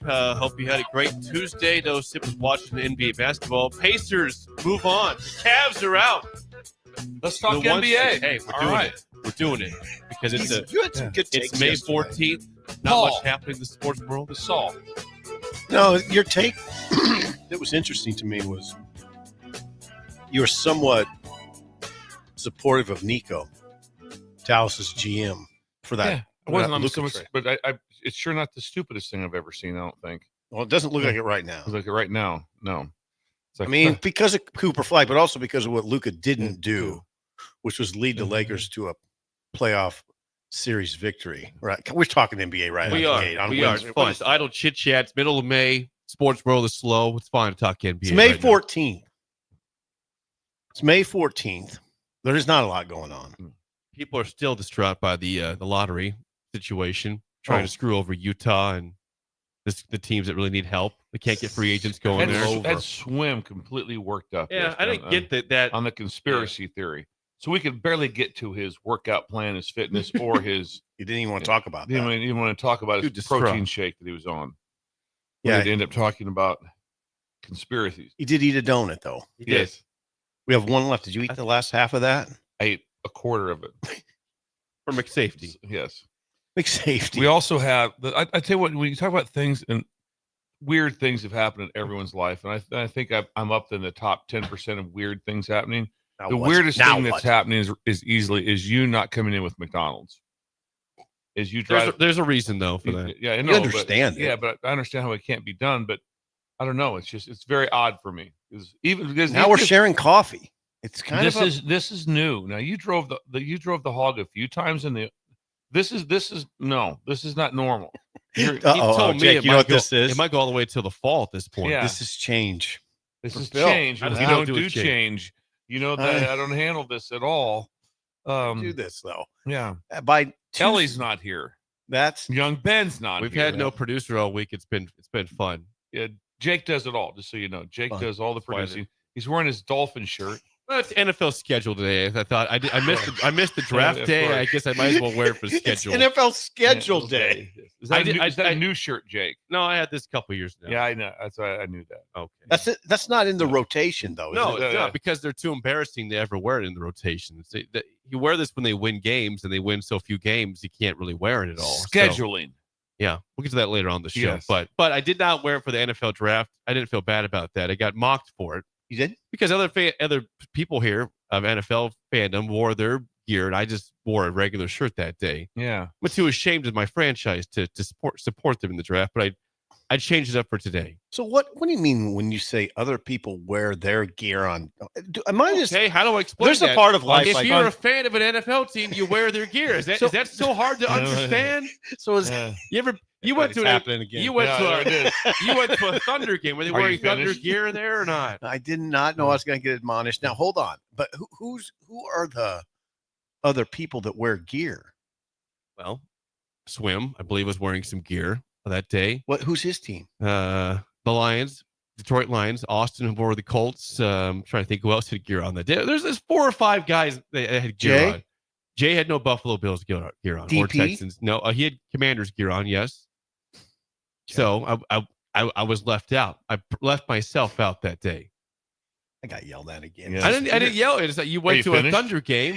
Hope you had a great Tuesday. No Sip was watching the NBA basketball. Pacers move on. The Cavs are out. Let's talk NBA. Hey, we're doing it. We're doing it because You had some good takes it's May yesterday. 14th. Not Paul. much happening in the sports world. Saul. No, your take that was interesting to me was you were somewhat supportive of Nico, Dallas's GM, for that. Yeah, it wasn't Luka so much, trade. but it's sure not the stupidest thing I've ever seen. I don't think. Well, it doesn't look like it right now. Like right now, no. It's like, I mean, because of Cooper Flag, but also because of what Luka didn't do, which was lead the Lakers to a playoff series victory. Right? We're talking NBA right We out are. the gate on We are. Wednesday. It's fun. It's idle chit chats. Middle of May. Sports world is slow. It's fine to talk NBA. It's May right now. 14th. It's May 14th. There is not a lot going on. People are still distraught by the lottery situation, trying to screw over Utah and the teams that really need help. They can't get free agents going there. that swim completely worked up. Yeah, I yesterday didn't get that. on the conspiracy theory. So we could barely get to his workout plan, his fitness, or his. You didn't even want to talk about He that. didn't even want to talk about Dude, his distraught. protein shake that he was on. Yeah. We'd end up talking about conspiracies. He did eat a donut, though. He did. Yes, We have one left. Did you eat the last half of that? I ate a quarter of it. For McSafety. Yes. Big safety. We also have. I tell you what, when you talk about things and weird things have happened in everyone's life, and I think I'm up in the top 10% of weird things happening. Now The what's- weirdest now thing that's what? happening is you not coming in with McDonald's. Is you drive. There's a reason though for that. Yeah, I know. understand but, it. Yeah, but I understand how it can't be done. But I don't know. It's very odd for me. Because Now we're sharing coffee. It's kind This of this is new. Now you drove the hog a few times in the. This is not normal. He Uh-oh, told me Jake, it you know might what go, this is? It might go all the way till the fall at this point. Yeah. This is change. This For is Phil. change. How And does you Phil don't do do with change. You know that I don't handle this at all. Do this though. Yeah. By Tuesday, Ellie's not here. That's Young Ben's not We've here. had no producer all week. It's been fun. Yeah, Jake does it all, just so you know. Jake Fun. does all the why I producing. He's wearing his dolphin shirt. Well, it's NFL schedule today. I thought I missed the draft of day. I course. guess I might as well wear it for the it's schedule. NFL schedule day. Is that, I did- is that I- a new shirt, Jake? No, I had this a couple years now. Yeah, I know. That's why I knew that. Okay. That's it. That's not in the rotation though. Is No, it? it's Yeah. not because they're too embarrassing to ever wear it in the rotation. You wear this when they win games, and they win so few games, you can't really wear it at all. So, Scheduling. yeah, we'll get to that later on the show. Yes. But I did not wear it for the NFL draft. I didn't feel bad about that. I got mocked for it You did? because other people here of NFL fandom wore their gear, and I just wore a regular shirt that day. Yeah. I'm too ashamed of my franchise to support them in the draft, but I changed it up for today. So what do you mean when you say other people wear their gear on? Am I just? Okay, how do I explain There's that? a part of life If like you're a fan of an NFL team, you wear their gear. Is that so hard to understand? so is You went to happening again? you went Yeah, to it is. you went to a Thunder game. Were they Are you wearing Thunder finished? gear there or not? I did not know I was going to get admonished. Now hold on, but who are the other people that wear gear? Well, Swim, I believe, was wearing some gear that day. Who's his team? The Lions, Detroit Lions, Austin wore the Colts. Trying to think who else had gear on that day. There's 4 or 5 guys that had gear Jay? on. Jay had no Buffalo Bills gear on or DP? Texans. No, he had Commanders gear on. Yes. So I was left out. I left myself out that day. I got yelled at again. Yeah. I didn't yell. It's like you went you to finished? a Thunder game.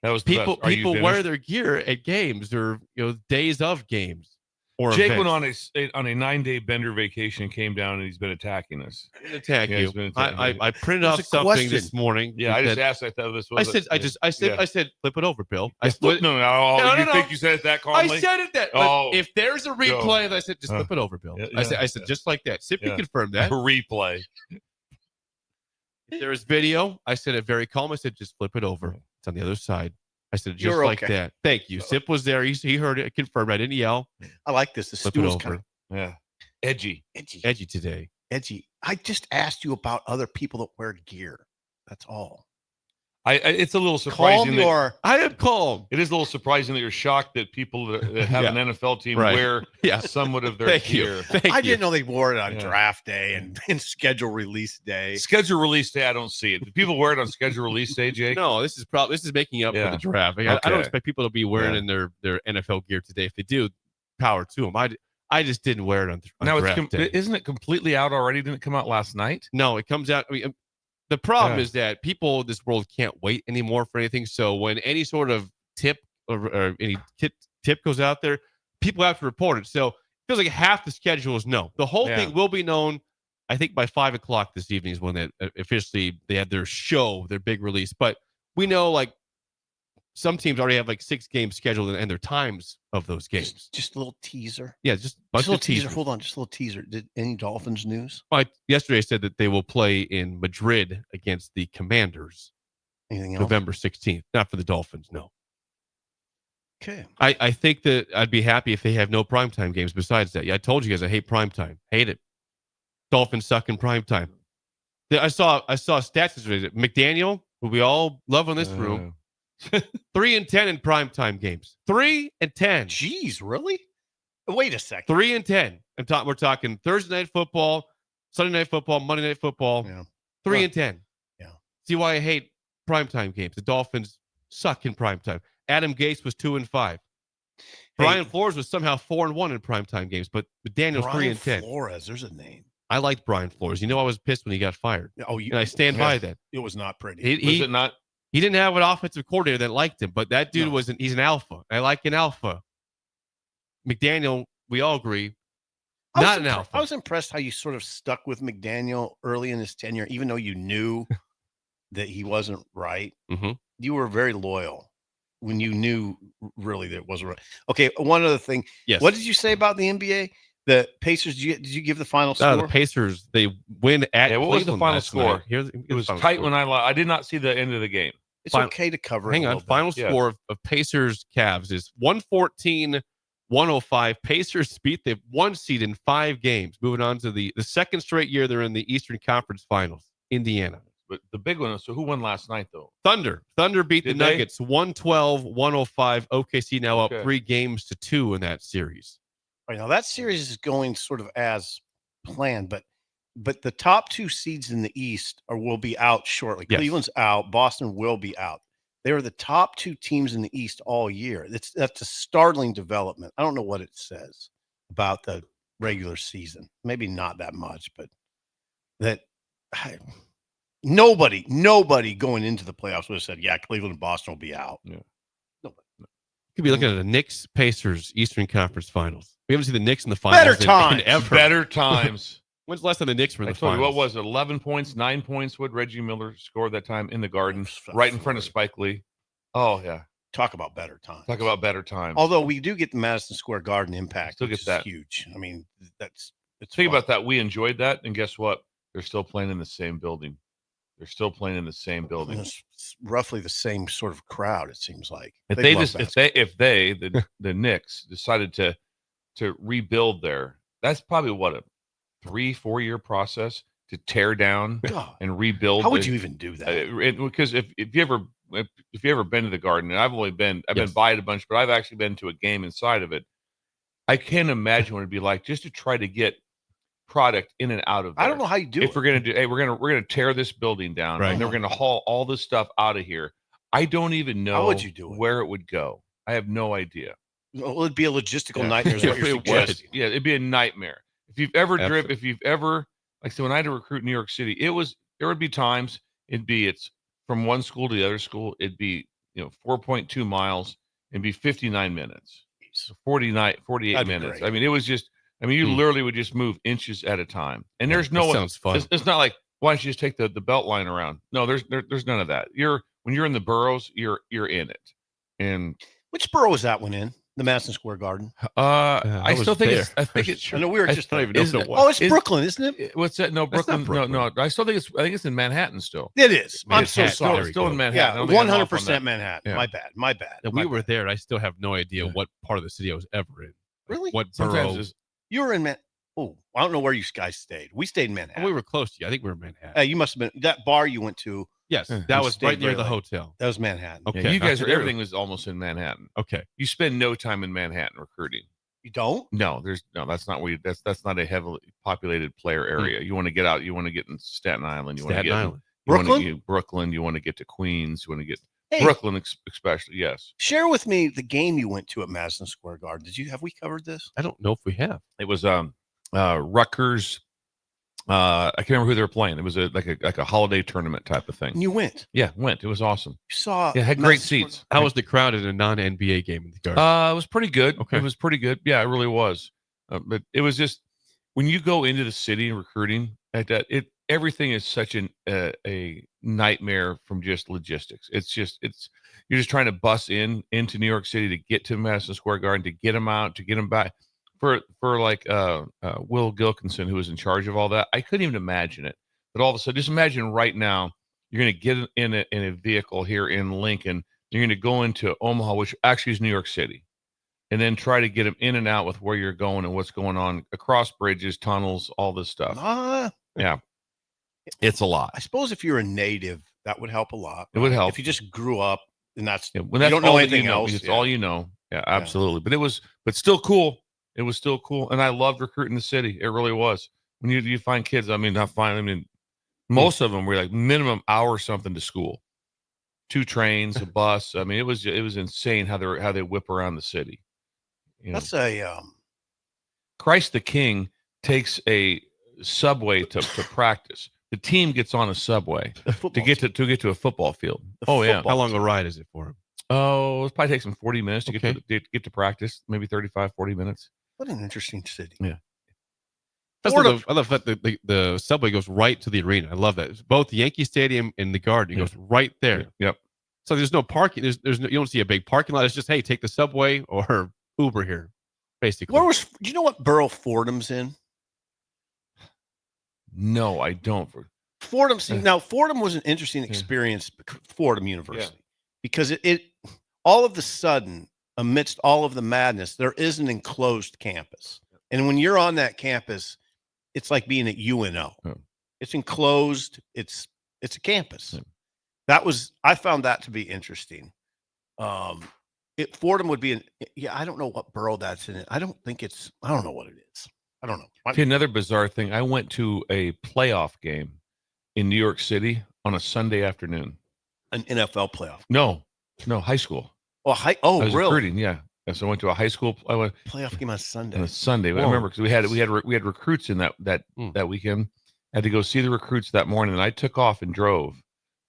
That was the People best. Are you people finished? wear their gear at games or days of games. Or Jake events. went on a 9-day bender vacation and came down and he's been attacking us. I didn't attack Yeah, you. he's been attacking you. I printed There's off a something question. this morning. Yeah, I just that- asked. I thought this was. I said, flip it over, Bill. I No, split. no. No, You no. think you said it that I calmly? said it that. Oh. If there's a replay, I said, just flip it over, Bill. Yeah, I said, just like that. Sip Yeah. can confirm that. Replay. If there is video, I said it very calm. I said, just flip it over. It's on the other side. I said, just You're like okay. that. Thank you. Sip was there. He heard it. Confirmed. I didn't yell. I like this. The Flip it stool's over. kind of Yeah. Edgy. Edgy today. edgy. I just asked you about other people that wear gear. That's all. It's a little surprising. Calm that- your. I am calm. It is a little surprising that you're shocked that people that have Yeah. an NFL team Right. wear Yeah. somewhat of their Thank gear. you. Thank I you. didn't know they wore it on Yeah. draft day and schedule release day. Schedule release day, I don't see it. Do people wear it on schedule release day, Jake? No, this is making up Yeah. for the draft. I don't Okay. expect people to be wearing Yeah. in their NFL gear today. If they do, power to them. I just didn't wear it on Now draft day. isn't it completely out already? Didn't it come out last night? No, it comes out. I mean, the problem is that people in this world can't wait anymore for anything. So when any sort of tip or any tip goes out there, people have to report it. So it feels like half the schedule is no. The whole thing will be known, I think, by 5:00 this evening is when they officially they had their show, their big release. But we know, like, some teams already have like 6 games scheduled and their times of those games. Just a little teaser. Yeah, just a little teaser. teasers. Hold on, just a little teaser. Did any Dolphins news? Yesterday I said that they will play in Madrid against the Commanders Anything else? November 16th. Not for the Dolphins, no. Okay. I think that I'd be happy if they have no primetime games besides that. Yeah, I told you guys I hate primetime. Hate it. Dolphins suck in primetime. I saw stats yesterday. McDaniel, who we all love in this room, 3-10 in primetime games. 3-10. Jeez, really? Wait a second. 3-10. We're talking Thursday night football, Sunday night football, Monday night football. Yeah. 3-10. Yeah. See why I hate primetime games. The Dolphins suck in primetime. Adam Gase was 2-5. Brian Flores was somehow 4-1 in primetime games, but Daniel's 3-10. Flores, there's a name. I liked Brian Flores. You know, I was pissed when he got fired. Oh, and I stand by that. It was not pretty. Was it not? He didn't have an offensive coordinator that liked him, but that dude he's an alpha. I like an alpha. McDaniel, we all agree, not an alpha. I was impressed how you sort of stuck with McDaniel early in his tenure, even though you knew that he wasn't right. Mm-hmm. You were very loyal when you knew really that it wasn't right. Okay, one other thing. Yes. What did you say about the NBA? The Pacers, did you give the final score? The Pacers, they win at what was the final score? It was tight score. when I did not see the end of the game. It's okay to cover it. Hang on. Final score of Pacers Cavs is 114-105. Pacers beat the 1 seed in 5 games. Moving on to the second straight year they're in the Eastern Conference Finals. Indiana. But the big one, so who won last night, though? Thunder beat the Nuggets 112-105. OKC now up 3 games to 2 in that series. Right, now that series is going sort of as planned, but the top 2 seeds in the East will be out shortly. Yes. Cleveland's out. Boston will be out. They are the top 2 teams in the East all year. That's a startling development. I don't know what it says about the regular season. Maybe not that much, but nobody going into the playoffs would have said, yeah, Cleveland and Boston will be out. Yeah. Nobody. Could be looking at the Knicks Pacers Eastern Conference Finals. We haven't seen the Knicks in the finals in ever. Better times. When's the last time the Knicks were in the finals? finals? What was it? 11 points, 9 points? Would Reggie Miller score that time in the Garden, right in front of Spike Lee? Oh yeah. Talk about better times. Talk about better times. Although we do get the Madison Square Garden impact. Still get that. Huge. I mean, it's think about that. We enjoyed that, and guess what? They're still playing in the same building. It's roughly the same sort of crowd, it seems like. If the Knicks decided to rebuild there, that's probably what a 3-4 year process to tear down and rebuild. How would you even do that? Because if you ever been to the Garden, and I've been by it a bunch, but I've actually been to a game inside of it. I can't imagine what it'd be like just to try to get product in and out of there. I don't know how you do it. If we're gonna tear this building down, and then we're gonna haul all this stuff out of here. I don't even know how would you do it? Where it would go. I have no idea. Well, it'd be a logistical nightmare. Is what you're suggesting. Yeah, it'd be a nightmare. If you've ever like I said, when I had to recruit in New York City, there would be times it's from one school to the other school. It'd be 4.2 miles. It'd be 59 minutes. 48 minutes. Great. I mean, it was just. I mean, you literally would just move inches at a time, and there's no. Sounds fun. It's not like why don't you just take the belt line around? No, there's none of that. When you're in the boroughs, you're in it. And which borough was that one in? The Madison Square Garden. I still think it's. I think it's. I know we were just. I don't even know Oh, it's Brooklyn, isn't it? What's that? No, Brooklyn. No. I still think it's. I think it's in Manhattan still. It is. I'm so Manhattan. sorry. Still in Manhattan. Yeah, 100% Manhattan. Yeah. My bad. And we were there, and I still have no idea what part of the city I was ever in. Really? What borough? You were in Manhattan. Oh, I don't know where you guys stayed. We stayed in Manhattan. We were close to you. I think we were in Manhattan. You must have been that bar you went to. Yes, that was right near the hotel. That was Manhattan. Okay, yeah, you guys, everything was almost in Manhattan. Okay, you spend no time in Manhattan recruiting. You don't? No, that's not where that's not a heavily populated player area. You want to get out. You want to get in Staten Island. You want to get Brooklyn. Brooklyn. You want to get to Queens. You want to get Hey, Brooklyn especially. Yes, share with me the game you went to at Madison Square Garden. Have we covered this? I don't know if we have. it was Rutgers. I can't remember who they were playing. It was like a holiday tournament type of And thing. you went. Yeah, went. It was awesome. You saw. Yeah, had great Madison Square- seats. How was the crowd in a non-NBA game in the Garden? It was pretty good. Okay. It was pretty good. Yeah, it really was. But it was just when you go into the city and recruiting at that, everything is such a nightmare from just logistics. You're just trying to bus into New York City to get to Madison Square Garden, to get them out, to get them back. For like Will Gilkinson, who was in charge of all that, I couldn't even imagine it. But all of a sudden, just imagine right now, you're going to get in a vehicle here in Lincoln. You're going to go into Omaha, which actually is New York City, and then try to get them in and out with where you're going and what's going on across bridges, tunnels, all this stuff. Yeah, it's a lot. I suppose if you're a native, that would help a lot. It would help if you just grew up and that's when you that's don't know all that anything you know. else. It's all you know. Yeah, absolutely. But still cool. It was still cool, and I loved recruiting the city. It really was. When you find kids, I mean, most of them were like minimum hour something to school, 2 trains, a bus. I mean, it was insane how they whip around the city. You know? That's a Christ the King takes a subway to practice. The team gets on a subway to get to a football field. Yeah. How long a ride is it for him? Oh, it probably takes them 40 minutes to Okay. get to practice. Maybe 35, 40 minutes. What an interesting city. Yeah. I love that the subway goes right to the arena. I love that. It's both the Yankee Stadium and the Garden. It goes right there. Yep. So there's no parking. There's no, you don't see a big parking lot. It's just, hey, take the subway or Uber here, basically. Do you know what borough Fordham's in? No, I don't. Now Fordham was an interesting experience, Fordham University, because it all of the sudden, amidst all of the madness, there is an enclosed campus. And when you're on that campus, it's like being at UNO. It's enclosed. It's a campus. I found that to be interesting. Fordham would be I don't know what borough that's in. I don't know what it is. I don't know. Okay, another bizarre thing. I went to a playoff game in New York City on a Sunday afternoon. An NFL playoff. No, high school. Oh, I was really? recruiting, yeah. And so I went to a high school Playoff game on Sunday. on a Sunday. I remember because we had recruits in that weekend. I had to go see the recruits that morning, and I took off and drove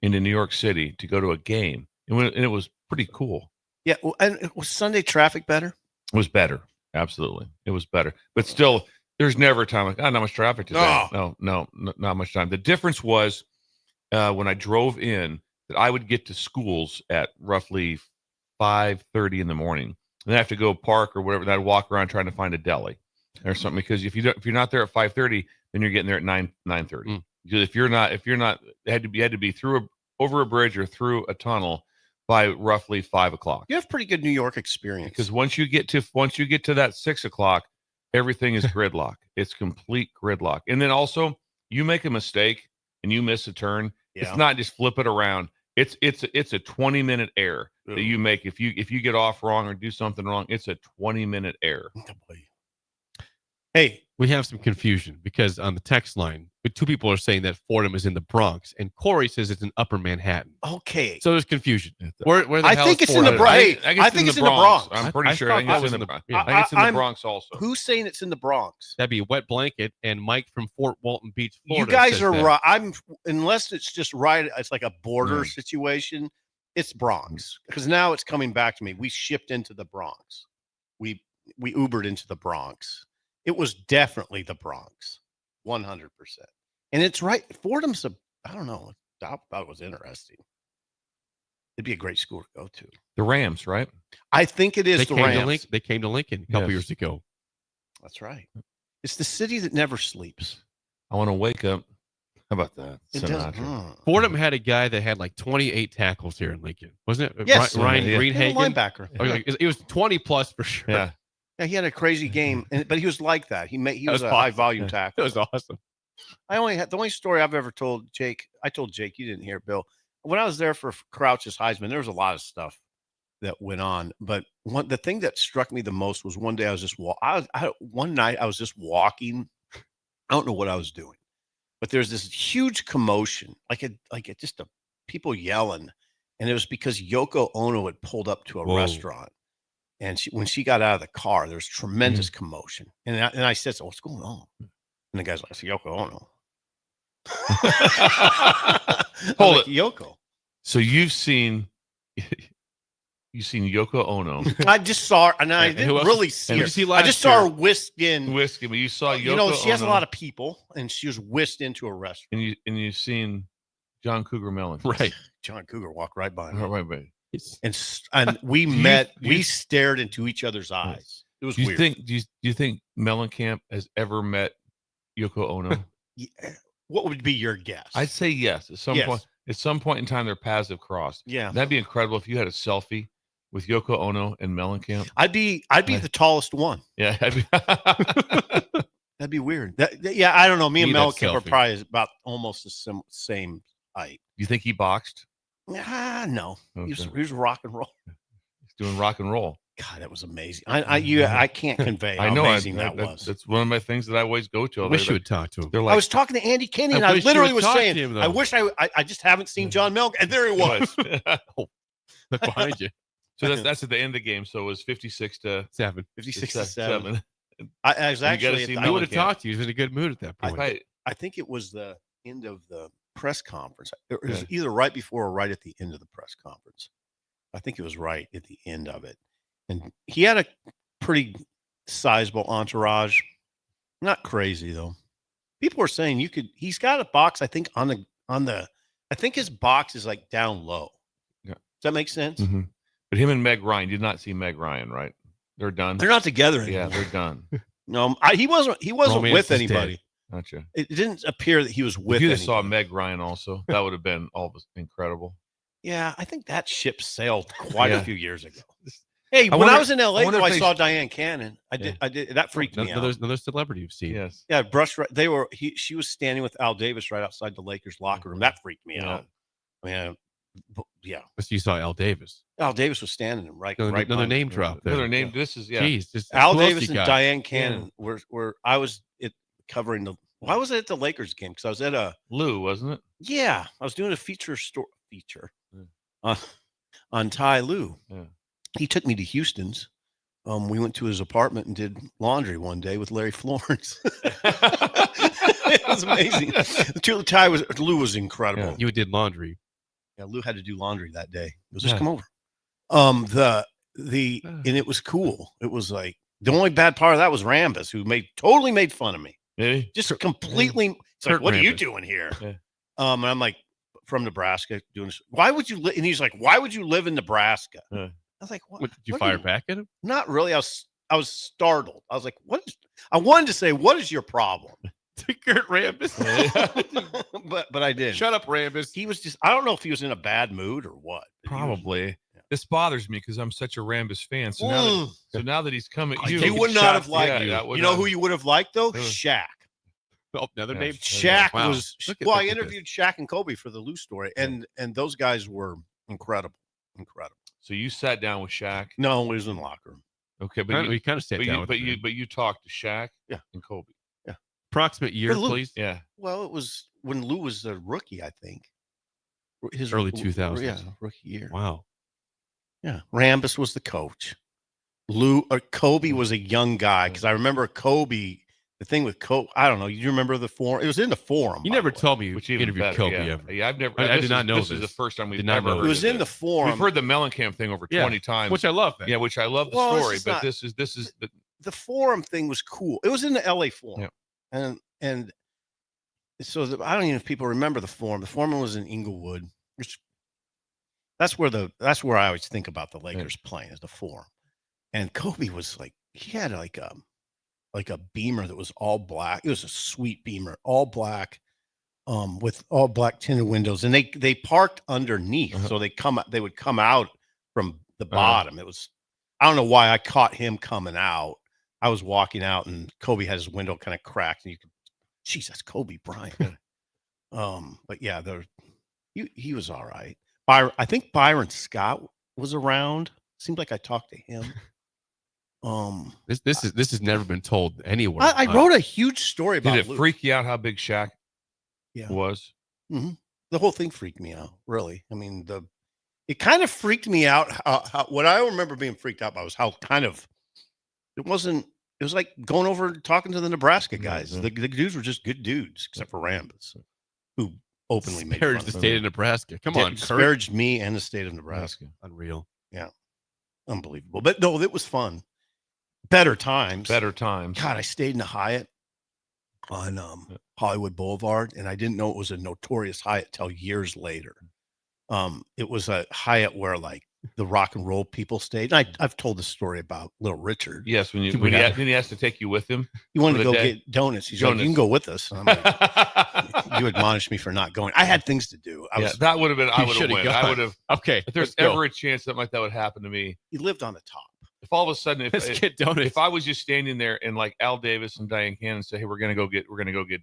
into New York City to go to a game, and it was pretty cool. Yeah, and was Sunday traffic better? It was better, absolutely. It was better, but still, there's never a time like not much traffic today. No, not much time. The difference was when I drove in that I would get to schools at roughly 5:30 in the morning. And I have to go park or whatever. And I'd walk around trying to find a deli or something because if you're not there at 5:30, then you're getting there at 9:30. Because if you're not, had to be over a bridge or through a tunnel by roughly 5 o'clock. You have pretty good New York experience Because once you get to that 6 o'clock, everything is gridlock. It's complete gridlock. And then also you make a mistake and you miss a turn. Yeah. It's not just flip it around. It's a 20-minute error that you make if you get off wrong or do something wrong. It's a 20-minute error. Hey, we have some confusion because on the text line, 2 people are saying that Fordham is in the Bronx, and Corey says it's in Upper Manhattan. Okay, so there's confusion. Where the I hell think is it's in the Bronx. I think it's in the Bronx. I'm pretty sure. I think it's in the Bronx also. Who's saying it's in the Bronx? That'd be a wet blanket, and Mike from Fort Walton Beach, Florida. You guys are right. Unless it's just right. It's like a border situation. It's Bronx because now it's coming back to me. We shipped into the Bronx. We Ubered into the Bronx. It was definitely the Bronx, 100%. And it's right. Fordham's I don't know. I thought it was interesting. It'd be a great school to go to. The Rams, right? I think it is the Rams. They came to Lincoln a couple years ago. That's right. It's the city that never sleeps. I want to wake up. How about that? Fordham had a guy that had like 28 tackles here in Lincoln, wasn't it? Yes, Ryan Greenhagen, linebacker. It was 20 plus for sure. Yeah. Yeah, he had a crazy game, but he was like that. He was a high volume tackle. It was awesome. The only story I've ever told Jake. I told Jake, you didn't hear, Bill. When I was there for Crouch's Heisman, there was a lot of stuff that went on. But the thing that struck me the most was one day I was just one night I was just walking. I don't know what I was doing, but there's this huge commotion, like just people yelling, and it was because Yoko Ono had pulled up to a Whoa. restaurant, and when she got out of the car, there was tremendous commotion. And I said, "So what's going on?" And the guy's like, "It's Yoko Ono." Hold it, Yoko. So you've seen Yoko Ono. I just saw her, and I didn't really see her. I just saw her whisked in. Whiskey, but you saw Yoko. You know, she has a Ono, lot of people, and she was whisked into a restaurant. And you've seen John Cougar Mellencamp. Right. John Cougar walked right by me. Right. And we met. We stared into each other's eyes. It was weird. Do you think Mellencamp has ever met Yoko Ono? Yeah. What would be your guess? I'd say yes. At some point in time, their paths have crossed. Yeah, that'd be incredible if you had a selfie with Yoko Ono and Mellencamp. I'd be the tallest one. Yeah, that'd be weird. I don't know. Me and Mellencamp are probably about almost the same height. You think he boxed? No. Okay. He was rock and roll. He's doing rock and roll. God, that was amazing. I can't convey how amazing that was. That's one of my things that I always go to. I wish you would talk to him. I was talking to Andy Kenny, and I literally was saying, I wish I just haven't seen John Mellencamp. And there he was. Look behind you. So that's at the end of the game. So it was 56-7. 56-7. I was actually. I would have talked to you. He was in a good mood at that point. I think it was the end of the press conference. It was either right before or right at the end of the press conference. I think it was right at the end of it. And he had a pretty sizable entourage. Not crazy though. People are saying he's got a box, I think, on the I think his box is like down low. Yeah. Does that make sense? Mm-hmm. But him and Meg Ryan, did not see Meg Ryan, right? They're done. They're not together anymore. Yeah, they're done. No, he wasn't with anybody. Gotcha. It didn't appear that he was with. If you saw Meg Ryan also, that would have been incredible. Yeah, I think that ship sailed quite a few years ago. Hey, when I was in LA, I saw Diane Cannon. I did. That freaked me out. Another celebrity you've seen. Yes. Yeah, she was standing with Al Davis right outside the Lakers locker room. That freaked me out. Yeah. So you saw Al Davis. Al Davis was standing right. Another name drop there. Another name. This is Jeez, Al Davis and Diane Cannon were. I was covering the. Why was I at the Lakers game? Because I was at a Lou, wasn't it? Yeah, I was doing a feature on Ty Lue. Yeah. He took me to Houston's. We went to his apartment and did laundry one day with Larry Florence. It was amazing. Lou was incredible. Yeah. You did laundry. Yeah, Lou had to do laundry that day. He was just come over. And it was cool. It was like the only bad part of that was Rambus, who totally made fun of me. Really? Just completely. It's like, what are you doing here? Yeah. And I'm like, from Nebraska, doing this. Why would you live? And he's like, why would you live in Nebraska? I was like, what? Did you fire back at him? Not really. I was startled. I was like, I wanted to say, what is your problem? Kurt Rambus. but I did. Shut up, Rambus. He was just, I don't know if he was in a bad mood or what. Probably. This bothers me because I'm such a Rambus fan. So now that he's coming, you would not have liked you. You know who you would have liked though? Shaq. Oh, another name. Shaq was. I interviewed Shaq and Kobe for the Lou story, and those guys were incredible. So you sat down with Shaq? No, he was in the locker room. Okay, but we kind of sat down. But you talked to Shaq, and Kobe. Yeah. Approximate year, please. Yeah. Well, it was when Lou was a rookie, I think. His early 2000s. Yeah, rookie year. Wow. Yeah, Rambus was the coach. Kobe was a young guy because I remember Kobe. The thing with Kobe, I don't know. You remember the forum? It was in the forum. You never told me you interviewed Kobe ever. Yeah, I've never. I did not know this. This is the first time we've ever heard. It was in the forum. We've heard the Mellencamp thing over 20 times, which I love. Yeah, which I love the story. But this is the forum thing was cool. It was in the LA forum, and so I don't even know if people remember the forum. The forum was in Inglewood. That's where I always think about the Lakers playing is the forum. And Kobe was like, he had like a Beamer that was all black. It was a sweet Beamer, all black, with all black tinted windows. And they parked underneath, so they would come out from the bottom. It was, I don't know why I caught him coming out. I was walking out and Kobe had his window kind of cracked, and you could, geez, that's Kobe Bryant. But yeah, he was all right. I think Byron Scott was around. Seemed like I talked to him. This has never been told anywhere. I wrote a huge story about it. Did it freak you out how big Shaq was? Mm-hmm. The whole thing freaked me out, really. I mean, it kind of freaked me out. What I remember being freaked out by was how kind of it wasn't. It was like going over and talking to the Nebraska guys. Mhm. The dudes were just good dudes, except for Rambus, who openly made Disparaged fun the of state of Nebraska. Come on, Kurt. disparaged me and the state of Nebraska. Unreal. Unbelievable. But no, it was fun. Better times. Better times. God, I stayed in the Hyatt on Hollywood Boulevard, and I didn't know it was a notorious Hyatt till years later. It was a Hyatt where like the rock and roll people stayed. And I've told the story about Little Richard. Yes, when he has to take you with him. He wanted to go day. get donuts. He's like, you can go with us. And I'm like, you admonished me for not going. I had things to do. That would have been. I would have should've went. gone. I would have. Okay. If there's ever a chance something like that would happen to me, He lived on the top. if all of a sudden, Let's get donuts. if I was just standing there and like Al Davis and Diane Cannon say, "Hey, we're gonna go get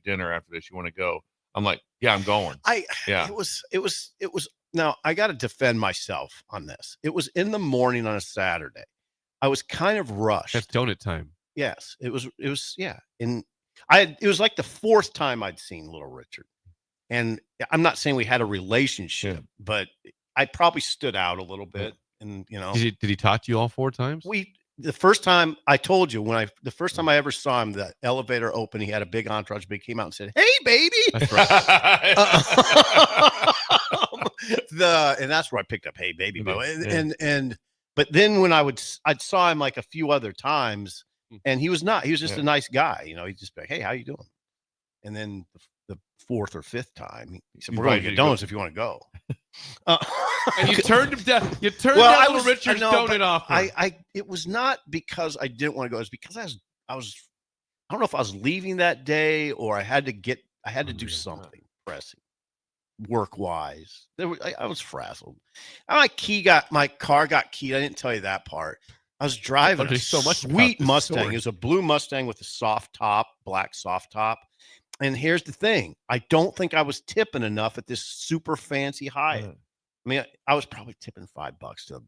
dinner after this. You want to go?" I'm like, "Yeah, I'm going." It was. Now I got to defend myself on this. It was in the morning on a Saturday. I was kind of rushed. That's donut time. Yes, it was. Yeah, and it was like the fourth time I'd seen Little Richard, and I'm not saying we had a relationship, but I probably stood out a little bit, and Did he talk to you all 4 times? The first time I told you the first time I ever saw him, the elevator opened, he had a big entourage, but he came out and said, "Hey, baby." That's right. And that's where I picked up "Hey, baby." But then when I'd saw him like a few other times, and he was just a nice guy, he'd just be like, "Hey, how you doing?" And then the fourth or fifth time, he said, "We're going to get donuts if you want to go." And you turned him down. You turned down Little Richard's donut offer. It was not because I didn't want to go. It was because I don't know if I was leaving that day or I had to do something pressing, work wise. I was frazzled. My car got keyed. I didn't tell you that part. I was driving a sweet Mustang. Story. It was a blue Mustang with a black soft top. And here's the thing. I don't think I was tipping enough at this super fancy Hyatt. I mean, I was probably tipping $5 to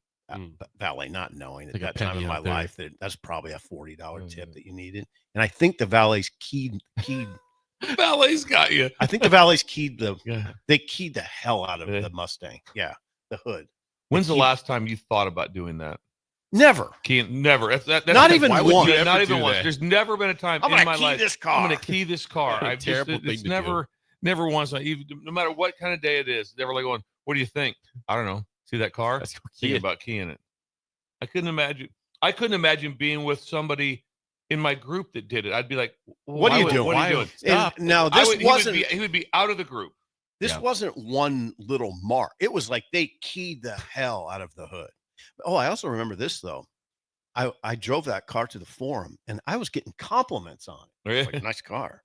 valet, not knowing at that time in my life that's probably a $40 tip that you needed. And I think the valet's keyed. Valet's got you. I think the valet's keyed they keyed the hell out of the Mustang. Yeah, the hood. When's the last time you thought about doing that? Never. Never. That's not even once. Not even once. There's never been a time in my life. I'm going to key this car. It's never once. No matter what kind of day it is, they're like going, "What do you think?" I don't know. See that car? Thinking about keying it. I couldn't imagine being with somebody in my group that did it. I'd be like, "What are you doing? What are you doing?" Stop. Now this wasn't. He would be out of the group. This wasn't one little mark. It was like they keyed the hell out of the hood. Oh, I also remember this though. I drove that car to the forum and I was getting compliments on it. Like, nice car.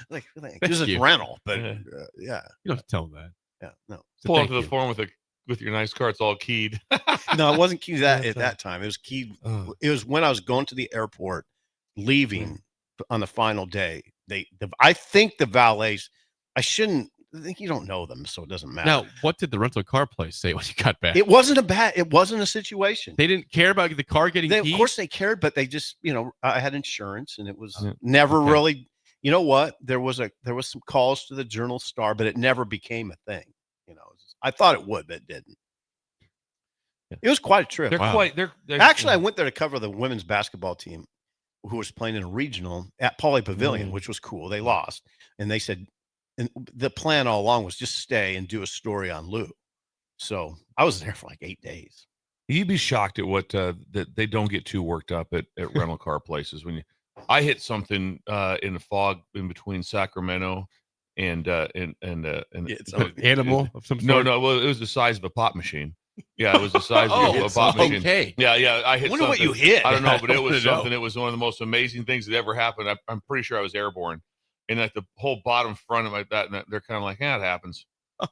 like this is rental, but yeah. You don't tell them that. Yeah, no. Pull up to the forum with your nice car. It's all keyed. No, it wasn't keyed at that time. It was keyed. It was when I was going to the airport, leaving on the final day. I think the valets. I think you don't know them, so it doesn't matter. Now, what did the rental car place say when you got back? It wasn't a situation. They didn't care about the car getting keyed? Of course they cared, but they just, I had insurance and it was never really, you know what? There was some calls to the Journal-Star, but it never became a thing. I thought it would, but it didn't. It was quite a trip. Actually, I went there to cover the women's basketball team who was playing in a regional at Pauley Pavilion, which was cool. They lost. And they said, and the plan all along was just stay and do a story on Lou. So I was there for like 8 days. You'd be shocked at what that they don't get too worked up at rental car places. I hit something in the fog in between Sacramento and it's an animal of some sort. No, well, it was the size of a pop machine. Yeah, it was the size of a pop machine. Okay. Yeah, I hit. I wonder something. what you hit. I don't know, but it was something. It was one of the most amazing things that ever happened. I'm pretty sure I was airborne. And like the whole bottom front of that, and they're kind of like, "Yeah, it happens."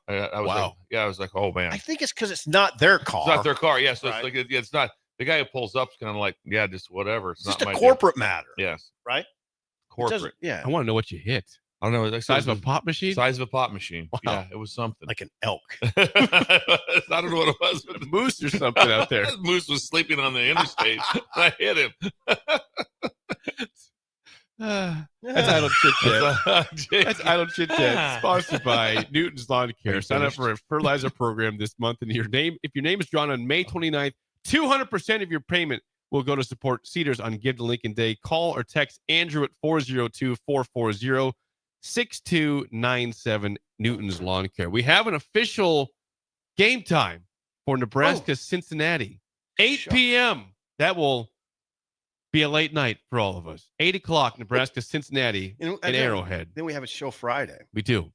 I was I was like, "Oh man!" I think it's because it's not their car. It's not their car. Yes, yeah, so right. It's not the guy who pulls up. Is kind of like, "Yeah, just whatever." It's just not a my corporate matter. Yes, right. Corporate. Yeah, I want to know what you hit. I don't know. Like Size of a pop machine. Size of a pop machine. Wow. Yeah, it was something like an elk. I don't know what it was. A moose or something out there. Moose was sleeping on the interstate. I hit him. That's Idle Chit Chat. That's Idle Chit Chat, sponsored by Newton's Lawn Care. Sign up for a fertilizer program this month, and if your name is drawn on May 29th, 200% of your payment will go to support Cedars on Give to Lincoln Day. Call or text Andrew at 402-440-6297, Newton's Lawn Care. We have an official game time for Nebraska-Cincinnati. 8 p.m. That will be a late night for all of us. 8 o'clock, Nebraska-Cincinnati in Arrowhead. Then we have a show Friday. We do.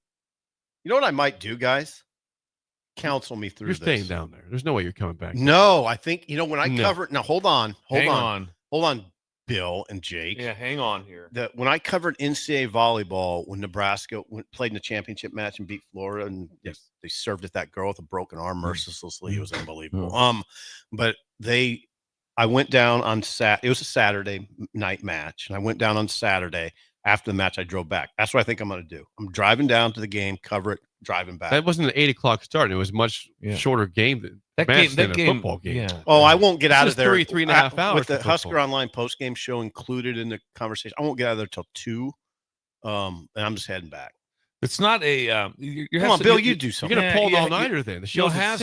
You know what I might do, guys? Counsel me through You're this. staying down there. There's no way you're coming back. No, I think, when I covered. Now, hold on, Bill and Jake. Yeah, hang on here. When I covered NCAA volleyball, when Nebraska played in the championship match and beat Florida, and they served at that girl with a broken arm mercilessly. It was unbelievable. But I went down on It was a Saturday night match, and I went down on Saturday. After the match, I drove back. That's what I think I'm going to do. I'm driving down to the game, cover it, driving back. That wasn't an 8 o'clock start. It was a much shorter game than a football game. Yeah. Oh, I won't get out of there. Three and a half hours with the Husker Online post-game show included in the conversation. I won't get out of there till 2, and I'm just heading back. It's not a. Come on, Bill, you do something. You're going to pull an all-nighter then. The you'll have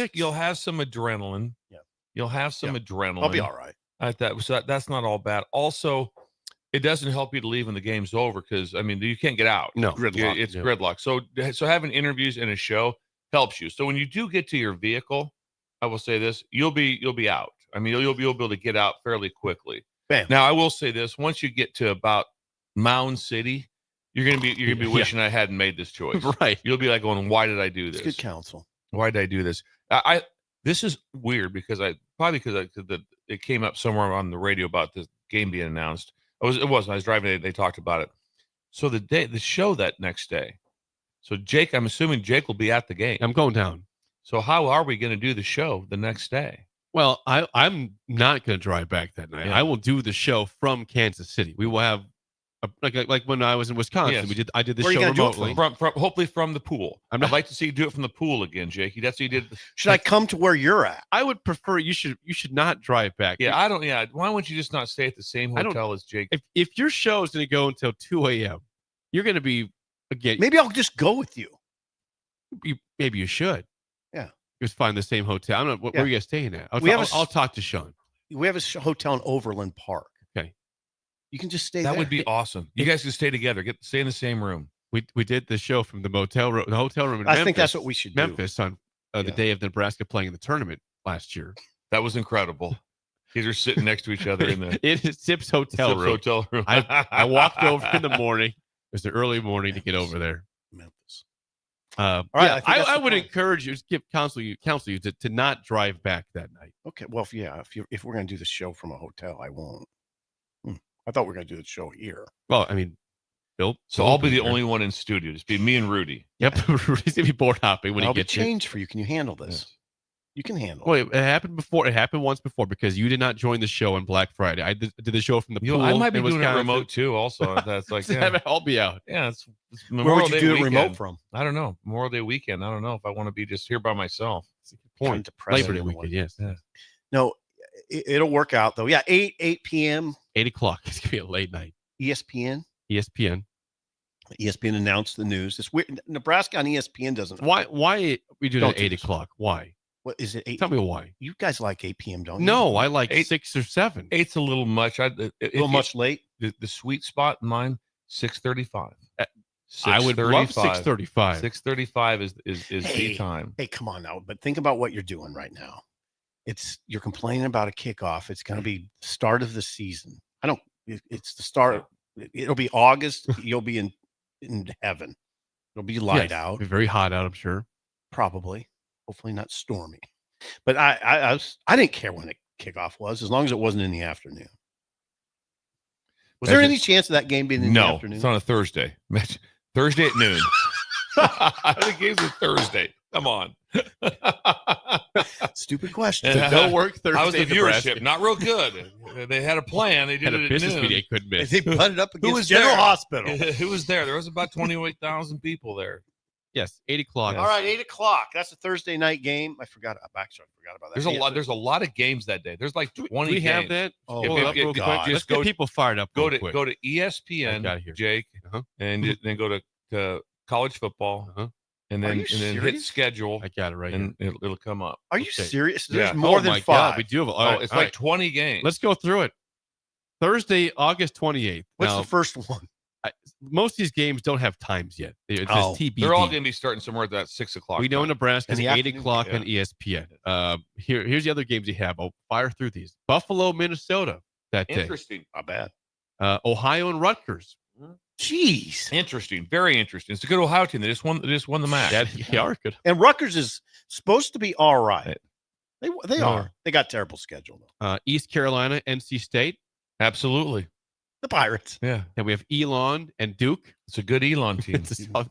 some adrenaline. Yeah. You'll have some adrenaline. I'll be all right. So that's not all bad. Also, it doesn't help you to leave when the game's over because, you can't get out. No. Gridlock. It's gridlock. So having interviews and a show helps you. So when you do get to your vehicle, I will say this, you'll be out. You'll be able to get out fairly quickly. Bam. Now, I will say this, once you get to about Mound City, you're gonna be wishing I hadn't made this choice. Right. You'll be like going, why did I do this? It's good counsel. Why did I do this? This is weird because it came up somewhere on the radio about this game being announced. I was driving. They talked about it. So the show that next day. So Jake, I'm assuming Jake will be at the game. I'm going down. So how are we going to do the show the next day? Well, I'm not going to drive back that night. Yeah. I will do the show from Kansas City. We will have like when I was in Wisconsin. Yes. I did the Where are you show gonna do it remotely. From hopefully from the pool. I'd like to see you do it from the pool again, Jake. That's what you did. Should I come to where you're at? I would prefer you should not drive back. Yeah, I don't. Yeah, why wouldn't you just not stay at the same hotel as Jake? If your show is going to go until 2 a.m., you're going to be again. Maybe I'll just go with you. Maybe you should. Yeah. Just find the same hotel. I don't know. Where are you guys staying at? I'll talk to Sean. We have a hotel in Overland Park. Okay. You can just stay that there. Would be awesome. You guys can stay together. Stay in the same room. We did the show from the hotel room in I Memphis, think that's what we should do. Memphis on the day of Nebraska playing in the tournament last year. That was incredible. These are sitting next to each other in the it is Sip's hotel room. I walked over in the morning. It was the early morning to get over there. Memphis. All right. I would encourage you, counsel you to not drive back that night. Okay. Well, if we're going to do the show from a hotel, I won't. I thought we were going to do the show here. Well, Bill. So I'll be the only one in studio. Just be me and Rudy. Yep. Rudy's going to be board hopping when he gets change for you. Can you handle this? Yes. You can handle it. It happened before. It happened once before because you did not join the show on Black Friday. I did the show from the pool. I might be doing it remote too. Also, that's like I'll be out. Yeah, it's where would you do it remote from? I don't know. Memorial Day weekend. I don't know if I want to be just here by myself. That's a good point. Labor Day weekend. Yes. Yeah. No, it'll work out though. Yeah, 8 p.m. 8 o'clock. It's gonna be a late night. ESPN announced the news. It's weird. Nebraska on ESPN doesn't. Why we do it at 8 o'clock? Why? What is it? 8? Tell me why. You guys like 8 p.m., don't you? No, I like 6 or 7. 8's a little much. A little much late. The sweet spot in mine, 6:35. I would love 6:35. 6:35 is the time. Hey, come on now. But think about what you're doing right now. You're complaining about a kickoff. It's going to be start of the season. It's the start. It'll be August. You'll be in heaven. It'll be light out. It'll be very hot out, I'm sure. Probably. Hopefully not stormy. But I didn't care when the kickoff was, as long as it wasn't in the afternoon. Was there any chance of that game being in the afternoon? No, it's on a Thursday. Thursday at noon. The game's a Thursday. Come on. Stupid question. No work Thursday. I was the viewership, not real good. They had a plan. They did it at business noon. meeting they couldn't miss. They put it up against General Hospital. Who was there? There was about 28,000 people there. Yes, 8 o'clock. All right, 8 o'clock. That's a Thursday night game. I forgot about that. There's a lot of games that day. There's like 20 Do we games. have that? Oh, Pull it up real God. quick. Let's get people fired up. Go real to quick. go to I got ESPN, it here. Jake, and then go to college football, and then hit schedule. I got it right and here. it'll come up. Are you serious? There's Yeah. more than my 5. God, we do have. All right, It's all like right. 20 games. Let's go through it. Thursday, August 28th. What's Now, the first one? most of these games don't have times yet. It's just Oh. TBD. They're all going to be starting somewhere at that 6 o'clock. We know time. Nebraska's In the 8 afternoon? o'clock Yeah. on ESPN. Here's the other games you have. I'll fire through these. Buffalo, Minnesota that day. Interesting. Not bad. Ohio and Rutgers. Jeez. Interesting. Very interesting. It's a good Ohio team. They just won the match. They are good. And Rutgers is supposed to be all right. They No. are. They got terrible schedule though. East Carolina, NC State. Absolutely. The Pirates. Yeah. And we have Elon and Duke. It's a good Elon team. It's a solid-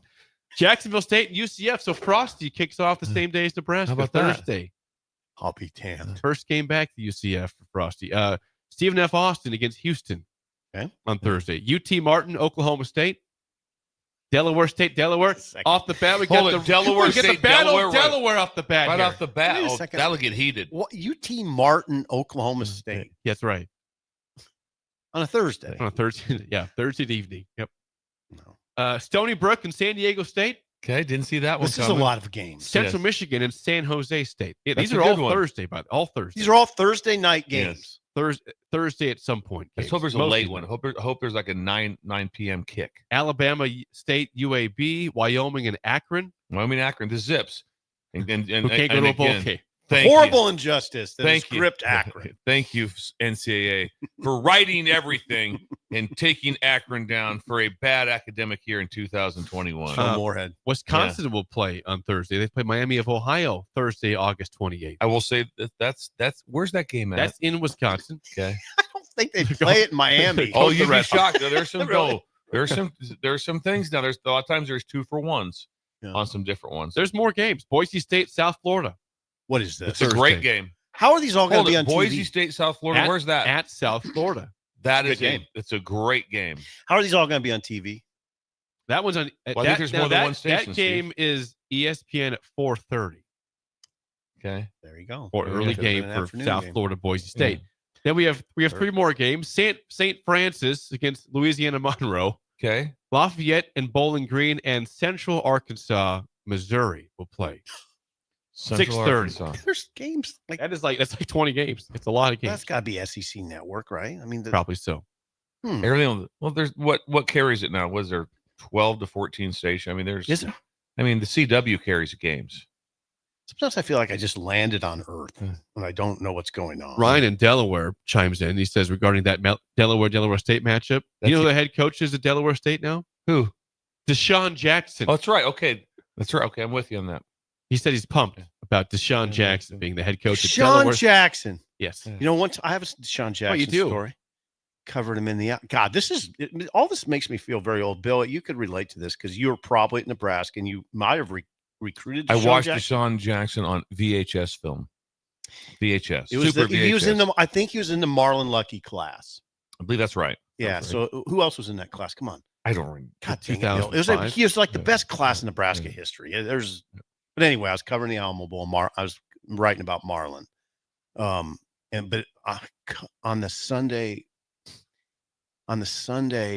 Jacksonville State and UCF. So Frosty kicks off the same day as Nebraska. How about that? Thursday. I'll be damned. First game back to UCF for Frosty. Stephen F. Austin against Houston on Thursday. UT Martin, Oklahoma State. Delaware State, Delaware. Second. Off the bat, we Hold got it, Delaware we get the State, battle Delaware, of Delaware off the bat. Right here. off the bat. Wait a Oh, second. that'll get heated. What UT Martin, Oklahoma State That's right. on a Thursday. On a Thursday. Yeah, Thursday evening. Yep. No. Stony Brook and San Diego State. Okay, didn't see that one This is a coming. lot of games. Central Yes. Michigan and San Jose State. Yeah, That's these a are all good one. Thursday, all Thursday. These are all Thursday night games. Yes. Thursday at some point. Let's games. hope there's a Most late of one. them. I hope there's like a 9 p.m. kick. Alabama State, UAB, Wyoming, and Akron. Wyoming, Akron, the Zips. And Who can't go to a bowl game. thank you. Horrible injustice that Thank is you. gripped Akron. Thank you, NCAA, for writing everything and taking Akron down for a bad academic year in 2021. Show Moorhead. Wisconsin will play on Thursday. They play Miami of Ohio Thursday, August 28th. I will say that's where's that game at? That's in Wisconsin. Okay. I don't think they play it in Miami. Oh, the you'd be rest. shocked. There's some Really? there's some things now. There's a lot of times there's 2-for-1s Yeah. on some different ones. There's more games. Boise State, South Florida. What is this? It's a Thursday. great game. How are these all going Hold to be it, on Boise TV? State, South Florida. Where's that? At South Florida. That Good is game. It's a great game. How are these all going to be on TV? That one's on. Well, I think there's more than one station, That game is ESPN at 4:30 Okay. There you go. for Maybe early it could've been game an for afternoon South game. Florida, Boise State. Then we have 3 more games. St. Francis against Louisiana Monroe. Okay. Lafayette and Bowling Green and Central Arkansas, Missouri will play. Central 6:30. Arkansas. There's games like That's like 20 games. It's a lot of games. that's got to be SEC Network, right? I mean, Probably so. Everything. Well, there's what carries it now? Was there 12 to 14 station? I mean, there's. is it? I mean, the CW carries the games. Sometimes I feel like I just landed on Earth and I don't know what's going on. Ryan in Delaware chimes in. He says regarding that Delaware State matchup. That's you know it. who the head coach is at Delaware State now? Who? Deshaun Jackson. Oh, that's right. Okay, that's right. Okay, I'm with you on that. He said he's pumped about Deshaun Yeah. Jackson being the head coach at Sean Delaware. Jackson. Yes. Yeah. You know, once I have a Sean Jackson you do? story. Covered him in the God. All this makes me feel very old. Bill, you could relate to this because you were probably at Nebraska and you might have recruited. I Deshaun watched Jackson. Deshaun Jackson on VHS film. VHS. It was Super he was VHS. in the. I think he was in the Marlon Lucky class. I believe that's right. Yeah. Sounds right. So who else was in that class? Come on. I don't remember. God dang it, Bill. It was 2005? he was like the Yeah. best class in Nebraska Yeah. history. But anyway, I was covering the Alamo Bowl. I was writing about Marlon. But on the Sunday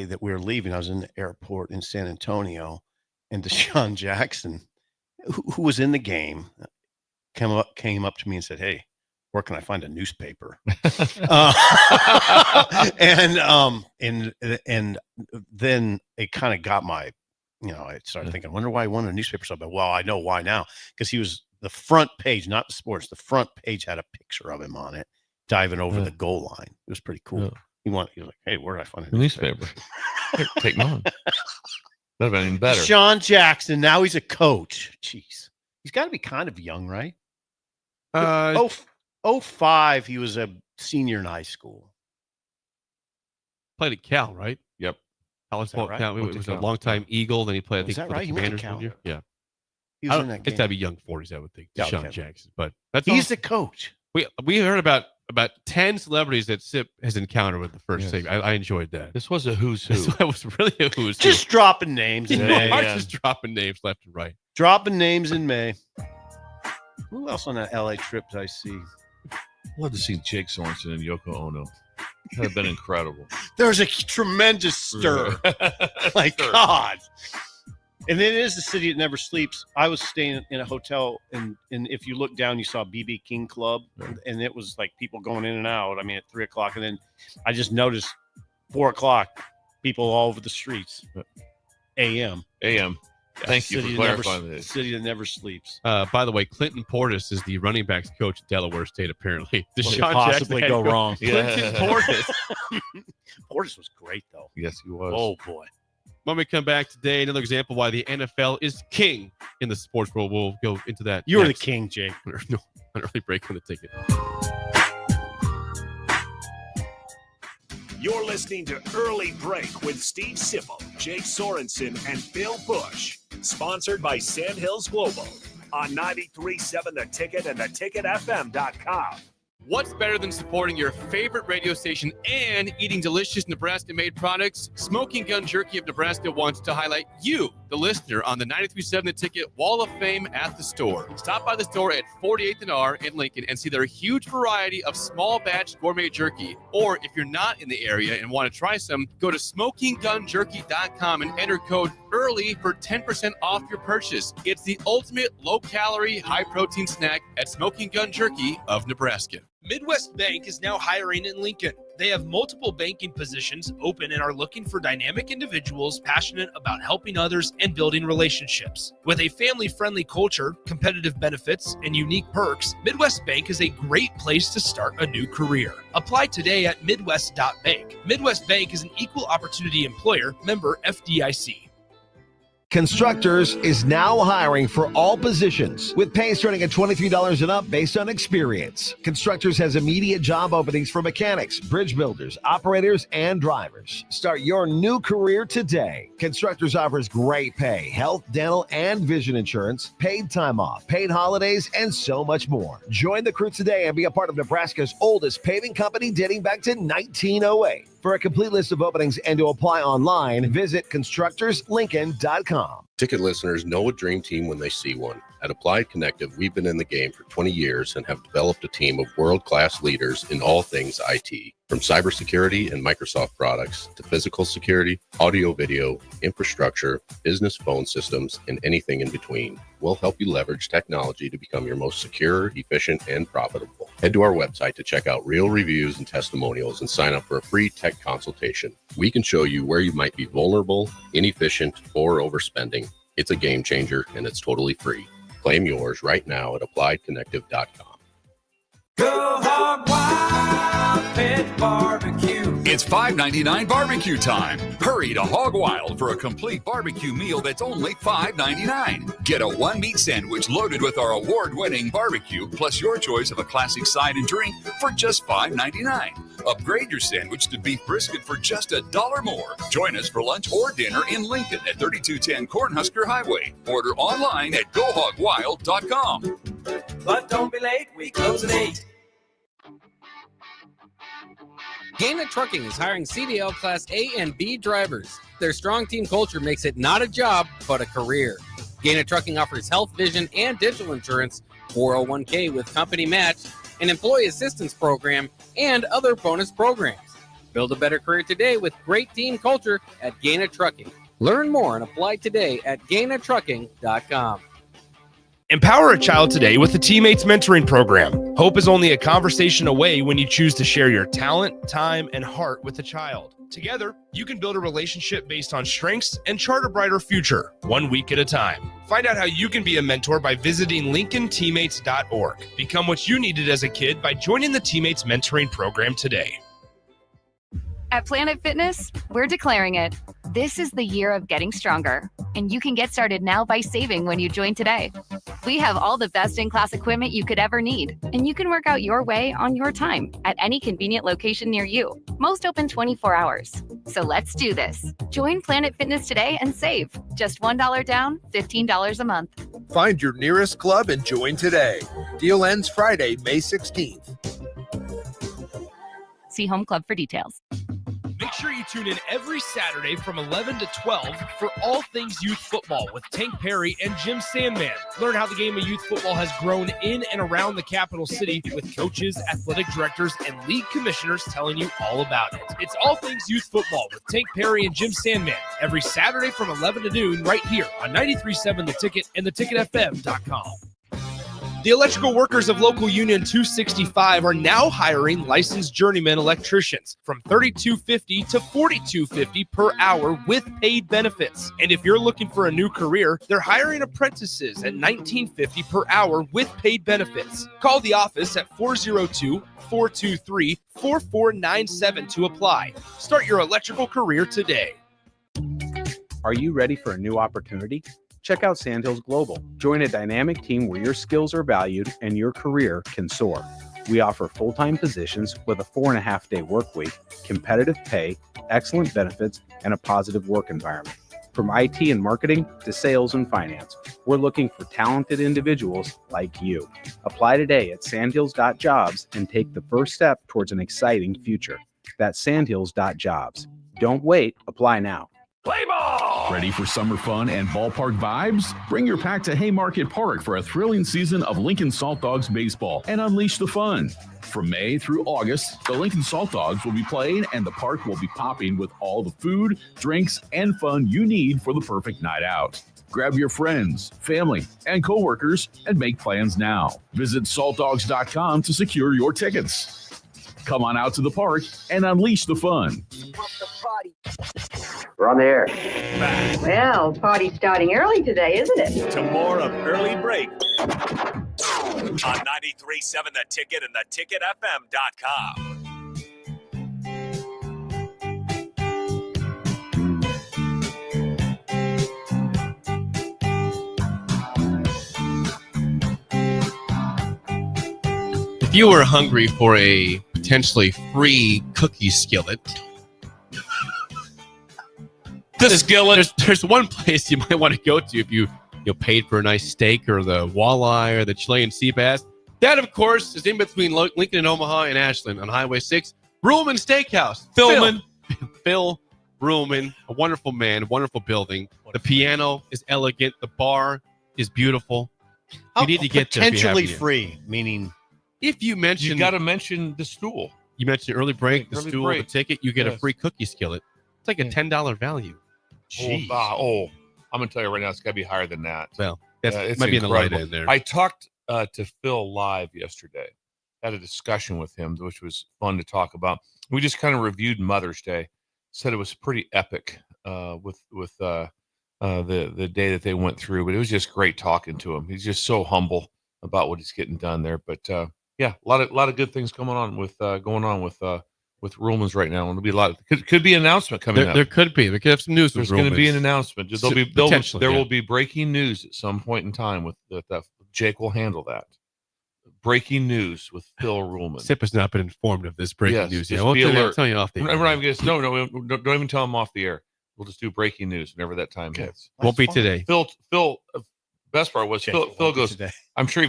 that we were leaving, I was in the airport in San Antonio, and Deshaun Jackson, who was in the game, came up to me and said, "Hey, where can I find a newspaper?" And then it kind of got my, I started thinking, I wonder why he wanted a newspaper. So, well, I know why now, because he was the front page, not the sports. The front page had a picture of him on it, diving over the goal line. It was pretty cool. Yeah. He was like, "Hey, where did I find a The newspaper. Here, take mine. That'd have been even better. Sean Jackson. Now he's a coach. Jeez, he's got to be kind of young, right? 05, he was a senior in high school. Played at Cal, right? Yep. College that ball. right? Cal. He Went to was a Cal. longtime Eagle. Then he played. I Is think that for right? the He went to Commanders Cal. one year. Yeah. He I was don't- in that It's game. got to be young 40s, I would think. Yeah, Deshaun okay. Jackson, but that's He's awesome. the coach. We heard about 10 celebrities that SIP has encountered with the first Yes. segment. I enjoyed that. This was a who's who. So I was really a who's who. Just dropping names. You and know, names. Mark's just dropping names left and right. Dropping names in May. Who else on that LA trip did I see? I'd love to see Jake Sorensen and Yoko Ono. That would have been incredible. There's a tremendous stir. My God. And it is the city that never sleeps. I was staying in a hotel, and if you look down, you saw BB King Club, and it was like people going in and out. I mean, at 3 o'clock, and then I just noticed 4 o'clock, people all over the streets. AM. Thank you for clarifying this. City that never sleeps. By the way, Clinton Portis is the running backs coach at Delaware State, apparently. What could possibly go wrong? Clinton Portis. Portis was great, though. Yes, he was. Oh, boy. When we come back today, another example why the NFL is king in the sports world. We'll go into that. You were the king, Jake. No, an early break on the ticket. You're listening to Early Break with Steve Sipple, Jake Sorensen, and Bill Busch. Sponsored by Sandhills Global on 93.7 The Ticket and theticketfm.com. What's better than supporting your favorite radio station and eating delicious Nebraska-made products? Smoking Gun Jerky of Nebraska wants to highlight you, the listener, on the 93.7 The Ticket Wall of Fame at the store. Stop by the store at 48th and R in Lincoln and see their huge variety of small batch gourmet jerky. Or if you're not in the area and want to try some, go to smokinggunjerky.com and enter code EARLY for 10% off your purchase. It's the ultimate low-calorie, high-protein snack at Smoking Gun Jerky of Nebraska. Midwest Bank is now hiring in Lincoln. They have multiple banking positions open and are looking for dynamic individuals passionate about helping others and building relationships. With a family-friendly culture, competitive benefits, and unique perks, Midwest Bank is a great place to start a new career. Apply today at midwest.bank. Midwest Bank is an equal opportunity employer, member FDIC. Constructors is now hiring for all positions with pay starting at $23 and up based on experience. Constructors has immediate job openings for mechanics, bridge builders, operators, and drivers. Start your new career today. Constructors offers great pay, health, dental, and vision insurance, paid time off, paid holidays, and so much more. Join the crew today and be a part of Nebraska's oldest paving company dating back to 1908. For a complete list of openings and to apply online, visit constructorslincoln.com. Ticket listeners know a dream team when they see one. At Applied Connective, we've been in the game for 20 years and have developed a team of world-class leaders in all things IT. From cybersecurity and Microsoft products to physical security, audio-video, infrastructure, business phone systems, and anything in between. We'll help you leverage technology to become your most secure, efficient, and profitable. Head to our website to check out real reviews and testimonials and sign up for a free tech consultation. We can show you where you might be vulnerable, inefficient, or overspending. It's a game changer, and it's totally free. Claim yours right now at appliedconnective.com. Go Hog Wild Pit Barbecue. It's $5.99 barbecue time. Hurry to Hog Wild for a complete barbecue meal that's only $5.99. Get a one-meat sandwich loaded with our award-winning barbecue, plus your choice of a classic side and drink for just $5.99. Upgrade your sandwich to beef brisket for just $1 more. Join us for lunch or dinner in Lincoln at 3210 Cornhusker Highway. Order online at GoHogWild.com. But don't be late, we close at 8. Gaina Trucking is hiring CDL Class A and B drivers. Their strong team culture makes it not a job, but a career. Gaina Trucking offers health, vision, and dental insurance, 401k with company match, an employee assistance program, and other bonus programs. Build a better career today with great team culture at Gaina Trucking. Learn more and apply today at GainaTrucking.com. Empower a child today with the Teammates Mentoring Program. Hope is only a conversation away when you choose to share your talent, time, and heart with a child. Together, you can build a relationship based on strengths and chart a brighter future, 1 week at a time. Find out how you can be a mentor by visiting LincolnTeammates.org. Become what you needed as a kid by joining the Teammates Mentoring Program today. At Planet Fitness, we're declaring it. This is the year of getting stronger, and you can get started now by saving when you join today. We have all the best-in-class equipment you could ever need, and you can work out your way on your time at any convenient location near you. Most open 24 hours. So let's do this. Join Planet Fitness today and save. Just $1 down, $15 a month. Find your nearest club and join today. Deal ends Friday, May 16th. See Home Club for details. Make sure you tune in every Saturday from 11 to 12 for all things youth football with Tank Perry and Jim Sandman. Learn how the game of youth football has grown in and around the capital city with coaches, athletic directors, and league commissioners telling you all about it. It's all things youth football with Tank Perry and Jim Sandman every Saturday from 11 to noon right here on 93.7 The Ticket and theticketfm.com. The electrical workers of Local Union 265 are now hiring licensed journeyman electricians from $32.50 to $42.50 per hour with paid benefits. And if you're looking for a new career, they're hiring apprentices at $19.50 per hour with paid benefits. Call the office at 402-423-4497 to apply. Start your electrical career today. Are you ready for a new opportunity? Check out Sandhills Global. Join a dynamic team where your skills are valued and your career can soar. We offer full-time positions with a 4.5-day work week, competitive pay, excellent benefits, and a positive work environment. From IT and marketing to sales and finance, we're looking for talented individuals like you. Apply today at sandhills.jobs and take the first step towards an exciting future. That's sandhills.jobs. Don't wait. Apply now. Play ball! Ready for summer fun and ballpark vibes? Bring your pack to Haymarket Park for a thrilling season of Lincoln Salt Dogs baseball and unleash the fun. From May through August, the Lincoln Salt Dogs will be playing and the park will be popping with all the food, drinks, and fun you need for the perfect night out. Grab your friends, family, and coworkers and make plans now. Visit saltdogs.com to secure your tickets. Come on out to the park and unleash the fun. We're on the air. Well, party's starting early today, isn't it? To more of Early Break on 93.7 The Ticket and theticketfm.com. If you were hungry for a potentially free cookie skillet, there's one place you might want to go to if you paid for a nice steak or the walleye or the Chilean sea bass. That, of course, is in between Lincoln and Omaha and Ashland on Highway 6. Ruhlman Steakhouse. Phil Ruhlman, a wonderful man, wonderful building. The piano is elegant. The bar is beautiful. You need to get there. Potentially free, meaning if you mention, you got to mention the stool. You mentioned early break, the Early stool, break. the ticket. You get a free cookie skillet. It's like a $10 value. I'm gonna tell you right now, it's got to be higher than that. Well, that it's might be in the light incredible. end there. I talked to Phil live yesterday. Had a discussion with him, which was fun to talk about. We just kind of reviewed Mother's Day. Said it was pretty epic with the day that they went through, but it was just great talking to him. He's just so humble about what he's getting done there. But yeah, a lot of good things going on with Ruhlman's right now, and there'll be a lot. Could be an announcement coming up. There could be. We could have some news. There's going to be an announcement. There will be breaking news at some point in time with that. Jake will handle that. Breaking news with Phil Ruhlman. Sip has not been informed of this breaking news yet. I'll tell you off the air. Don't even tell him off the air. We'll just do breaking news whenever that time hits. Won't be today. Phil. Best part was Phil goes. I'm sure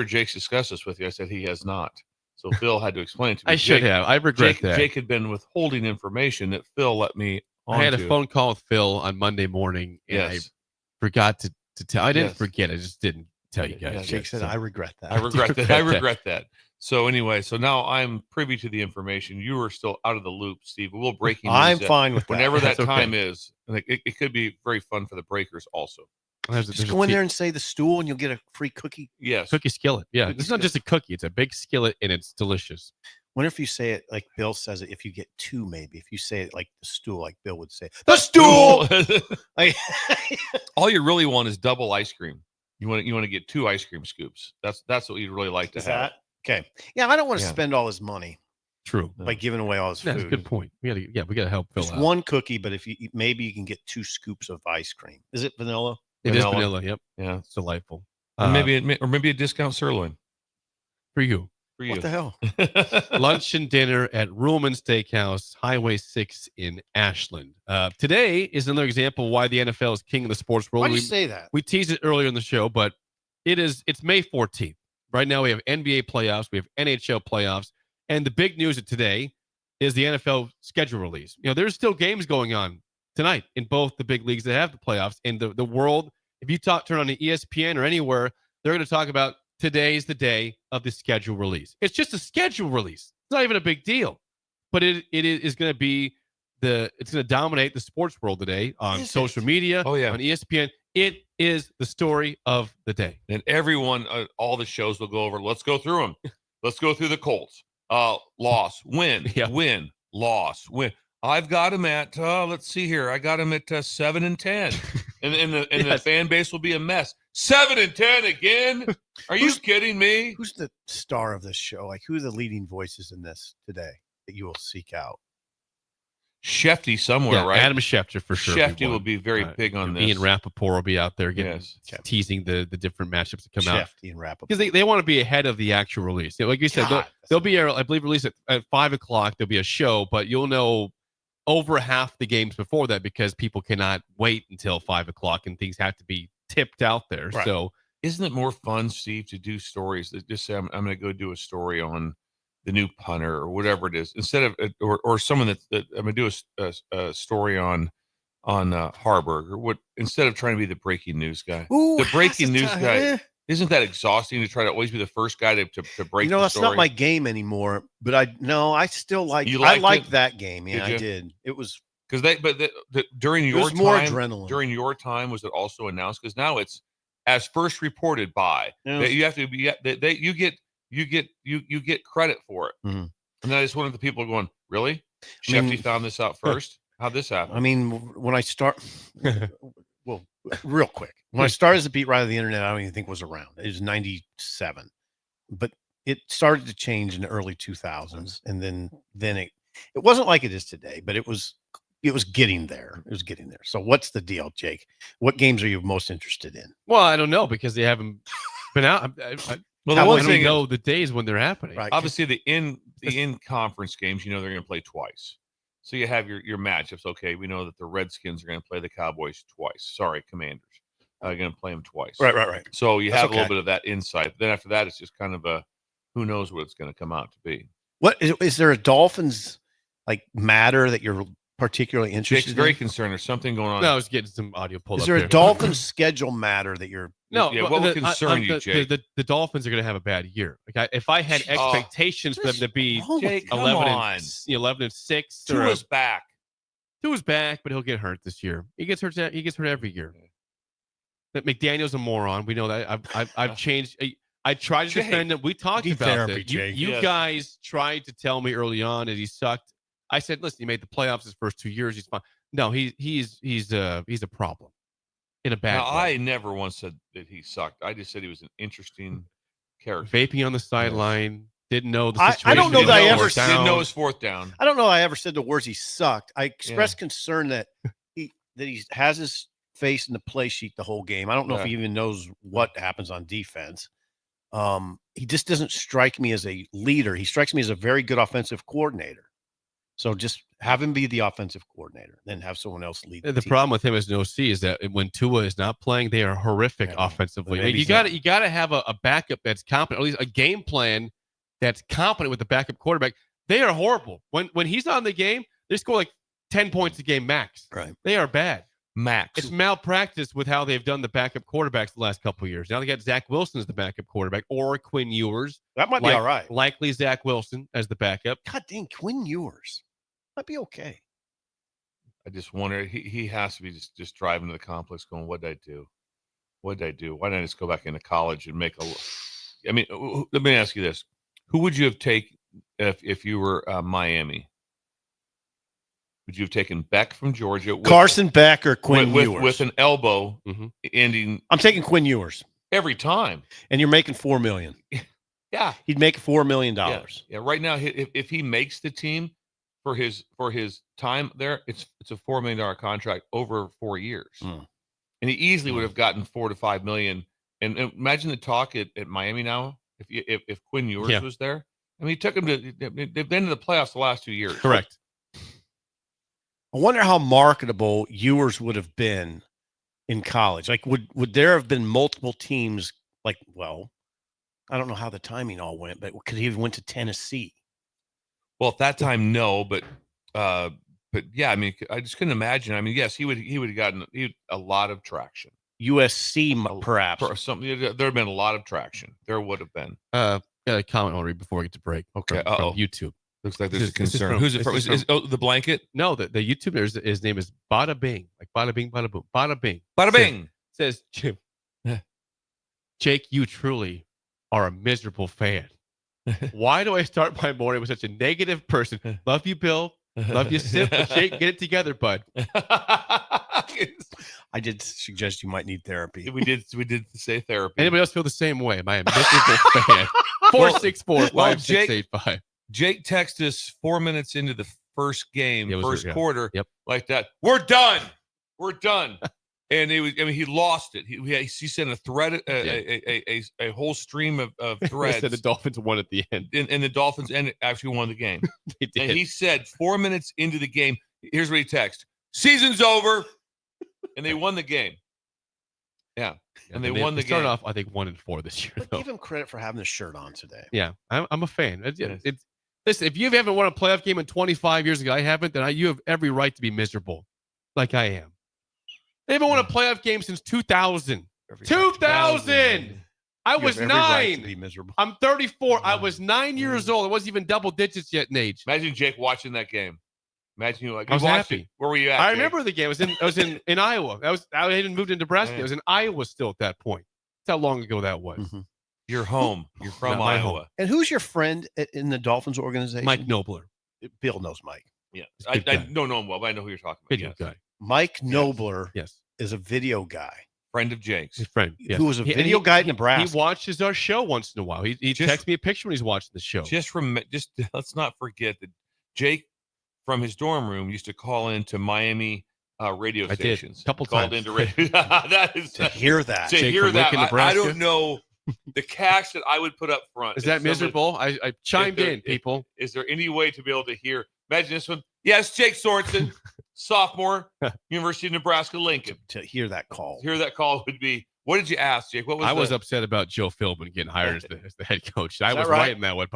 Jake's discussed this with you. I said he has not. So Phil had to explain it to me. I should have. I regret that. Jake had been withholding information that Phil let me on. I had a phone call with Phil on Monday morning, and I forgot to tell. I didn't forget. I just didn't tell you guys. Jake said, I regret that. I regret that. So anyway, now I'm privy to the information. You are still out of the loop, Steve. We'll breaking news. I'm fine with whenever that. that time is. And it could be very fun for the breakers also. Just go in there and say the stool, and you'll get a free cookie. Yes, cookie skillet. Yeah, it's not just a cookie; it's a big skillet, and it's delicious. Wonder if you say it like Bill says it. If you get two, maybe. If you say it like the stool, like Bill would say, the stool. All you really want is double ice cream. You want to get 2 ice cream scoops. That's what you'd really like to have. Okay. Yeah, I don't want to spend all his money. True. By giving away all his food. That's a good point. We gotta help Phil Just out. one cookie, but if maybe you can get 2 scoops of ice cream. Is it vanilla? It is vanilla. Yep. Yeah, it's delightful. Or maybe a discount sirloin for you. What the hell? Lunch and dinner at Ruhlman Steakhouse, Highway 6 in Ashland. Today is another example of why the NFL is king of the sports world. Why do you say that? We teased it earlier in the show, but it's May 14th. Right now we have NBA playoffs, we have NHL playoffs, and the big news of today is the NFL schedule release. There's still games going on tonight in both the big leagues that have the playoffs. And the world, if you turn on the ESPN or anywhere, they're going to talk about today's the day of the schedule release. It's just a schedule release. It's not even a big deal. But it is going to be it's going to dominate the sports world today on social media, on ESPN. It is the story of the day. And everyone, all the shows will go over. Let's go through them. Let's go through the Colts. Loss, win, win, loss, win. I've got him at, let's see here. I got him at 7-10. And the fan base will be a mess. 7-10 again? Are you kidding me? Who's the star of this show? Like, who are the leading voices in this today that you will seek out? Shefty somewhere, right? Adam Schefter for sure. Shefty will be very big on this. Ian Rappaport will be out there teasing the different matchups that come out. Shefty and Rappaport. Because they want to be ahead of the actual release. Like you said, there'll be, I believe, release at 5 o'clock. There'll be a show, but you'll know over half the games before that because people cannot wait until 5 o'clock and things have to be tipped out there. Right. So isn't it more fun, Steve, to do stories that just say, I'm going to go do a story on the new punter or whatever it is, instead of or someone that I'm gonna do a story on Harburg, or what, instead of trying to be the breaking news guy. The breaking news guy, isn't that exhausting to try to always be the first guy to break? That's story? not my game anymore. But I still like. You I liked liked it? that game. Yeah, Did you? I did. It was because during your was time, more adrenaline. During your time, was it also announced? Because now it's as first reported by. That you have to be that you get credit for it. Mm-hmm. And I just one of the people going, really? Shefty found this out first? How'd this happen? I mean, when I start, well, real quick, when I started as a beat writer of the internet, I don't even think was around. It was 97, but it started to change in the early 2000s, and then it wasn't like it is today, but it was getting there. It was getting there. So what's the deal, Jake? What games are you most interested in? Well, I don't know because they haven't been out. Well, the one thing know the days when they're happening. Right. Obviously, the in conference games, they're going to play twice. So you have your matchups. Okay, we know that the Redskins are going to play the Cowboys twice. Sorry, Commanders are going to play them twice. Right. So you have a little bit of that insight. Then after that, it's just kind of a who knows what it's going to come out to be. What is there a Dolphins matter that you're particularly interested Jake's very concerned. There's something going on. No, I was getting some audio pulled up. Is there here. a Dolphins schedule matter that you're? No. Yeah, what would concern you, Jake? The Dolphins are going to have a bad year. If I had expectations for them to be Jake, 11-6, Tua's back. Tua's back, but he'll get hurt this year. He gets hurt every year. That McDaniel's a moron. We know that. I've changed. I tried to defend him. We talked about this. You guys tried to tell me early on that he sucked. I said, listen, he made the playoffs his first 2 years. He's fine. No, he's a problem in a bad way. I never once said that he sucked. I just said he was an interesting character. Vaping on the sideline. Didn't know the situation. I don't know that I ever didn't know his fourth down. I don't know I ever said the words he sucked. I expressed concern that he has his face in the play sheet the whole game. I don't know if he even knows what happens on defense. He just doesn't strike me as a leader. He strikes me as a very good offensive coordinator. So just have him be the offensive coordinator, then have someone else lead. The problem with him as an OC is that when Tua is not playing, they are horrific offensively. You got to have a backup that's competent, at least a game plan that's competent with the backup quarterback. They are horrible. When he's on the game, they score like 10 points a game max. Right. They are bad. Max. It's malpractice with how they've done the backup quarterbacks the last couple of years. Now they got Zach Wilson as the backup quarterback or Quinn Ewers. That might be all right. Likely Zach Wilson as the backup. God dang, Quinn Ewers. Might be okay. I just wonder, he has to be just driving to the complex going, what did I do? What did I do? Why didn't I just go back into college and make I mean, let me ask you this. Who would you have taken if you were Miami? Would you have taken Beck from Georgia? Carson Beck or Quinn Ewers? With an elbow ending. I'm taking Quinn Ewers. Every time. And you're making $4 million. Yeah. He'd make $4 million. Yeah. Right now, if he makes the team for his time there, it's a $4 million contract over 4 years. And he easily would have gotten $4 to $5 million. And imagine the talk at Miami now if Quinn Ewers was there. I mean, he took him they've been to the playoffs the last 2 years. Correct. I wonder how marketable Ewers would have been in college. Like, would there have been multiple teams? Like, well, I don't know how the timing all went, but could he have went to Tennessee? Well, at that time, no, but yeah, I mean, I just couldn't imagine. I mean, yes, he would have gotten a lot of traction. USC, perhaps. There have been a lot of traction. There would have been. Got a comment I'll read before we get to break. Okay. From YouTube. Looks like there's a concern. Who's it from? Is the blanket? No, the YouTuber, his name is Bada Bing. Like Bada Bing, Bada Boom. Bada Bing. Bada Bing. Says Jim. Jake, you truly are a miserable fan. Why do I start my morning with such a negative person? Love you, Bill. Love you, Sip. Jake, get it together, bud. I did suggest you might need therapy. We did say therapy. Anybody else feel the same way? Am I a miserable fan? 464-5685. Jake texted us 4 minutes into the first game, quarter, Yep. like that. We're done. And it was. I mean, he lost it. He sent a thread, a whole stream of threads. Said the Dolphins won at the end, and the Dolphins actually won the game. They did. And he said 4 minutes into the game, here's what he texted: "Season's over," and they won the game. Yeah, and they won the game. Started off, I think, 1-4 this year. But give him credit for having the shirt on today. Yeah, I'm a fan. Listen, if you haven't won a playoff game in 25 years ago, I haven't, then you have every right to be miserable, like I am. They haven't won a playoff game since 2000. 2000! I was 9. Right to be miserable. I'm 34. I was 9 years old. I wasn't even double digits yet in age. Imagine Jake watching that game. Imagine you I was happy. It. Where were you at? I Jake? remember the game. I was in Iowa. I hadn't moved to Nebraska. I was in Iowa still at that point. That's how long ago that was. Mm-hmm. You're home. You're from my Iowa. home. And who's your friend in the Dolphins organization? Mike Nobler. Bill knows Mike. Yeah, I don't know him well, but I know who you're talking about. Good guy. Mike Nobler. Yes. Is a video guy. Friend of Jake's. His friend. Yes. Who was a video guy in Nebraska. He watches our show once in a while. He texts me a picture when he's watching the show. Just let's not forget that Jake from his dorm room used to call into Miami radio stations. A couple called times. into radio. That is to hear that. To Jake hear that. I don't Nebraska. know the cash that I would put up front. Is that miserable? I chimed in, people. Is there any way to be able to hear? Imagine this one. Yes, Jake Sorensen, sophomore, University of Nebraska, Lincoln. To hear that call. Hear that call would be. What did you ask, Jake? What was I was upset about Joe Philbin getting hired as the head coach. I was right? right in that one.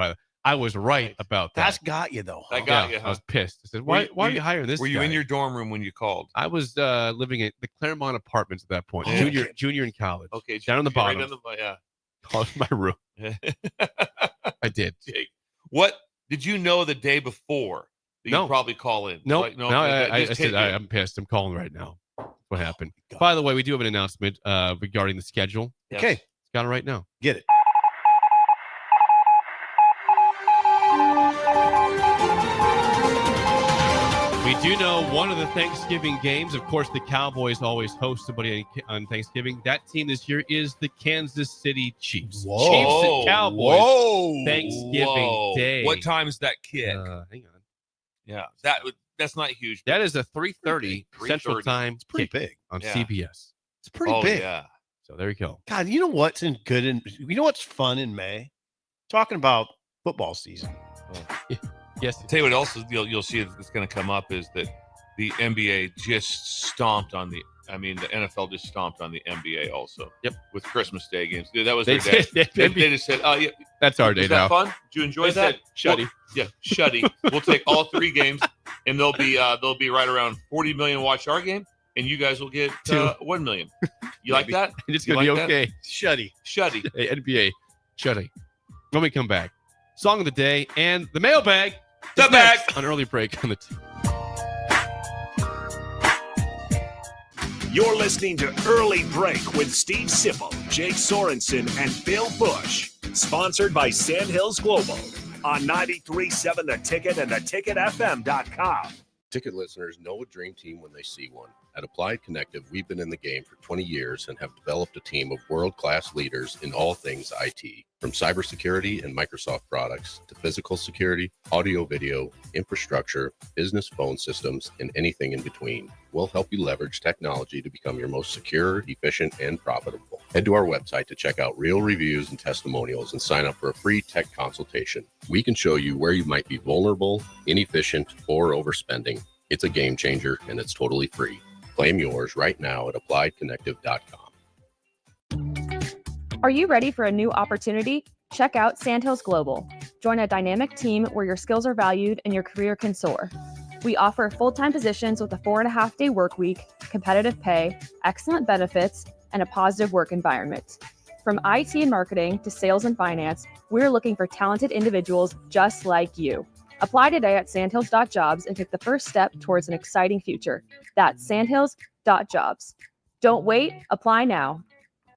I was right about that. That's got you though. That got you. Huh? I was pissed. I said, "Why are you hiring this?" Were you guy? in your dorm room when you called? I was living in the Claremont Apartments at that point, junior in college. Okay, down on the bottom. Right yeah. Called my room. I did. Jake, what did you know the day before? You probably call in. No, like, I said I'm pissed. I'm calling right now. What happened? By the way, we do have an announcement regarding the schedule. Yes. Okay, it's got it right now. Get it. We do know one of the Thanksgiving games. Of course, the Cowboys always host somebody on Thanksgiving. That team this year is the Kansas City Chiefs. Whoa. Chiefs and Cowboys. Whoa. Thanksgiving Day. What time is that kick? Hang on. Yeah, that's not huge. That is a 3:30 Central 3:30. Time. It's pretty kick big on Yeah. CBS. It's pretty big. Yeah. So there you go. God, you know what's you know what's fun in May? Talking about football season. Yes. I'll tell you what else you'll see that's going to come up is that the NBA just stomped on the NFL just stomped on the NBA also. Yep. With Christmas Day games. That was They their day. did. They just said, "Oh yeah, That's our day was now. that fun? Did you enjoy that?" Shuddy. Well, yeah, shuddy. We'll take all 3 games, and they'll be right around 40 million watch our game, and you guys will get 1 million. You like that? It's You gonna be like that? okay. Shuddy. Hey, NBA. Shuddy. When we come back, song of the day and the mailbag. The is bag next on early break on the. You're listening to Early Break with Steve Sipple, Jake Sorensen, and Bill Busch. Sponsored by Sandhills Global on 93.7 The Ticket and theticketfm.com. Ticket listeners know a dream team when they see one. At Applied Connective, we've been in the game for 20 years and have developed a team of world-class leaders in all things IT. From cybersecurity and Microsoft products to physical security, audio-video, infrastructure, business phone systems, and anything in between. We'll help you leverage technology to become your most secure, efficient, and profitable. Head to our website to check out real reviews and testimonials and sign up for a free tech consultation. We can show you where you might be vulnerable, inefficient, or overspending. It's a game changer, and it's totally free. Claim yours right now at appliedconnective.com. Are you ready for a new opportunity? Check out Sandhills Global. Join a dynamic team where your skills are valued and your career can soar. We offer full-time positions with a 4.5-day work week, competitive pay, excellent benefits, and a positive work environment. From IT and marketing to sales and finance, we're looking for talented individuals just like you. Apply today at sandhills.jobs and take the first step towards an exciting future. That's sandhills.jobs. Don't wait, apply now.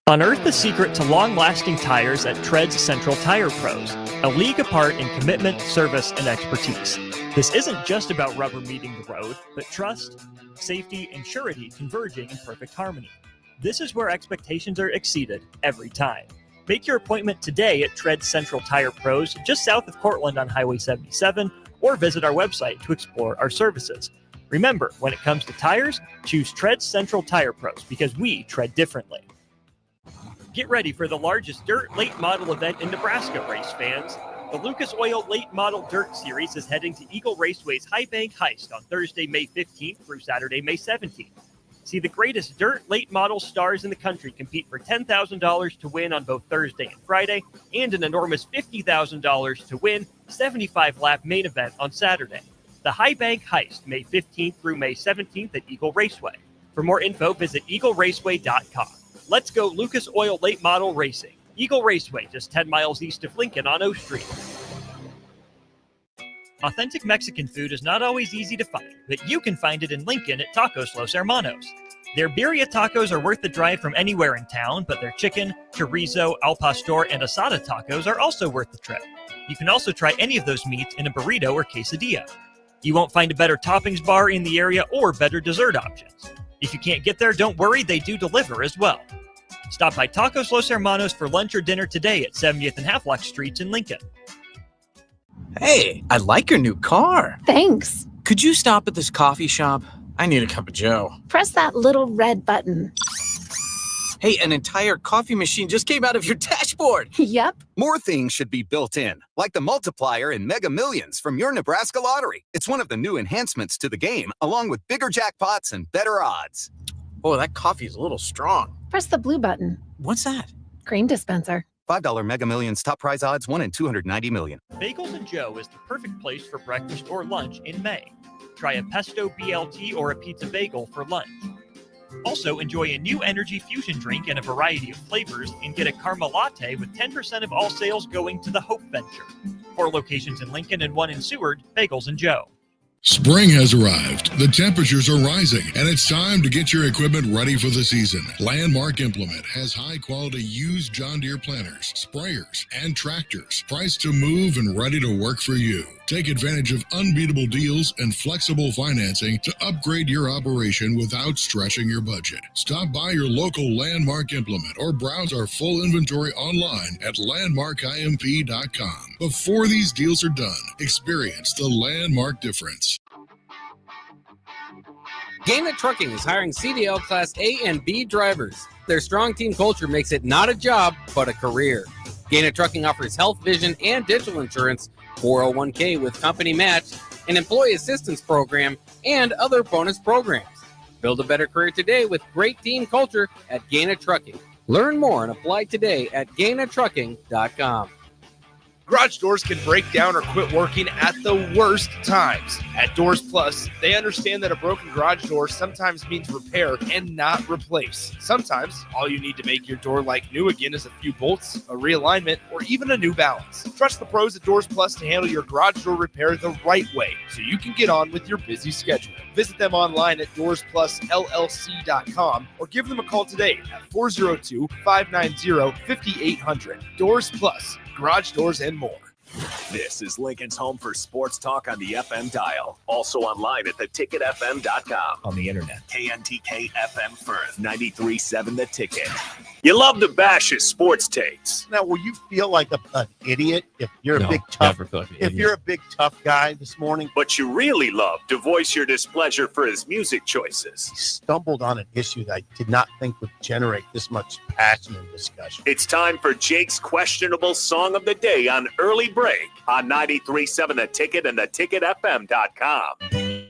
Unearth the secret to long-lasting tires at Treads Central Tire Pros, a league apart in commitment, service, and expertise. This isn't just about rubber meeting the road, but trust, safety, and surety converging in perfect harmony. This is where expectations are exceeded every time. Make your appointment today at Treads Central Tire Pros, just south of Cortland on Highway 77, or visit our website to explore our services. Remember, when it comes to tires, choose Treads Central Tire Pros because we tread differently. Get ready for the largest dirt late model event in Nebraska, race fans. The Lucas Oil Late Model Dirt Series is heading to Eagle Raceway's High Bank Heist on Thursday, May 15th through Saturday, May 17th. See the greatest dirt late model stars in the country compete for $10,000 to win on both Thursday and Friday, and an enormous $50,000 to win 75-lap main event on Saturday. The High Bank Heist, May 15th through May 17th at Eagle Raceway. For more info, visit eagleraceway.com. Let's go Lucas Oil Late Model Racing. Eagle Raceway, just 10 miles east of Lincoln on O Street. Authentic Mexican food is not always easy to find, but you can find it in Lincoln at Tacos Los Hermanos. Their birria tacos are worth the drive from anywhere in town, but their chicken, chorizo, al pastor, and asada tacos are also worth the trip. You can also try any of those meats in a burrito or quesadilla. You won't find a better toppings bar in the area or better dessert options. If you can't get there, don't worry, they do deliver as well. Stop by Tacos Los Hermanos for lunch or dinner today at 70th and Havelock Streets in Lincoln. Hey, I like your new car. Thanks. Could you stop at this coffee shop? I need a cup of joe. Press that little red button. Hey, an entire coffee machine just came out of your dashboard. Yep. More things should be built in, like the multiplier in Mega Millions from your Nebraska Lottery. It's one of the new enhancements to the game, along with bigger jackpots and better odds. Oh, that coffee is a little strong. Press the blue button. What's that? Cream dispenser. $5 Mega Millions top prize odds, 1 in 290 million. Bagels and Joe is the perfect place for breakfast or lunch in May. Try a pesto BLT or a pizza bagel for lunch. Also, enjoy a new energy fusion drink in a variety of flavors and get a caramel latte with 10% of all sales going to the Hope Venture. 4 locations in Lincoln and 1 in Seward, Bagels and Joe. Spring has arrived, the temperatures are rising, and it's time to get your equipment ready for the season. Landmark Implement has high-quality used John Deere planters, sprayers, and tractors, priced to move and ready to work for you. Take advantage of unbeatable deals and flexible financing to upgrade your operation without stretching your budget. Stop by your local Landmark Implement or browse our full inventory online at landmarkimp.com. Before these deals are done, experience the Landmark difference. Gannett Trucking is hiring CDL Class A and B drivers. Their strong team culture makes it not a job, but a career. Gannett Trucking offers health, vision, and dental insurance, 401k with company match, an employee assistance program, and other bonus programs. Build a better career today with great team culture at Gannett Trucking. Learn more and apply today at GannettTrucking.com. Garage doors can break down or quit working at the worst times. At Doors Plus, they understand that a broken garage door sometimes means repair and not replace. Sometimes, all you need to make your door like new again is a few bolts, a realignment, or even a new balance. Trust the pros at Doors Plus to handle your garage door repair the right way so you can get on with your busy schedule. Visit them online at DoorsPlusLLC.com or give them a call today at 402-590-5800. Doors Plus. Garage doors and more. This is Lincoln's home for sports talk on the FM dial. Also online at theticketfm.com. On the internet. KNTK FM Firth, 93.7 The Ticket. You love to bash his sports takes. Now, will you feel like an idiot if you're a big tough? If you're a big tough guy this morning, but you really love to voice your displeasure for his music choices. He stumbled on an issue that I did not think would generate this much passion and discussion. It's time for Jake's questionable song of the day on Early Break on 93.7 The Ticket and theticketfm.com.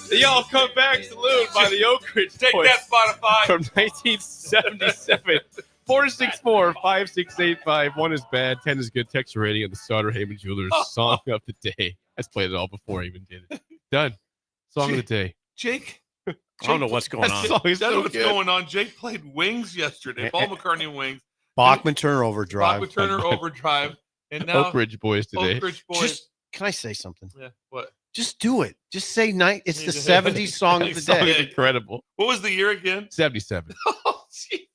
The Y'all Come Back Saloon by the Oak Ridge Take Boys that, Spotify. from 1977. 464-5685. 1 is bad, 10 is good. Text rating of the Sauter Heyman Jewelers Song of the Day. I played it all before I even did it. Done. Song of the day. Jake. I don't know what's going on. That's what's going on. Jake played Wings yesterday. Paul McCartney and Wings. Bachman Turner Overdrive. Bachman Turner Overdrive. And now Oak Ridge Boys today. Oak Ridge Boys. Can I say something? Yeah. What? Just do it. Just say night. It's the 70s song of the Song is day. incredible. What was the year again? 77. Oh, gee.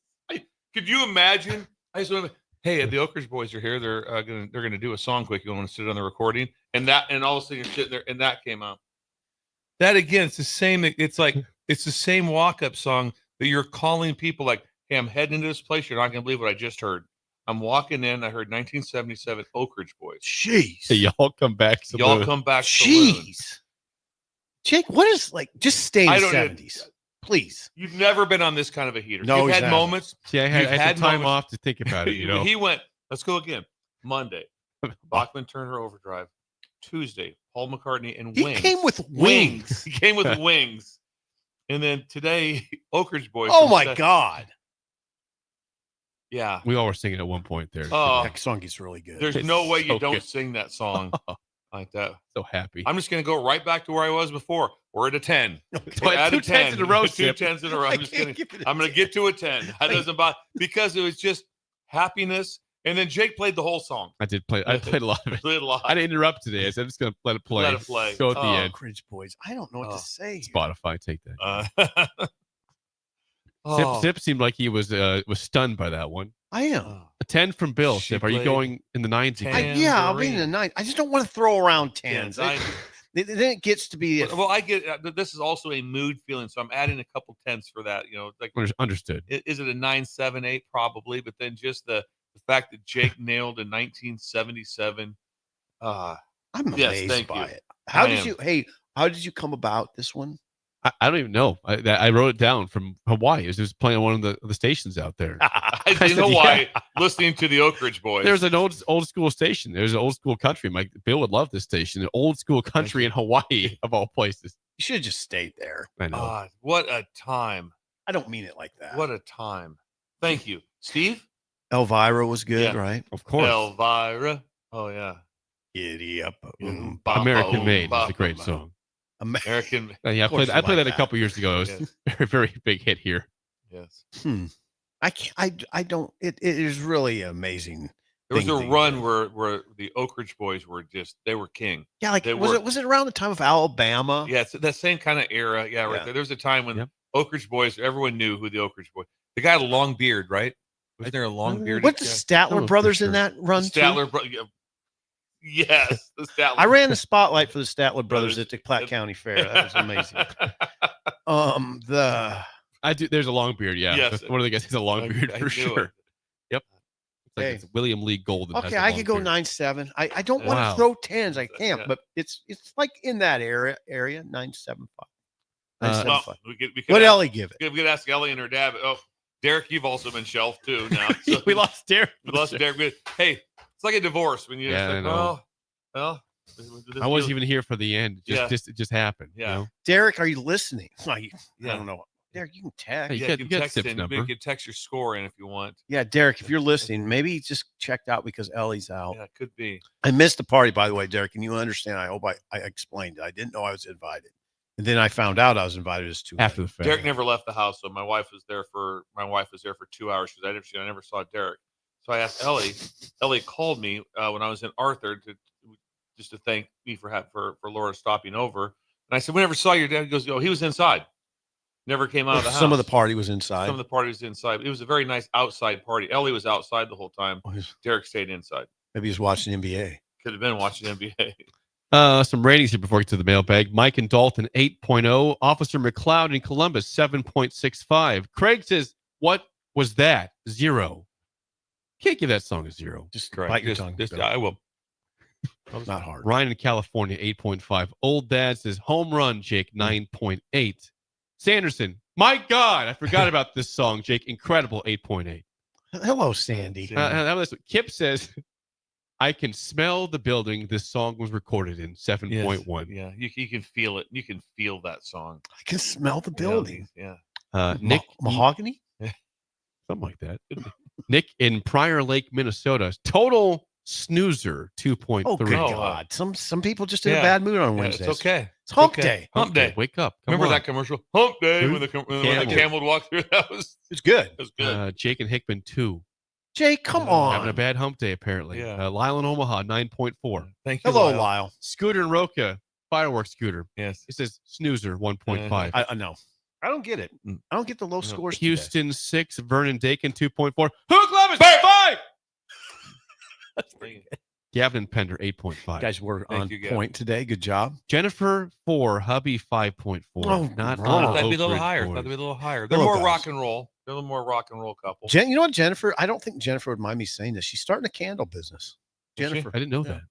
Could you imagine? I just want to. Hey, the Oak Ridge Boys are here. They're gonna do a song quick. You want to sit on the recording, and all of a sudden you're sitting there, and that came out. That again, it's the same. It's like it's the same walk-up song that you're calling people like, "Hey, I'm heading into this place. You're not gonna believe what I just heard. I'm walking in. I heard 1977 Oak Ridge Boys. Jeez. Hey, y'all come back. Y'all come back. Saloon. Jeez. Jake, what is just stay in the 70s? Please. You've never been on this kind of a heater. No, You've he's had not. moments. See, I had some time off to think about it, you know. He went, let's go again. Monday, Bachman Turner Overdrive. Tuesday, Paul McCartney and Wings. He came with wings. He came with Wings. And then today, Oak Ridge Boys. Oh, my God. Yeah. We all were singing at one point there. That song is really good. There's no way you don't sing that song like that. So happy. I'm just going to go right back to where I was before. We're at a 10. We're at a 10. 2 10s in a row. 2 10s in a row. I'm going to get to a 10. That doesn't bother because it was just happiness. And then Jake played the whole song. I did play. I played a lot of it. Played a lot. I didn't interrupt today. I said I'm just going to let it play. Let it play. Go at the end. Oak Ridge Boys. I don't know what to say. Spotify, take that. Oh. Sip seemed like he was stunned by that one. I am. A 10 from Bill. She Sip, are you played going in the 9s again? Yeah, I'll be in the 9. I just don't want to throw around 10s. Tens. Then it gets to be. Well, I get this is also a mood feeling, so I'm adding a couple tenths for that. You know, like Understood. Is it a 9, 7, 8? Probably, but then just the fact that Jake nailed in 1977. I'm yes, amazed thank by you. it. How did you come about this one? I don't even know. I wrote it down from Hawaii. It was just playing on one of the stations out there. I in Hawaii, listening to the Oak Ridge Boys. There's an old school station. There's an old school country. Bill would love this station. An old school country in Hawaii, of all places. You should have just stayed there. I know. What a time. I don't mean it like that. What a time. Thank you. Steve? Elvira was good, Yeah. right? Of course. Elvira. Oh, yeah. Giddy up. American Made is a great song. American. Yeah, I played that a couple years ago. It was a very, very big hit here. Yes. I can't. I don't. It is really amazing. There was a run where the Oak Ridge Boys were they were king. Yeah, like was it around the time of Alabama? Yeah, it's that same kind of era. Yeah, right there. There was a time when Oak Ridge Boys, everyone knew who the Oak Ridge Boys. The guy had a long beard, right? Was there a long beard? What the Statler brothers in that run? Statler brothers. Yes, the Statler. I ran the spotlight for the Statler brothers at the Platte County Fair. That was amazing. I do. There's a long beard. Yeah. Yes. One of the guys has a long beard for sure. Yep. It's like it's William Lee Golden. Okay, I could go 9-7. I don't want to throw 10s. I can't, but it's like in that area 9-7-5. 9-7-5. We could What Ellie give it? We could ask Ellie and her dad. Oh, Derek, you've also been shelved too now. So we lost Derek. Hey, it's like a divorce when you. Yeah, I know. Well, I wasn't even here for the end. It just happened. Yeah. You know? Derek, are you listening? I don't know. Derek, you can text. Hey, you can text Sip's number. You can text your score in if you want. Yeah, Derek, if you're listening, maybe he just checked out because Ellie's out. Yeah, it could be. I missed the party, by the way, Derek, and you understand. I hope I explained it. I didn't know I was invited. And then I found out I was invited as after the fair. Derek never left the house, so my wife was there for 2 hours because I never saw Derek. So I asked Ellie. Ellie called me when I was in Arthur just to thank me for Laura stopping over. And I said, "We never saw your dad." He goes, "Oh, he was inside. Never came out of the house." Some of the party was inside. Some of the party was inside. It was a very nice outside party. Ellie was outside the whole time. Derek stayed inside. Maybe he was watching NBA. Could have been watching NBA. Some ratings here before we get to the mailbag. Mike and Dalton, 8.0. Officer McLeod in Columbus, 7.65. Craig says, "What was that? 0. Can't give that song a 0. Just bite your tongue. I will. Not hard. Ryan in California, 8.5. Old Dad says, home run, Jake, 9.8. Sanderson, my God, I forgot about this song, Jake. Incredible, 8.8. Hello, Sandy. Kip says, I can smell the building this song was recorded in, 7.1. Yeah, you can feel it. You can feel that song. I can smell the building. Yeah. Nick Mahogany? Something like that. Nick in Prior Lake, Minnesota. Total snoozer, 2.3. Oh, good God. Some people just in a bad mood on Wednesdays. It's okay. It's hump okay. day. Hump day. Wake up. Come Remember on. that commercial? Hump day when the camel would walk through. It's good. It was good. Jake and Hickman, 2. Jake, come on. Having a bad hump day, apparently. Yeah. Lyle in Omaha, 9.4. Thank you. Hello, Lyle. Scooter and Roca, fireworks scooter. Yes. It says snoozer, 1.5. I know. I don't get it. I don't get the low scores. Houston, 6. Vernon Dakin, 2.4. Hook Levis, 5. That's pretty good. Gavin Pender, 8.5. Guys, we're on you, point today. Good job. Jennifer, 4. Hubby, 5.4. Oh, Not wrong. on That'd be a little Oak Ridge higher. Boys. That'd be a little higher. They're Hello, more guys. rock and roll. They're a little more rock and roll couple. You know what, Jennifer? I don't think Jennifer would mind me saying this. She's starting a candle business. Is she? Jennifer. I didn't know that.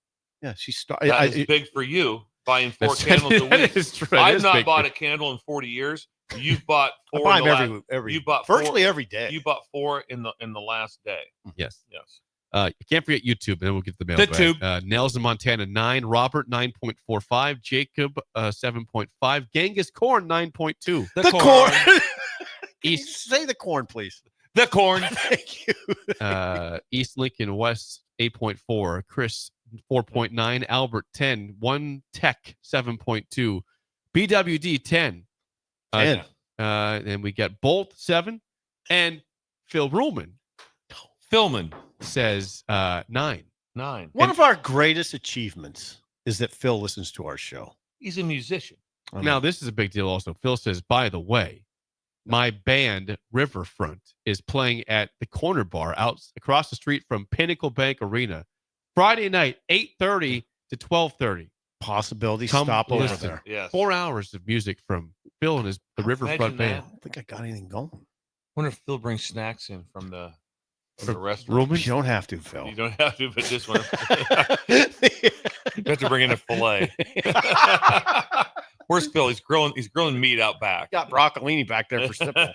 Yeah, she started. That is big for you, buying 4 That's- candles a that week. is true. That I've is not big bought for- a candle in 40 years. You've bought I 4. buy in them the every you bought 4, virtually every day. You bought 4 in the last day. Yes. Yes. You can't forget YouTube, and then we'll get to the mailbag. tube. Nels in Montana, 9. Robert, 9.45. Jacob, 7.5. Genghis Corn, 9.2. The corn. East Say the corn, please. The corn. Thank you. East Lincoln West, 8.4. Chris, 4.9. Albert, 10. 1 Tech, 7.2. BWD, 10. 10. And we got Bolt, 7. And Phil Ruhlman Philman. says 9. 9. One of our greatest achievements is that Phil listens to our show. He's a musician. Now, this is a big deal also. Phil says, by the way, my band, Riverfront, is playing at the Corner Bar out across the street from Pinnacle Bank Arena Friday night, 8:30 to 12:30. Possibility. Come Stop over listen. there. Yes. 4 hours of music from Phil and the Riverfront Imagine band. I don't think I got anything going. Wonder if Phil brings snacks in from the restaurant. Ruhlman? You don't have to, Phil. You don't have to, but this one. You have to bring in a fillet. Where's Phil? He's grilling meat out back. Got broccolini back there for sipping.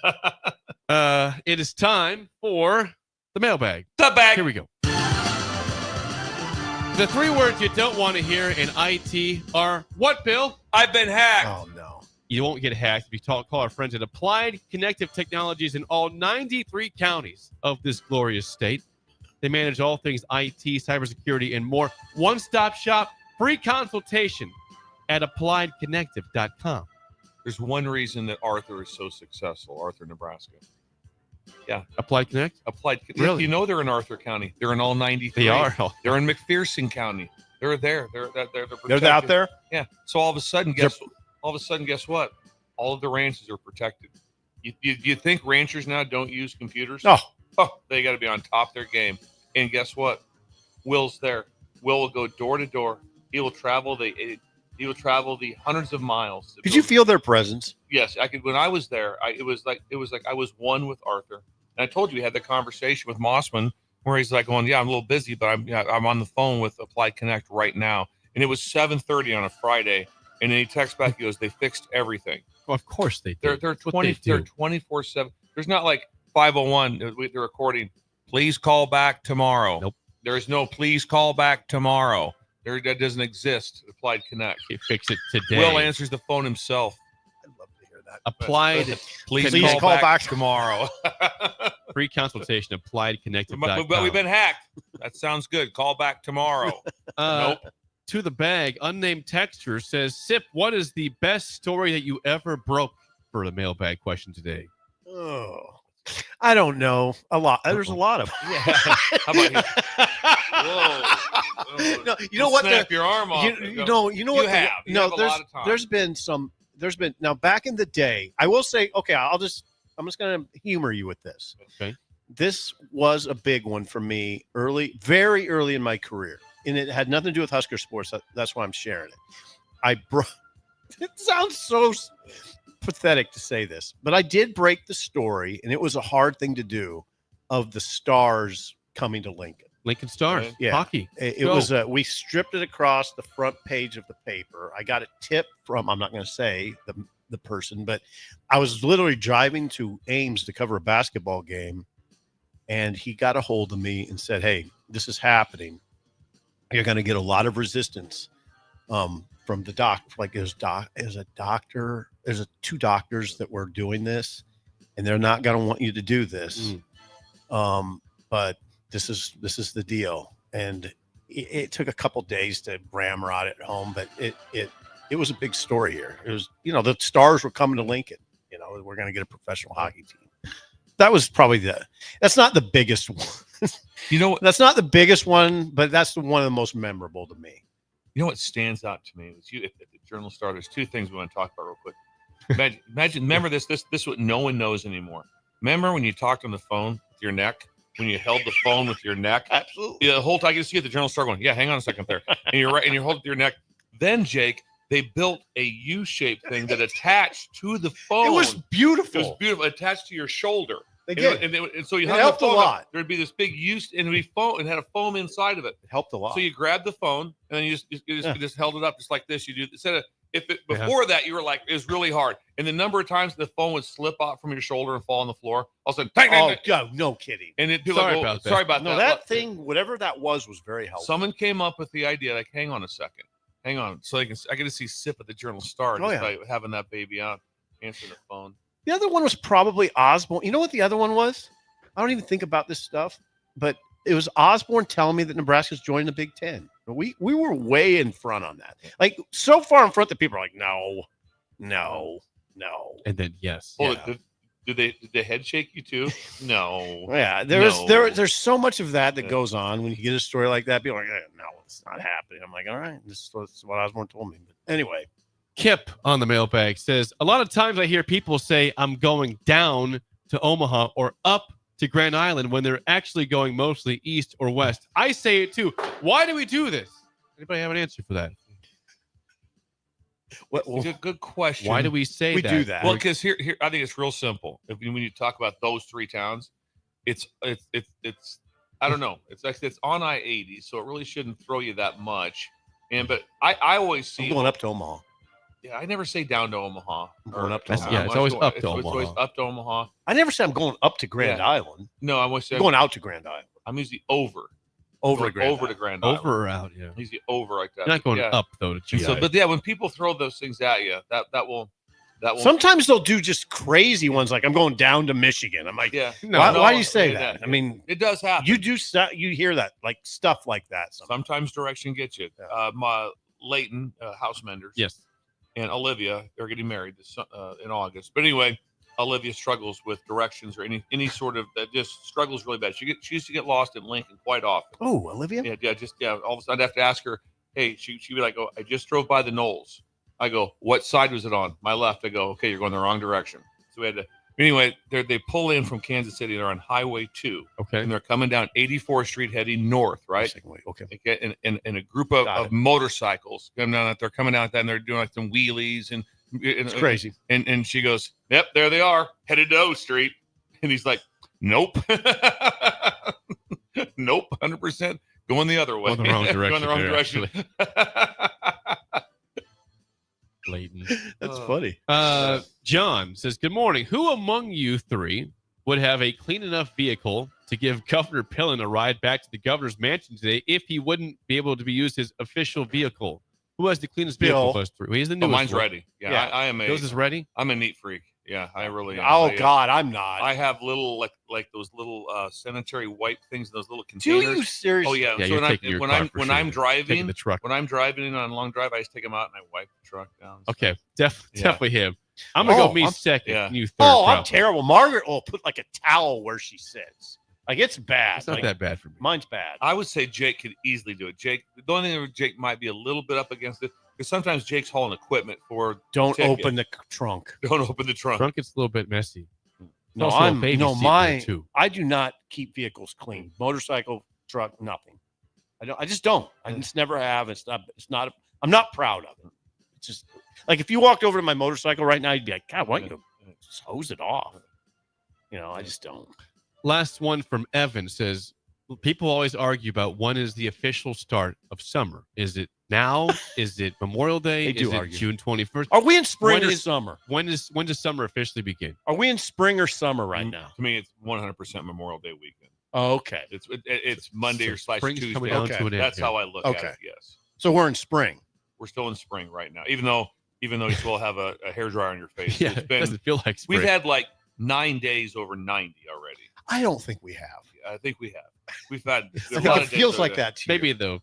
It is time for the mailbag. The bag. Here we go. The 3 words you don't want to hear in IT are what, Bill? I've been hacked. Oh, no. You won't get hacked if you call our friends at Applied Connective Technologies in all 93 counties of this glorious state. They manage all things IT, cybersecurity, and more. One-stop shop, free consultation at appliedconnective.com. There's one reason that Arthur is so successful, Arthur, Nebraska. Yeah. Applied Connect? Applied. Really? You know they're in Arthur County. They're in all 93. They are. They're in McPherson County. They're there. They're They're out there? Yeah. So all of a sudden, guess what? All of the ranches are protected. You think ranchers now don't use computers? Oh, they got to be on top of their game. And guess what? Will's there. Will go door to door. He will travel the hundreds of miles. Did you feel their presence? Yes, I could. When I was there, it was like I was one with Arthur. And I told you we had the conversation with Mossman where he's like going, "Yeah, I'm a little busy, but I'm on the phone with Applied Connect right now." And it was 7:30 on a Friday, and then he texts back. He goes, "They fixed everything." Well, of course they do. They're 24/7. There's not like 501. They're recording. Please call back tomorrow. Nope. There is no please call back tomorrow. That doesn't exist. Applied Connect. You fix it today. Will answers the phone himself. I'd love to hear that. Applied. Please Please call back tomorrow. Free consultation, appliedconnective.com. But we've been hacked. That sounds good. Call back tomorrow. Nope. To the bag, unnamed texter says, Sip, what is the best story that you ever broke for the mailbag question today? Oh, I don't know. A lot. There's a lot of them. Yeah. How about you? Whoa. No, you know what? Snap your arm off. You know what? You have a lot of time. There's been now back in the day. I will say, okay, I'm just going to humor you with this. Okay. This was a big one for me very early in my career. And it had nothing to do with Husker sports. That's why I'm sharing it. It sounds so pathetic to say this, but I did break the story, and it was a hard thing to do, of the Stars coming to Lincoln. Lincoln Stars, yeah. hockey. It was we stripped it across the front page of the paper. I got a tip from, I'm not going to say the person, but I was literally driving to Ames to cover a basketball game, and he got a hold of me and said, "Hey, this is happening. you're going to get a lot of resistance from the doc. Like there's two doctors that were doing this, and they're not going to want you to do this. But this is the deal. And it took a couple days to ramrod it home, but it was a big story here. It was, the stars were coming to Lincoln. We're going to get a professional hockey team. That was probably that's not the biggest one. That's not the biggest one, but that's one of the most memorable to me. You know what stands out to me was at the Journal Star. There's two things we want to talk about real quick. Imagine, remember this is what no one knows anymore. Remember when you talked on the phone with your neck? When you held the phone with your neck? Absolutely. Yeah, the whole time you see at the Journal Star going, yeah, hang on a second there. And you're right, and you're holding your neck. Then, Jake, they built a U-shaped thing that attached to the phone. It was beautiful. It was beautiful. Attached to your shoulder. They did. And so you it hung helped the phone a lot. There'd be this big and it'd be foam, and had a foam inside of it. It helped a lot. So you grabbed the phone, and then you just held it up just like this. You do instead of before that you were like it was really hard, and the number of times the phone would slip off from your shoulder and fall on the floor. All of a sudden, no kidding. And Sorry about that. No, that thing, whatever that was very helpful. Someone came up with the idea, like, hang on a second, hang on, so I get to see Sip at the Journal Star by having that baby out, answering the phone. The other one was probably Osborne. You know what the other one was? I don't even think about this stuff, but it was Osborne telling me that Nebraska's joining the Big Ten. We were way in front on that. Like so far in front that people are like, no. And then yes. Well, yeah. Did the head shake you too? No. Yeah, there's so much of that goes on when you get a story like that. People are like, no, it's not happening. I'm like, all right, this is what Osborne told me. But anyway. Kip on the mailbag says, a lot of times I hear people say I'm going down to Omaha or up to Grand Island when they're actually going mostly east or west. I say it too. Why do we do this? Anybody have an answer for that? It's a good question. Why do we say we do that? Well, because here I think it's real simple. When you talk about those three towns, it's I don't know. It's like it's on I-80, so it really shouldn't throw you that much. But I always see I'm going up to Omaha. Yeah, I never say down to Omaha. I'm going up to Omaha. Yeah, it's always up to Omaha. It's always up to Omaha. I never say I'm going up to Grand Island. No, I'm going out to Grand Island. I'm usually over. Over to Grand Island. Over or out, yeah. He's over like that. You're not going up though to GI. So, but yeah, when people throw those things at you, that will. Sometimes they'll do just crazy ones, like I'm going down to Michigan. I'm like, yeah. Why do you say that? I mean, it does happen. You hear that, like stuff like that. Sometimes direction gets you. My Leighton, house menders. Yes. And Olivia, they're getting married in August. But anyway, Olivia struggles with directions or any sort of that, just struggles really bad. She used to get lost in Lincoln quite often. Oh, Olivia? Yeah. All of a sudden, I'd have to ask her, hey, she'd be like, oh, I just drove by the Knolls. I go, what side was it on? My left. I go, okay, you're going the wrong direction. So we had to. Anyway, they pull in from Kansas City. They're on Highway 2. Okay. And they're coming down 84th Street heading north, right? Okay. And a group of motorcycles coming down. They're coming down and they're doing like some wheelies and it's crazy. And she goes, yep, there they are, headed to O Street. And he's like, nope. Nope, 100% going the other way. Going the wrong direction. Going the wrong direction. Leighton. That's funny. John says, good morning. Who among you three would have a clean enough vehicle to give Governor Pillen a ride back to the governor's mansion today if he wouldn't be able to be used his official vehicle? Who has the cleanest vehicle of us three? He's the newest. Mine's one. ready. Yeah. I am. Yours is ready? I'm a neat freak. Yeah, I really am. Oh, God, I'm not. I have little, like those little sanitary wipe things, those little containers. Do you seriously? Oh, yeah. So when I'm driving, the truck. When I'm driving on a long drive, I just take them out and I wipe the truck down. Okay, definitely him. I'm going to go me second. Yeah. You third. I'm terrible. Margaret will put like a towel where she sits. Like, it's bad. It's not that bad for me. Mine's bad. I would say Jake could easily do it. Jake, the only thing Jake might be a little bit up against it, because sometimes Jake's hauling equipment for. Don't open the trunk. Don't open the trunk. Trunk is a little bit messy. No, I do not keep vehicles clean. Motorcycle, truck, nothing. I just don't. I just never have. It's not. I'm not proud of it. It's just like if you walked over to my motorcycle right now, you'd be like, God, why don't you just hose it off? I just don't. Last one from Evan says, people always argue about when is the official start of summer. Is it now? Is it Memorial Day? They do is it argue. June 21st? Are we in spring or summer? When does summer officially begin? Are we in spring or summer right now? To me, it's 100% Memorial Day weekend. Oh, okay. It's Monday or slash spring's Tuesday. coming down to an end That's here. how I look at it. Yes. So we're in spring. We're still in spring right now, even though you still have a hairdryer on your face. Yeah, It's been, it doesn't feel like spring. we've had like 9 days over 90 already. I don't think we have. I think we have. We've had. I think it feels like that to you. Maybe the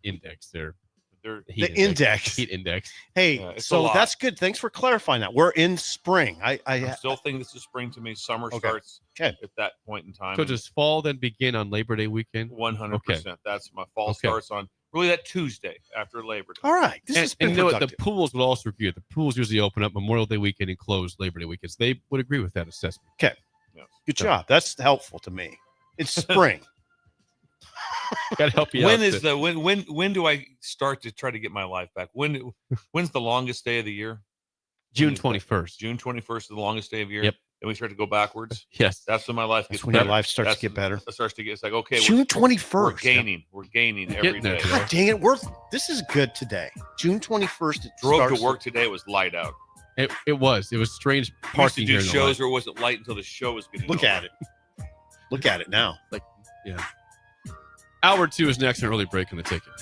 index there. They're, The index. Heat index. Hey, it's a so lot. that's good. Thanks for clarifying that. We're in spring. I still think this is spring to me. Summer starts at that point in time. So does fall then begin on Labor Day weekend? 100%. That's my fall starts on really that Tuesday after Labor Day. All right. This has been and you know what? The productive. pools would also agree. The pools usually open up Memorial Day weekend and close Labor Day weekend. So they would agree with that assessment. Okay. Good job. That's helpful to me. It's spring. Got to help you When out. is the when do I start to try to get my life back? When's the longest day of the year? June 21st. June 21st is the longest day of the year. Yep. And we start to go backwards. Yes. That's when my life gets That's when better. your life starts to get better. It starts to get. It's like okay, June 21st. We're gaining. We're gaining every Getting there, day. God dang it. This is good today. June 21st. It Drove starts to work today. It was light out. It was strange We used to parking do here in the shows light. where it wasn't light until the show was getting Look over. at it. Look at it now. Like, yeah. Hour 2 is next, an early break in the ticket.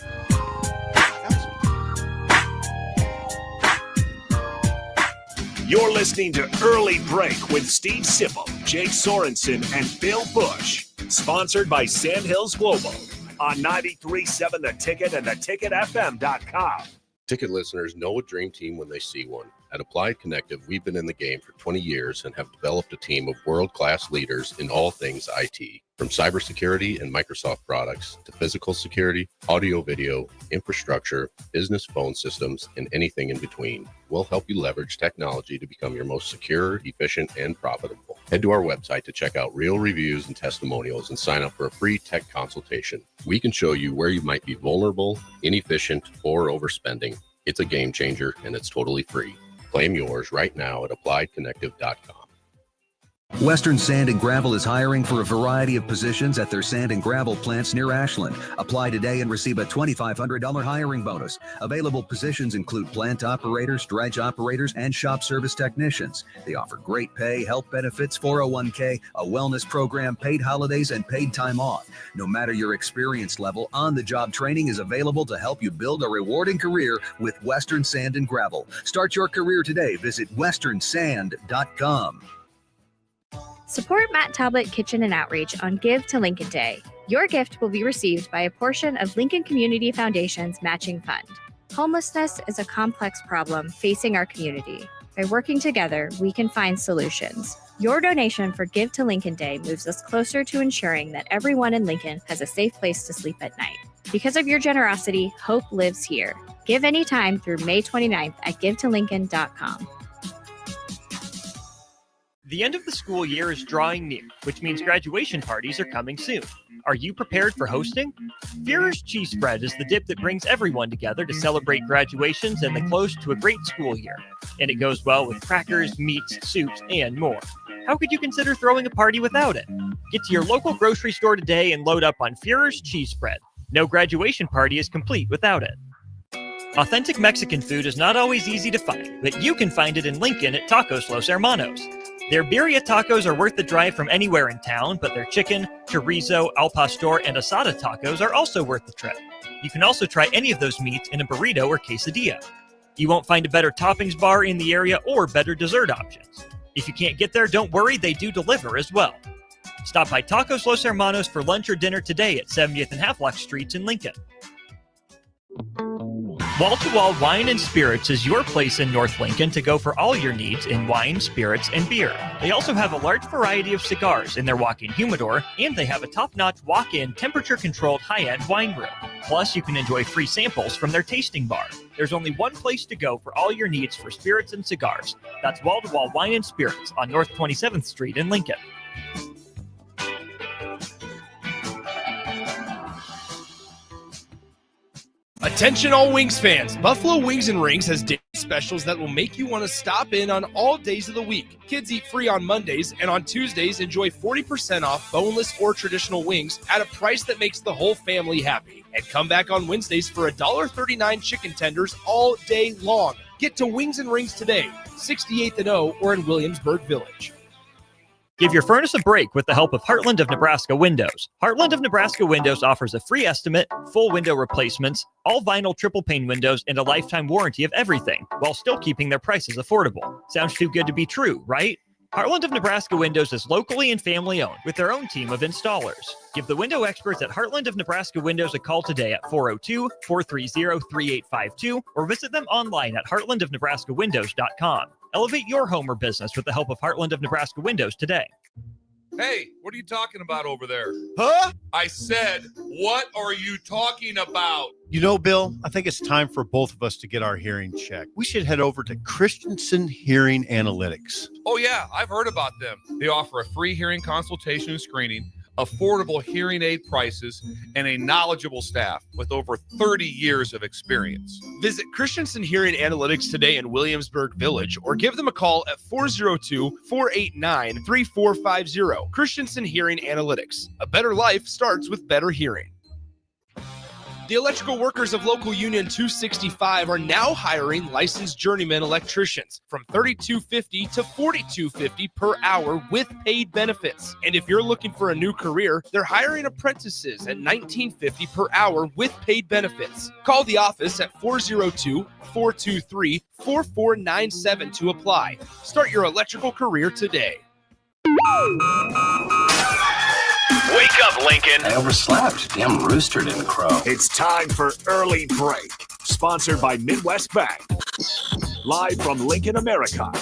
You're listening to Early Break with Steve Sipple, Jake Sorensen, and Bill Busch. Sponsored by Sandhills Global on 93.7 The Ticket and theticketfm.com. Ticket listeners know a dream team when they see one. At Applied Connective, we've been in the game for 20 years and have developed a team of world-class leaders in all things IT. From cybersecurity and Microsoft products to physical security, audio-video, infrastructure, business phone systems, and anything in between. We'll help you leverage technology to become your most secure, efficient, and profitable. Head to our website to check out real reviews and testimonials and sign up for a free tech consultation. We can show you where you might be vulnerable, inefficient, or overspending. It's a game changer, and it's totally free. Claim yours right now at appliedconnective.com. Western Sand and Gravel is hiring for a variety of positions at their sand and gravel plants near Ashland. Apply today and receive a $2,500 hiring bonus. Available positions include plant operators, dredge operators, and shop service technicians. They offer great pay, health benefits, 401k, a wellness program, paid holidays, and paid time off. No matter your experience level, on-the-job training is available to help you build a rewarding career with Western Sand and Gravel. Start your career today. Visit westernsand.com. Support Matt Talbot Kitchen and Outreach on Give to Lincoln Day. Your gift will be received by a portion of Lincoln Community Foundation's matching fund. Homelessness is a complex problem facing our community. By working together, we can find solutions. Your donation for Give to Lincoln Day moves us closer to ensuring that everyone in Lincoln has a safe place to sleep at night. Because of your generosity, hope lives here. Give anytime through May 29th at givetolincoln.com. The end of the school year is drawing near, which means graduation parties are coming soon. Are you prepared for hosting? Führer's Cheese Spread is the dip that brings everyone together to celebrate graduations and the close to a great school year. And it goes well with crackers, meats, soups, and more. How could you consider throwing a party without it? Get to your local grocery store today and load up on Führer's Cheese Spread. No graduation party is complete without it. Authentic Mexican food is not always easy to find, but you can find it in Lincoln at Tacos Los Hermanos. Their birria tacos are worth the drive from anywhere in town, but their chicken, chorizo, al pastor, and asada tacos are also worth the trip. You can also try any of those meats in a burrito or quesadilla. You won't find a better toppings bar in the area or better dessert options. If you can't get there, don't worry, they do deliver as well. Stop by Tacos Los Hermanos for lunch or dinner today at 70th and Havelock Streets in Lincoln. Wall to Wall Wine and Spirits is your place in North Lincoln to go for all your needs in wine, spirits, and beer. They also have a large variety of cigars in their walk-in humidor, and they have a top-notch walk-in temperature-controlled high-end wine room. Plus, you can enjoy free samples from their tasting bar. There's only one place to go for all your needs for spirits and cigars. That's Wall to Wall Wine and Spirits on North 27th Street in Lincoln. Attention all Wings fans, Buffalo Wings and Rings has day specials that will make you want to stop in on all days of the week. Kids eat free on Mondays, and on Tuesdays enjoy 40% off boneless or traditional wings at a price that makes the whole family happy. And come back on Wednesdays for $1.39 chicken tenders all day long. Get to Wings and Rings today, 68th and O or in Williamsburg Village. Give your furnace a break with the help of Heartland of Nebraska Windows. Heartland of Nebraska Windows offers a free estimate, full window replacements, all vinyl triple pane windows, and a lifetime warranty of everything, while still keeping their prices affordable. Sounds too good to be true, right? Heartland of Nebraska Windows is locally and family owned with their own team of installers. Give the window experts at Heartland of Nebraska Windows a call today at 402-430-3852 or visit them online at heartlandofnebraskawindows.com. Elevate your home or business with the help of Heartland of Nebraska Windows today. Hey, what are you talking about over there? Huh? I said, what are you talking about? You know, Bill, I think it's time for both of us to get our hearing checked. We should head over to Christensen Hearing Analytics. Oh, yeah, I've heard about them. They offer a free hearing consultation and screening, affordable hearing aid prices, and a knowledgeable staff with over 30 years of experience. Visit Christensen Hearing Analytics today in Williamsburg Village or give them a call at 402-489-3450. Christensen Hearing Analytics. A better life starts with better hearing. The electrical workers of Local Union 265 are now hiring licensed journeyman electricians from $32.50 to $42.50 per hour with paid benefits. And if you're looking for a new career, they're hiring apprentices at $19.50 per hour with paid benefits. Call the office at 402-423-4497 to apply. Start your electrical career today. Wake up, Lincoln. I overslept. Damn rooster didn't crow. It's time for Early Break, sponsored by Midwest Bank. Live from Lincoln, America.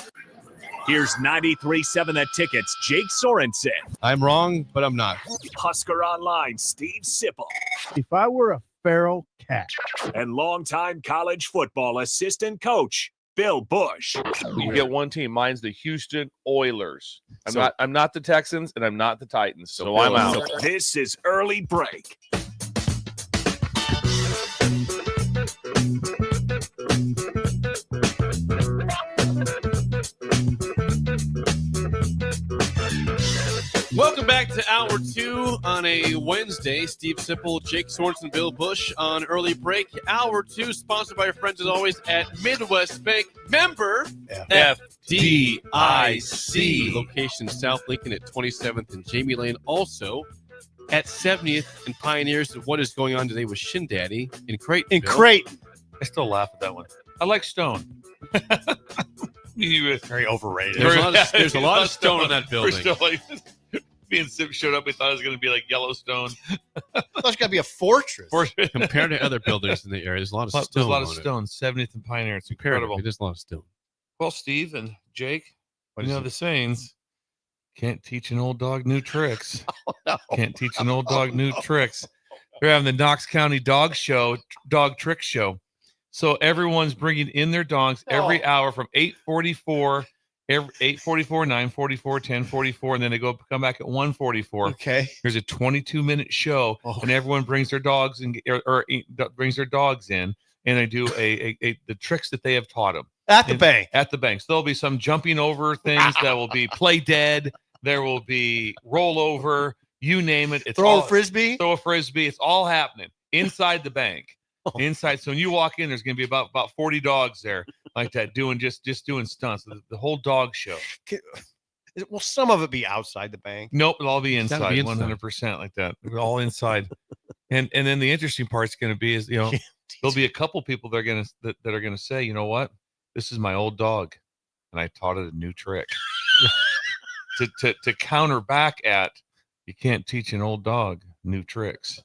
Here's 93.7 The Ticket's Jake Sorensen. I'm wrong, but I'm not. Husker Online, Steve Sipple. If I were a feral cat. And longtime college football assistant coach, Bill Busch. You get one team. Mine's the Houston Oilers. I'm not the Texans and I'm not the Titans. So I'm out. This is Early Break. Welcome back to Hour 2 on a Wednesday. Steve Sipple, Jake Sorensen, Bill Busch on Early Break. Hour 2 sponsored by our friends as always at Midwest Bank. Member FDIC. Location South Lincoln at 27th and Jamie Lane. Also at 70th and Pioneers. What is going on today with Shin Daddy in Creighton? I still laugh at that one. I like Stone. Very overrated. There's a lot of stone in that building. We're still like, me and Sim showed up. We thought it was going to be like Yellowstone. I thought it was going to be a fortress. Compared to other buildings in the area, there's a lot of stone. There's a lot of stone. 70th and Pioneer. It's incredible. There's a lot of stone. Well, Steve and Jake, you know the sayings. Can't teach an old dog new tricks. Oh, no. Can't teach an old dog new tricks. They're having the Knox County Dog Trick Show. So everyone's bringing in their dogs every hour from 8:44, 9:44, 10:44, and then they come back at 1:44. Okay. There's a 22-minute show, and everyone brings their dogs brings their dogs in, and they do the tricks that they have taught them at the bank. At the bank. So there'll be some jumping over things that will be play dead. There will be rollover. You name it. It's throw a frisbee. It's all happening inside the bank. Inside, so when you walk in, there's going to be about 40 dogs there like that doing just doing stunts. The whole dog show. Will some of it be outside the bank? Nope, it'll all be inside, 100% like that. We're all inside, and then the interesting part's going to be is there'll be a couple people that are going to say, you know what, this is my old dog, and I taught it a new trick to counter back at you can't teach an old dog new tricks.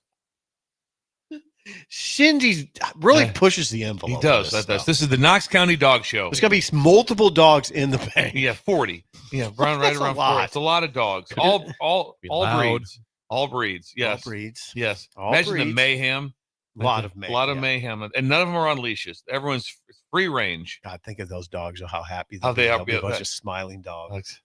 Shinji really pushes the envelope. He does. This is the Knox County Dog Show. There's going to be multiple dogs in the bank. Yeah, 40. Yeah, right around 40. It's a lot of dogs. All breeds. All breeds. Yes. All breeds. Yes. All Imagine breeds. the mayhem. A lot of mayhem, and none of them are on leashes. Everyone's free range. God, think of those dogs. How happy they'll be. A bunch of smiling dogs.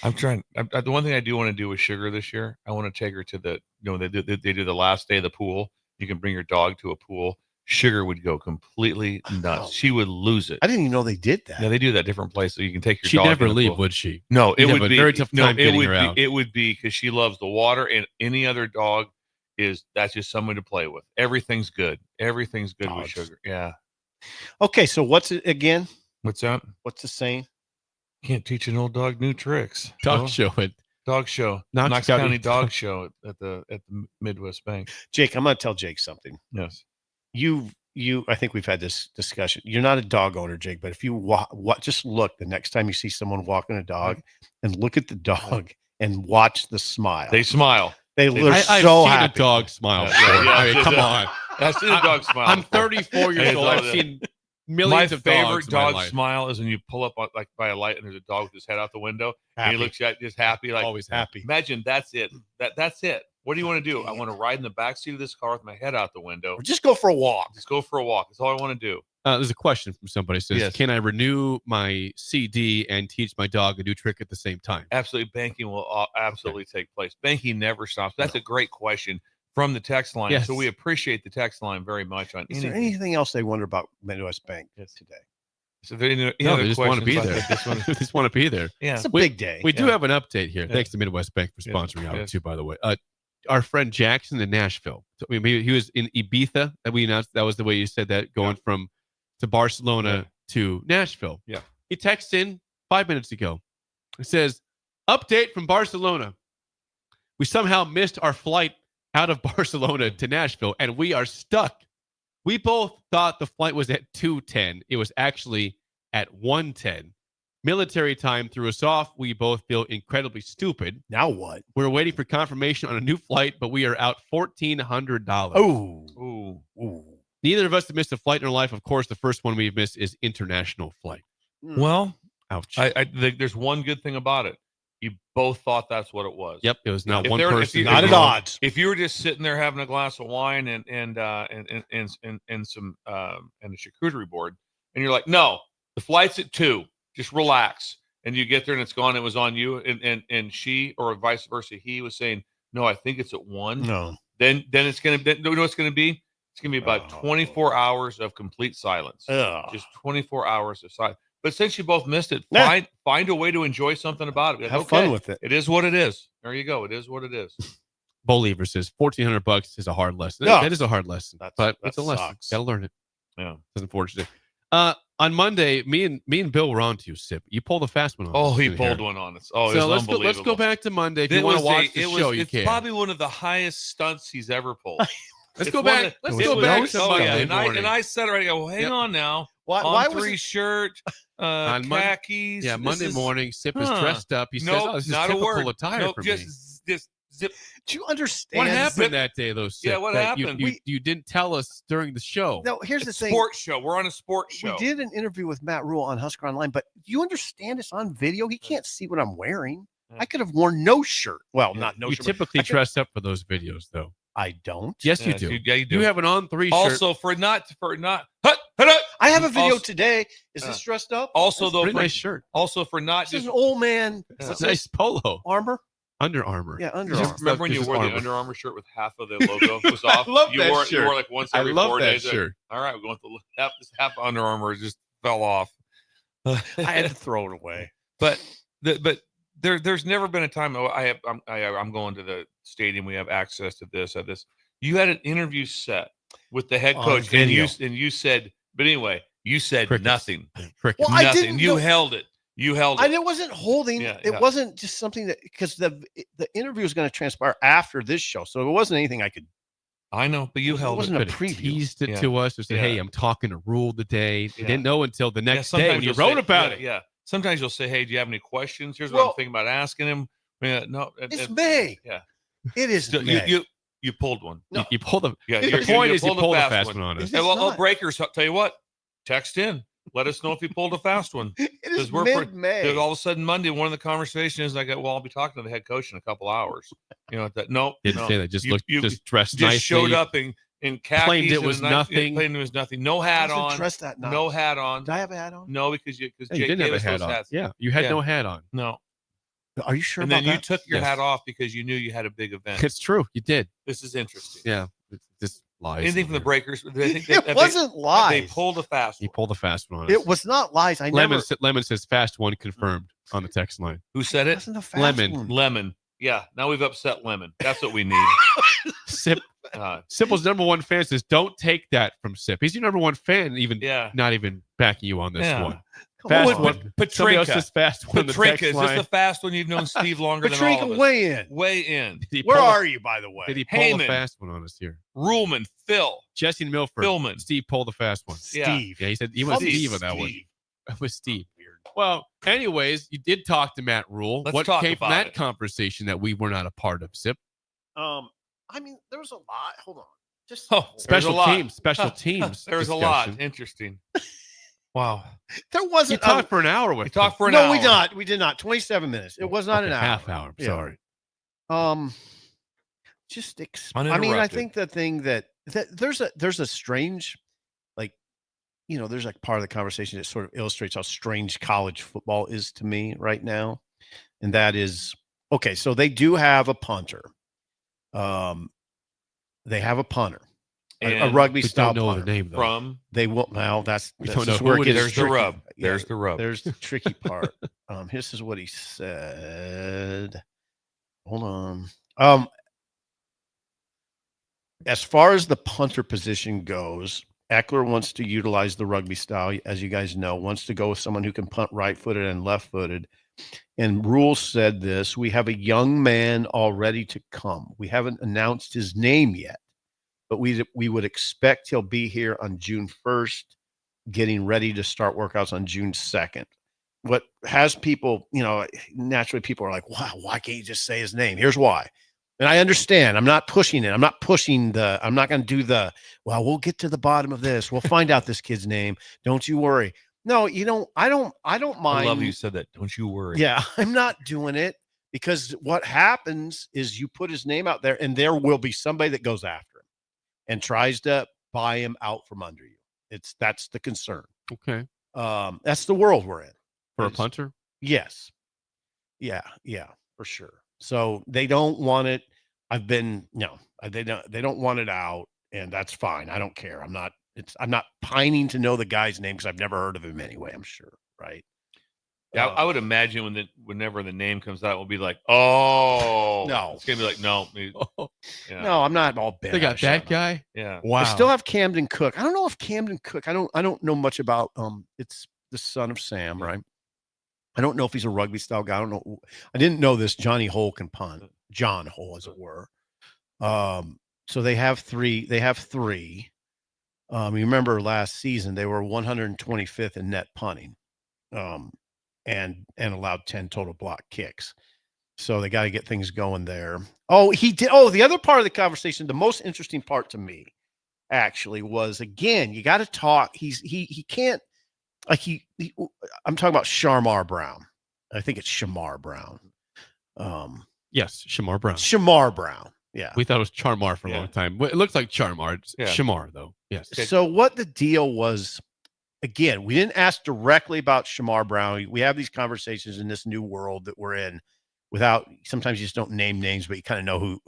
I'm trying. The one thing I do want to do with Sugar this year, I want to take her to they do the last day of the pool. You can bring your dog to a pool. Sugar would go completely nuts. She would lose it. I didn't even know they did that. Yeah, they do that different places. So you can take your She'd dog. She'd never leave, pool. would she? No, it would be a very tough time getting her out. It would be because she loves the water, and any other dog that's just someone to play with. Everything's good. Everything's good with Sugar. Yeah. Okay, so what's it again? What's that? What's the saying? Can't teach an old dog new tricks. Dog show it. Dog show. Knox County Dog Show at the Midwest Bank. Jake, I'm going to tell Jake something. Yes. I think we've had this discussion. You're not a dog owner, Jake, but if you just look the next time you see someone walking a dog and look at the dog and watch the smile. They smile. They're so I've seen happy. a dog smile. I mean, come on. I've seen a dog smile. I'm 34 years old. I've seen millions of dogs. My favorite dog life. smile is when you pull up like by a light and there's a dog with his head out the window and Happy. he looks at just happy, like Always happy. Imagine that's it. That's it. What do you want to do? I want to ride in the back seat of this car with my head out the window. Or just go for a walk. Just go for a walk. That's all I want to do. There's a question from somebody. It says, Yes. can I renew my CD and teach my dog a new trick at the same time? Absolutely. Banking will absolutely take place. Banking never stops. That's a great question from the text line. Yes. So we appreciate the text line very much. On Is there anything else they wonder about Midwest Bank today? So there any No, other they just want to be questions there. about this one? They just want to be there. Yeah. It's a big day. We do Yeah. have an update here. Yeah. Thanks to Midwest Bank for Yes. sponsoring our Yes. too, by the way. Our friend Jackson in Nashville. So, I mean, he was in Ibiza. That we announced. That was the way you said that, going from to Barcelona to Nashville. Yeah. He texted in 5 minutes ago. It says, update from Barcelona. We somehow missed our flight out of Barcelona to Nashville, and we are stuck. We both thought the flight was at 2:10. It was actually at 1:10. Military time threw us off. We both feel incredibly stupid. Now what? We're waiting for confirmation on a new flight, but we are out $1,400. Oh. Ooh. Neither of us have missed a flight in our life. Of course, the first one we've missed is international flight. Well, ouch. I think there's one good thing about it. You both thought that's what it was. Yep, it was not If one there- if person. you- Not if at you- odds. If you were just sitting there having a glass of wine and some and a charcuterie board, and you're like, no, the flight's at 2. Just relax. And you get there and it's gone. It was on you. And she, or vice versa, he was saying, no, I think it's at 1. No. Then it's gonna be, you know what it's gonna be? It's gonna be about 24 hours of complete silence. Ugh. Just 24 hours of silence. But since you both missed it, Yeah. find a way to enjoy something about it. Be like, Have fun with it. It is what it is. There you go. It is what it is. Believer says $1,400 is a hard lesson. No. That is a hard lesson, but it's a lesson. sucks. Got to learn it. Yeah. It's unfortunate. On Monday, me and Bill were on to you, Sip. You pulled a fast one on Oh, us he in pulled here. one on us. Oh, it So was let's unbelievable. let's go back to Monday. If It you want was to watch the it was- show, you it's can. probably one of the highest stunts he's ever pulled. Let's It's go one back. of- Let's it go was- back to oh, Monday yeah. And morning. I said already, well, hang Yep. on now. Why On was three it? shirt, On khakis. Yeah, this Monday is- morning, Sip is Huh. dressed up. He says, Nope, "Oh, this is not a typical word. attire Nope, for just, me." Just zip. Do you understand? What happened Zip. that day, though, Sip? Yeah, what that happened? You didn't tell us during the show. No, here's the thing. Sports show. We're on a sports show. We did an interview with Matt Rule on Husker Online, but do you understand it's on video? He can't see what I'm wearing. I could have worn no shirt. Well, not no you shirt. typically I could- dress up for those videos, though. I don't. Yes, you Yes, do. yeah, you do. You have an on-3 shirt. Also, for not. I have a video Also- today. Is this dressed up? Also, though, pretty for, nice shirt. also for not This is just an old man. Yeah. What's Nice this? polo. Armor? Under Armour. Yeah, Under Just Armour. remember when you This is wore Armour. the Under Armour shirt with half of the logo was off? love you that wore, shirt. You wore like once I every love 4 that days. Like, shirt. all right, we're going to half Under Armour just fell off. I had to throw it away. But there's never been a time I'm going to the stadium. We have access to this. You had an interview set with the head On coach, video. and you said, but anyway, you said Crickets. nothing. Crickets. Well, I Nothing. didn't You know- held it. You held it. I wasn't holding. Yeah, it yeah. wasn't just something that because the interview was going to transpire after this show, so it wasn't anything I could. I know, but you It held it. wasn't a Could have preview. teased it Yeah. to us or said, "Hey, Yeah. I'm talking to Rule today." You Yeah. didn't know until the Yeah, next day sometimes when you you'll wrote say- about yeah, it. Yeah. Sometimes you'll say, "Hey, do you have any questions? Here's what Well, I'm thinking about asking him." No, It's May. Yeah. It is So May. you pulled one. No. You pulled them. Yeah, The point is, you pulled a fast one on us. It's Hey, well, not. breakers, I'll tell you what. Text in. Let us know if you pulled a fast one. It is we're mid-May. all of a sudden Monday, one of the conversations I got, well, I'll be talking to the head coach in a couple hours. You know that? No, Didn't no. say that. Just You- looked, you just dressed just nicely. showed up in khakis. Claimed it and was a nice- nothing. Claimed it was nothing. No hat I wasn't on. dressed that night. No hat on. Did I have a hat on? No, because Yeah, Jake you didn't gave have a us hat those on. hats. Yeah, you had Yeah. no hat on. No. Are you sure And about then you that? took your Yes. hat off because you knew you had a big event. It's true. You did. This is interesting. Yeah. It's just lies. Anything from the breakers? It wasn't lies. They pulled a fast He one. pulled a fast one on us. It was not lies. I Lemon, never. Lemon says fast one confirmed on the text line. Who said It it? wasn't a fast Lemon. one. Lemon. Yeah. Now we've upset Lemon. That's what we need. Sip. Uh, Sip's number one fan says, "Don't take that from Sip. He's your number one fan, even yeah. not even backing you on this Yeah. one." Fast on. one. Patrinka. Somebody else is fast one. Patrinka. Is this the fast one? You've known Steve longer than all of us. Weigh in. Weigh in. Where are you, by the way? Did he pull the Heyman. fast one on us here? Ruhlman. Phil. Jesse and Milford. Philman. Steve pulled the fast one. Steve. Yeah, he said he went Steve on that one. It was Steve. Weird. Well, anyways, you did talk to Matt Rule. Let's what talk came from about that it. conversation that we were not a part of, Sip? I mean, there was a lot. Hold on. Just Special teams. There's a lot. Interesting. Wow. There wasn't. You talked for an hour with. We talked for an no, hour. we did not. 27 minutes. It was not an hour. Half hour. Yeah. Sorry. Just. I mean, I Uninterrupted. think the thing that there's a strange, like, you know, there's like part of the conversation that sort of illustrates how strange college football is to me right now, and that is okay. So they do have a punter. They have a punter. A rugby style don't know punter. the name though. From They will now. That's don't just know where who it it gets is. there's the tricky. rub. Yeah, There's the rub. There's the tricky part. This is what he said. Hold on. As far as the punter position goes, Eckler wants to utilize the rugby style, as you guys know, wants to go with someone who can punt right-footed and left-footed. And Rule said this: we have a young man all ready to come. We haven't announced his name yet, but we would expect he'll be here on June 1st, getting ready to start workouts on June 2nd. What has people, you know, naturally people are like, wow, why can't you just say his name? Here's why. And I understand. I'm not pushing it. I'm not going to do well, we'll get to the bottom of this. We'll find out this kid's name. Don't you worry. No, you know, I don't mind. I love you said that. Don't you worry. Yeah, I'm not doing it because what happens is you put his name out there and there will be somebody that goes after him and tries to buy him out from under you. That's the concern. Okay. That's the world we're in. For a punter? Yes. Yeah, for sure. So they don't want it. They don't want it out, and that's fine. I don't care. I'm not pining to know the guy's name because I've never heard of him anyway, I'm sure. Right. Yeah, I would imagine whenever the name comes out, we'll be like, oh no. It's gonna be like, no. Yeah. No, I'm not all bent. They got that guy? Yeah. Wow. I still have Camden Cook. I don't know if Camden Cook, I don't know much about it's the son of Sam, right? I don't know if he's a rugby style guy. I don't know. I didn't know this. Johnny Hole can punt. John Hole, as it were. So they have three. You remember last season they were 125th in net punting, and allowed 10 total block kicks. So they got to get things going there. Oh, he did. Oh, the other part of the conversation, the most interesting part to me, actually, was again, you got to talk. He can't. Like I'm talking about Shamar Brown. I think it's Shamar Brown. Yes, Shamar Brown. Shamar Brown. Yeah. We thought it was Charmar for a long time. Well, it looks like Charmar. It's Shamar, though. Yes. So what the deal was, again, we didn't ask directly about Shamar Brown. We have these conversations in this new world that we're in without, sometimes you just don't name names, but you kind of know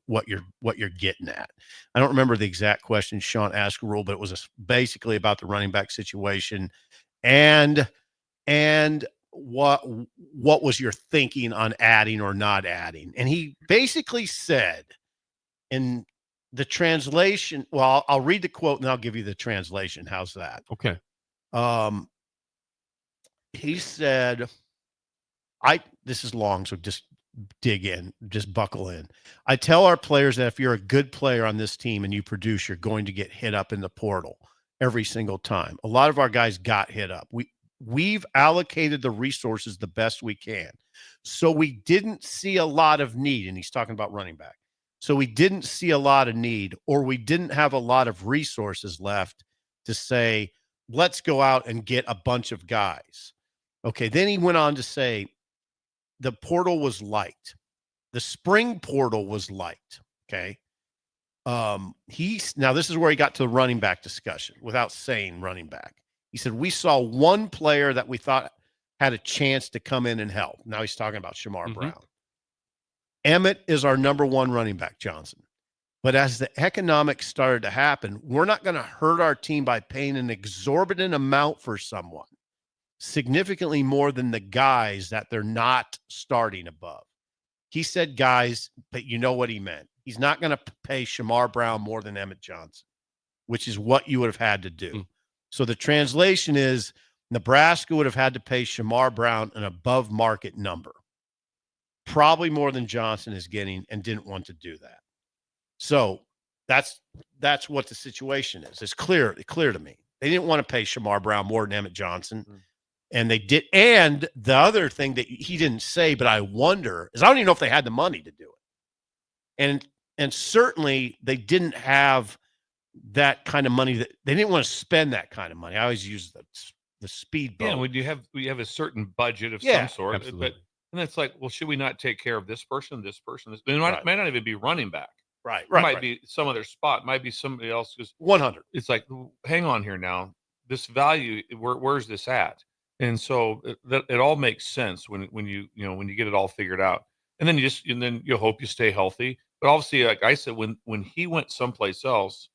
what you're getting at. I don't remember the exact question Sean asked Rule, but it was basically about the running back situation. And what was your thinking on adding or not adding? And he basically said in the translation, well, I'll read the quote and I'll give you the translation. How's that? Okay. He said, this is long, so just dig in, just buckle in. I tell our players that if you're a good player on this team and you produce, you're going to get hit up in the portal every single time. A lot of our guys got hit up. We've allocated the resources the best we can. So we didn't see a lot of need. And he's talking about running back. So we didn't see a lot of need, or we didn't have a lot of resources left to say, let's go out and get a bunch of guys. Okay. Then he went on to say the portal was light. The spring portal was light. Okay. Now this is where he got to the running back discussion without saying running back. He said, we saw one player that we thought had a chance to come in and help. Now he's talking about Shamar Brown. Emmett is our number one running back, Johnson. But as the economics started to happen, we're not going to hurt our team by paying an exorbitant amount for someone, significantly more than the guys that they're not starting above. He said guys, but you know what he meant. He's not going to pay Shamar Brown more than Emmett Johnson, which is what you would have had to do. So the translation is Nebraska would have had to pay Shamar Brown an above market number, probably more than Johnson is getting, and didn't want to do that. So that's what the situation is. It's clear to me. They didn't want to pay Shamar Brown more than Emmett Johnson. And they did. And the other thing that he didn't say, but I wonder, is I don't even know if they had the money to do it. And certainly they didn't have that kind of money. That they didn't want to spend that kind of money. I always use the speedboat. Yeah, when you have a certain budget of some sort, absolutely. And it's like, well, should we not take care of this person? This? It might not even be running back. Right. It might be some other spot. It might be somebody else. 100. It's like, hang on here now. This value, where's this at? And so it all makes sense when you get it all figured out. And then you hope you stay healthy. But obviously, like I said, when he went someplace else,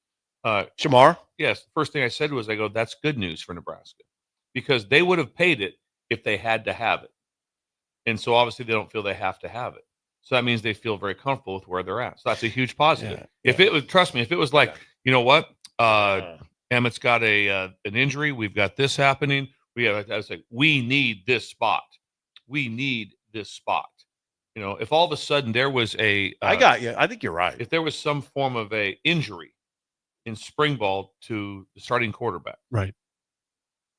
Shamar? Yes. First thing I said was, I go, that's good news for Nebraska, because they would have paid it if they had to have it. And so obviously they don't feel they have to have it. So that means they feel very comfortable with where they're at. So that's a huge positive. Yeah. If it was, trust me, if it was like, you know what, Emmett's got an injury, we've got this happening. I was like, we need this spot. We need this spot. If all of a sudden there was I got you. I think you're right. If there was some form of a injury in spring ball to the starting quarterback, right,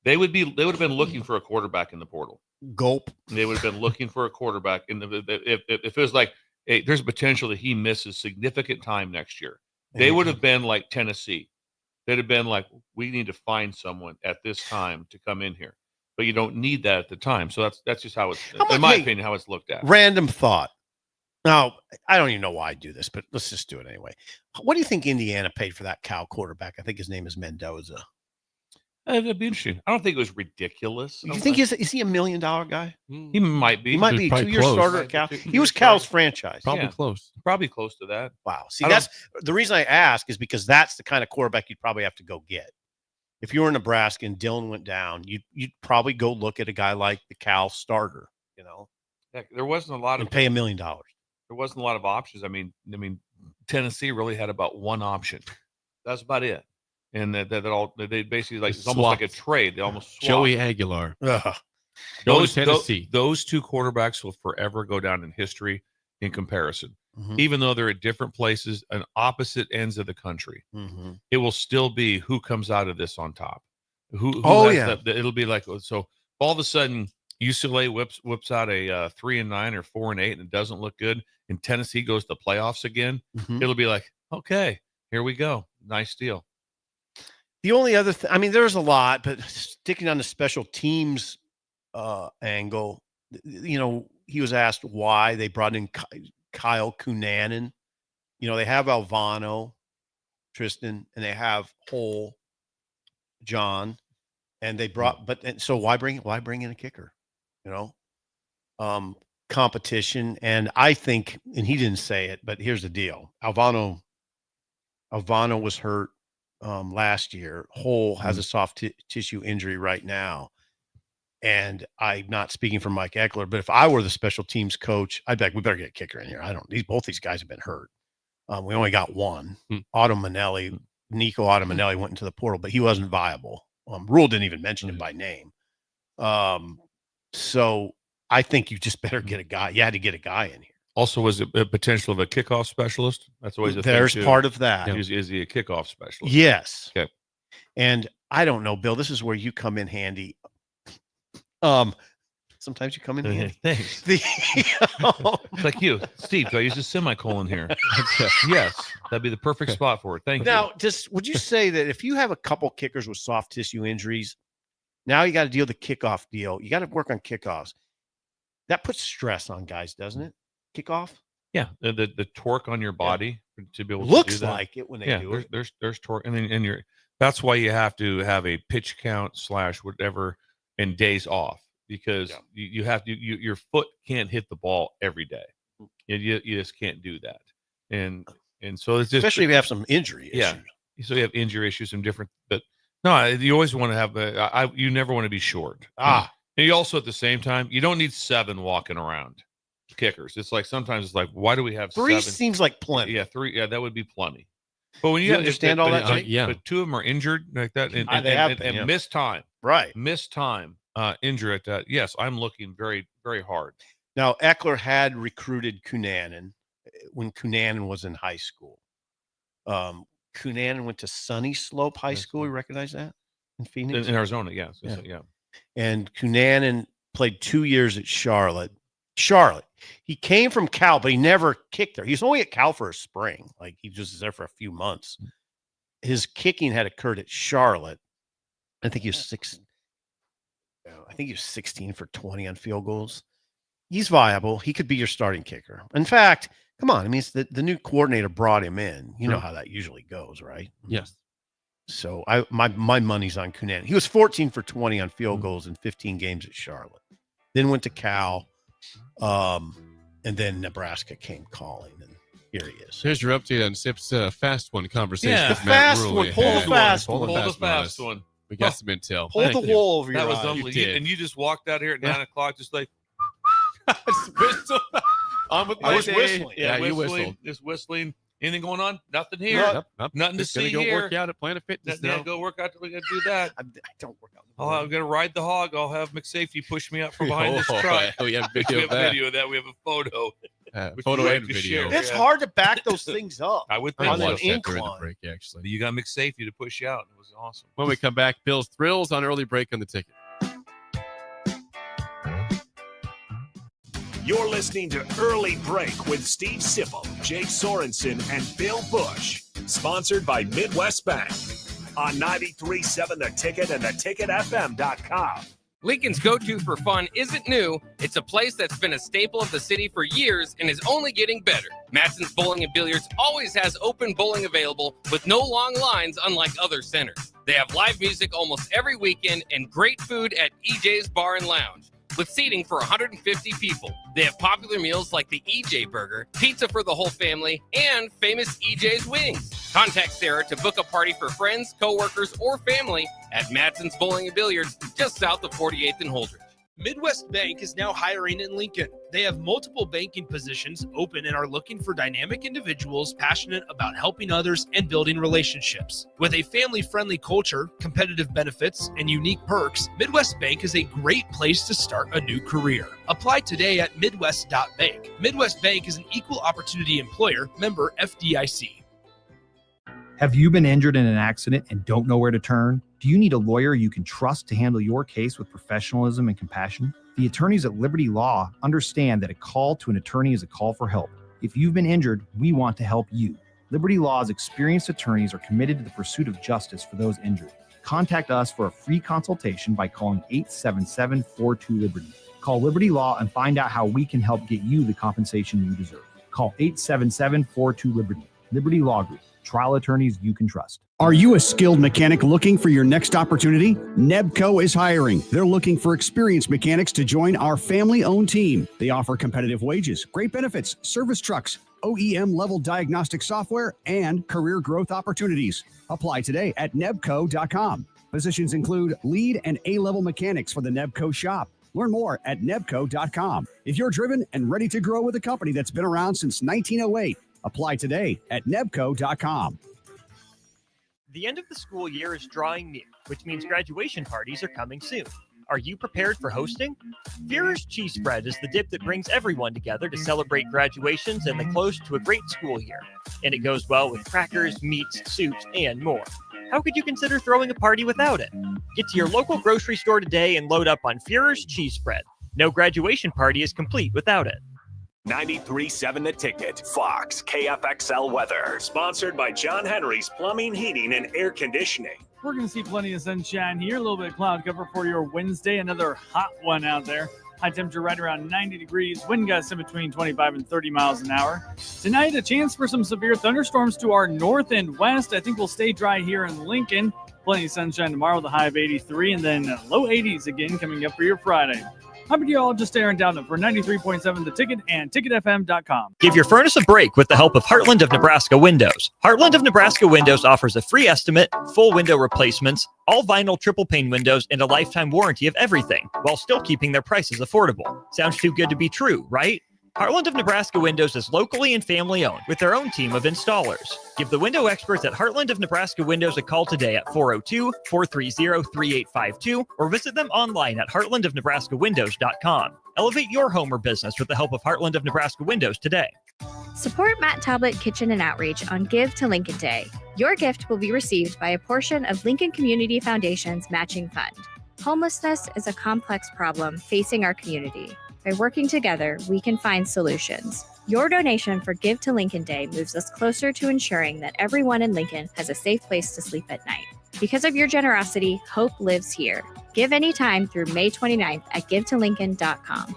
they would have been looking for a quarterback in the portal. Gulp. They would have been looking for a quarterback if it was like, hey, there's a potential that he misses significant time next year. They would have been like Tennessee. They'd have been like, we need to find someone at this time to come in here. But you don't need that at the time. So that's just how it's, in my opinion, how it's looked at. Random thought. Now, I don't even know why I do this, but let's just do it anyway. What do you think Indiana paid for that Cal quarterback? I think his name is Mendoza. That'd be interesting. I don't think it was ridiculous. You think is he $1 million guy? He might be. He might be a 2-year starter at Cal. He was Cal's franchise. Probably close. Probably close to that. Wow. See, that's the reason I ask is because that's the kind of quarterback you'd probably have to go get. If you were in Nebraska and Dillon went down, you'd probably go look at a guy like the Cal starter. Heck, there wasn't a lot and pay $1 million. There wasn't a lot of options. I mean, Tennessee really had about one option. That's about it. And they basically like it's almost like a trade. They almost swapped. Joey Aguilar. Tennessee. Those two quarterbacks will forever go down in history in comparison. Even though they're at different places and opposite ends of the country, it will still be who comes out of this on top. It'll be like, so all of a sudden UCLA whips out a 3-9 or 4-8 and it doesn't look good, and Tennessee goes to playoffs again. It'll be like, okay, here we go, nice deal. The only other thing, I mean, there's a lot, but sticking on the special teams angle, he was asked why they brought in Kyle Cunanan. They have Alvano, Tristan, and they have Hole, John, and they brought, so why bring in a kicker? Competition, and I think, and he didn't say it, but here's the deal: Alvano was hurt last year. Hole has a soft tissue injury right now. And I'm not speaking for Mike Eckler, but if I were the special teams coach, I'd be like, we better get a kicker in here. Both these guys have been hurt. We only got one. Nico Manelli went into the portal, but he wasn't viable. Rule didn't even mention him by name. So I think you just better get a guy. You had to get a guy in here. Also, was it a potential of a kickoff specialist? That's always a thing. There's part of that. Is he a kickoff specialist? Yes. Okay. And I don't know, Bill, this is where you come in handy. Sometimes you come in handy. Thanks. Like you, Steve, do I use a semicolon here? Yes. That'd be the perfect spot for it. Thank you. Now, would you say that if you have a couple kickers with soft tissue injuries, now you got to deal with the kickoff deal. You got to work on kickoffs. That puts stress on guys, doesn't it? Kickoff. Yeah, the torque on your body to be able to looks do that. like it when they do it. There's torque, and that's why you have to have a pitch count / whatever and days off, because you have to your foot can't hit the ball every day. You just can't do that, and so it's just, especially if you have some injury issues. Yeah, so you have injury issues and different, but no, you always want to have you never want to be short. And you also at the same time you don't need 7 walking around kickers. It's like sometimes it's like, why do we have 3? 7? Seems like plenty. Yeah, 3. Yeah, that would be plenty. But when you understand all that, Jake? but 2 of them are injured like that and miss time. Right. Missed time, injury at that. Yes, I'm looking very, very hard. Now, Eckler had recruited Cunanan when Cunanan was in high school. Cunanan went to Sunny Slope High School. You recognize that in Phoenix? In Arizona, yes. Yeah. Yeah. And Cunanan played 2 years at Charlotte. He came from Cal, but he never kicked there. He was only at Cal for a spring. Like, he just was there for a few months. His kicking had occurred at Charlotte. I think he was 16 for 20 on field goals. He's viable. He could be your starting kicker. In fact, come on. I mean, it's the new coordinator brought him in. You know how that usually goes, right? Yes. So my money's on Cunanan. He was 14 for 20 on field goals in 15 games at Charlotte. Then went to Cal, and then Nebraska came calling, and here he is. Here's your update on SIP's fast one conversation. Yeah, with the Matt fast Ruley. one. Pull the fast one. Pull the fast one. We got some intel. Hold the wool over your That was eyes. unbelievable. And you just walked out here at 9 o'clock, just like on with I my was day. whistling. Yeah, you whistled. Just whistling. Anything going on? Nothing here. Nothing to Just gonna see go here. work out at Planet Fitness Yeah, now. go work out. We got to do that. I don't work out. Oh, I'm gonna ride the hog. I'll have McSafety push me up from behind this truck. We have video we of have that. video of that. We have a photo. which Photo we'd like and to video. share. It's hard to back those things up. I would I think watched so. that during the break, actually. You got McSafety to push you out. It was awesome. When we come back, Bill's Thrills on early break on the ticket. You're listening to Early Break with Steve Sipple, Jake Sorensen, and Bill Busch. Sponsored by Midwest Bank. On 93.7 The Ticket and theticketfm.com. Lincoln's go-to for fun isn't new. It's a place that's been a staple of the city for years and is only getting better. Matson's Bowling and Billiards always has open bowling available with no long lines, unlike other centers. They have live music almost every weekend and great food at EJ's Bar and Lounge, with seating for 150 people. They have popular meals like the EJ Burger, pizza for the whole family, and famous EJ's Wings. Contact Sarah to book a party for friends, coworkers, or family at Matson's Bowling and Billiards, just south of 48th and Holdridge. Midwest Bank is now hiring in Lincoln. They have multiple banking positions open and are looking for dynamic individuals passionate about helping others and building relationships. With a family-friendly culture, competitive benefits, and unique perks, Midwest Bank is a great place to start a new career. Apply today at midwest.bank. Midwest Bank is an equal opportunity employer, member FDIC. Have you been injured in an accident and don't know where to turn? Do you need a lawyer you can trust to handle your case with professionalism and compassion? The attorneys at Liberty Law understand that a call to an attorney is a call for help. If you've been injured, we want to help you. Liberty Law's experienced attorneys are committed to the pursuit of justice for those injured. Contact us for a free consultation by calling 877-42-LIBERTY. Call Liberty Law and find out how we can help get you the compensation you deserve. Call 877-42-LIBERTY. Liberty Law Group. Trial attorneys you can trust. Are you a skilled mechanic looking for your next opportunity? Nebco is hiring. They're looking for experienced mechanics to join our family-owned team. They offer competitive wages, great benefits, service trucks, OEM-level diagnostic software, and career growth opportunities. Apply today at nebco.com. Positions include lead and A-level mechanics for the Nebco shop. Learn more at nebco.com. If you're driven and ready to grow with a company that's been around since 1908, apply today at nebco.com. The end of the school year is drawing near, which means graduation parties are coming soon. Are you prepared for hosting? Führer's Cheese Spread is the dip that brings everyone together to celebrate graduations and the close to a great school year. And it goes well with crackers, meats, soups, and more. How could you consider throwing a party without it? Get to your local grocery store today and load up on Führer's Cheese Spread. No graduation party is complete without it. 93.7 The Ticket, Fox, KFXL weather. Sponsored by John Henry's Plumbing, Heating, and Air Conditioning. We're going to see plenty of sunshine here. A little bit of cloud cover for your Wednesday. Another hot one out there. High temperature right around 90 degrees. Wind gusts in between 25 and 30 miles an hour. Tonight, a chance for some severe thunderstorms to our north and west. I think we'll stay dry here in Lincoln. Plenty of sunshine tomorrow with a high of 83 and then low 80s again coming up for your Friday. How about you all just stay on down for 93.7 The Ticket and ticketfm.com. Give your furnace a break with the help of Heartland of Nebraska Windows. Heartland of Nebraska Windows offers a free estimate, full window replacements, all vinyl triple pane windows, and a lifetime warranty of everything, while still keeping their prices affordable. Sounds too good to be true, right? Heartland of Nebraska Windows is locally and family owned with their own team of installers. Give the window experts at Heartland of Nebraska Windows a call today at 402-430-3852 or visit them online at heartlandofnebraskawindows.com. Elevate your home or business with the help of Heartland of Nebraska Windows today. Support Matt Talbot Kitchen and Outreach on Give to Lincoln Day. Your gift will be received by a portion of Lincoln Community Foundation's matching fund. Homelessness is a complex problem facing our community. By working together, we can find solutions. Your donation for Give to Lincoln Day moves us closer to ensuring that everyone in Lincoln has a safe place to sleep at night. Because of your generosity, hope lives here. Give anytime through May 29th at givetolincoln.com.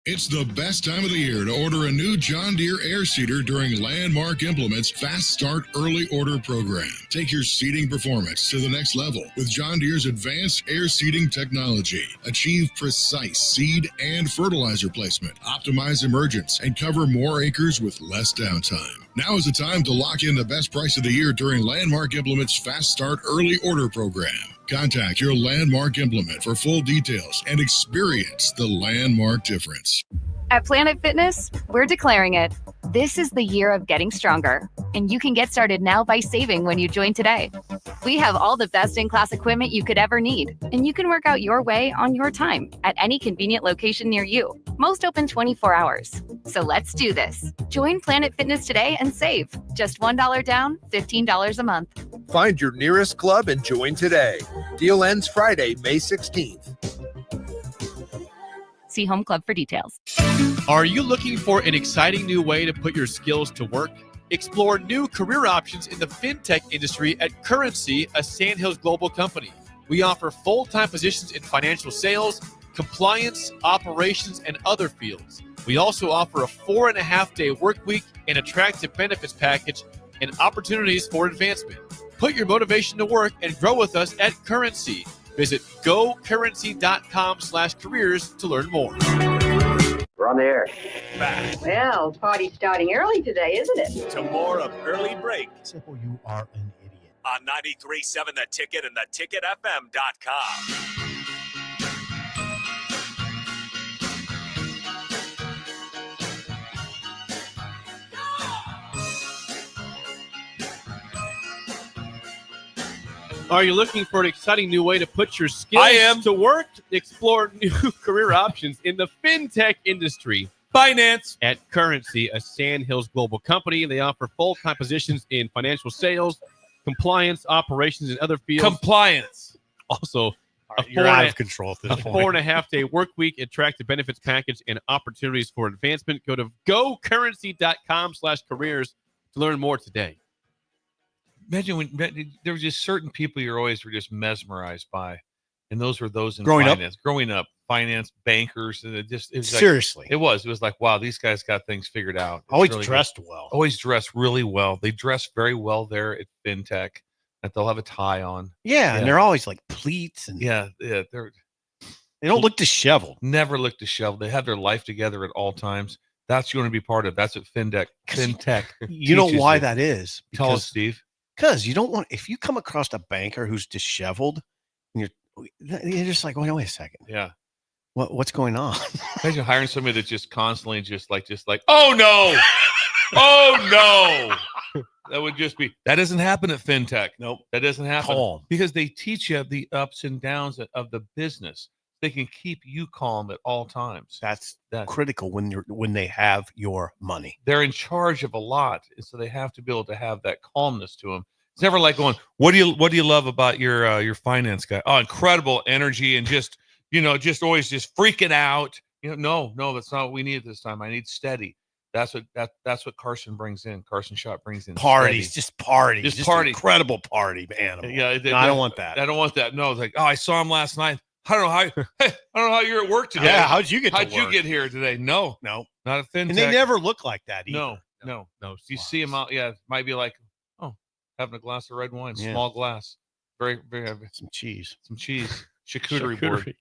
It's the best time of the year to order a new John Deere air seeder during Landmark Implement's Fast Start Early Order program. Take your seeding performance to the next level with John Deere's advanced air seeding technology. Achieve precise seed and fertilizer placement, optimize emergence, and cover more acres with less downtime. Now is the time to lock in the best price of the year during Landmark Implement's Fast Start Early Order program. Contact your Landmark Implement for full details and experience the Landmark difference. At Planet Fitness, we're declaring it. This is the year of getting stronger, and you can get started now by saving when you join today. We have all the best-in-class equipment you could ever need, and you can work out your way on your time at any convenient location near you. Most open 24 hours. So let's do this. Join Planet Fitness today and save. Just $1 down, $15 a month. Find your nearest club and join today. Deal ends Friday, May 16th. See Home Club for details. Are you looking for an exciting new way to put your skills to work? Explore new career options in the fintech industry at Currency, a Sandhills Global company. We offer full-time positions in financial sales, compliance, operations, and other fields. We also offer a 4.5-day work week, an attractive benefits package, and opportunities for advancement. Put your motivation to work and grow with us at Currency. Visit gocurrency.com/careers to learn more. We're on the air. Back. Well, party's starting early today, isn't it? To more of Early Break. Simple, you are an idiot. On 93.7 The Ticket and theticketfm.com. Are you looking for an exciting new way to put your skills to work? Explore new career options in the fintech industry. Finance. At Currency, a Sandhills Global company. They offer full-time positions in financial sales, compliance, operations, and other fields. Compliance. Also, You're out of control at this point. 4.5-day work week, attractive benefits package, and opportunities for advancement. Go to gocurrency.com/careers to learn more today. Imagine when there were just certain people you were just mesmerized by, and those were those in Growing up, finance, bankers, and it was Seriously. like, it was like, wow, these guys got things figured out. It's Always really dressed good. well. Always dressed really well. They dress very well there at FinTech. That they'll have a tie on. Yeah, and they're always like pleats and they don't look disheveled. Never look disheveled. They have their life together at all times. That's you want to be part of. That's what FinTech. You know why that is? Tell us, Steve. Because you don't want, if you come across a banker who's disheveled, and you're just like, wait a second. Yeah. What's going on? Imagine hiring somebody that's just constantly just like, oh no, oh no. That would just be, that doesn't happen at FinTech. Nope. That doesn't happen. Calm. Because they teach you the ups and downs of the business. They can keep you calm at all times. That's critical when they have your money. They're in charge of a lot, and so they have to be able to have that calmness to them. It's never like going, what do you love about your finance guy? Oh, incredible energy and just always just freaking out. No, that's not what we need at this time. I need steady. That's what Carson brings in. Carson Schott brings in parties, steady. just parties, just party, incredible party animal. Yeah, no, I don't want that. I don't want that. No, it's like, oh, I saw him last night. I don't know how you're at work today. Yeah, how'd you get here today? No, not a FinTech. And they never look like that either. No. You see them out. Yeah, it might be like, oh, having a glass of red wine, small glass, very, very heavy. Some cheese, charcuterie board.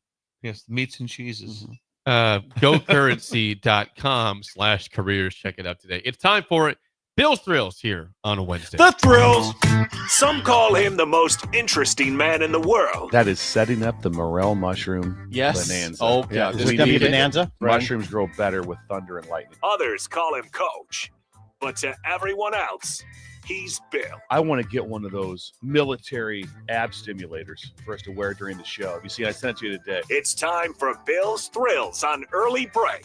Yes, meats and cheeses. GoCurrency.com/careers. Check it out today. It's time for it. Bill's Thrills here on a Wednesday. The Thrills. Some call him the most interesting man in the world. That is setting up the morel mushroom bonanza. Oh, yeah. Is it going to be bonanza? Mushrooms grow better with thunder and lightning. Others call him Coach. But to everyone else, he's Bill. I want to get one of those military ab stimulators for us to wear during the show. You see, I sent it to you today. It's time for Bill's Thrills on Early Break.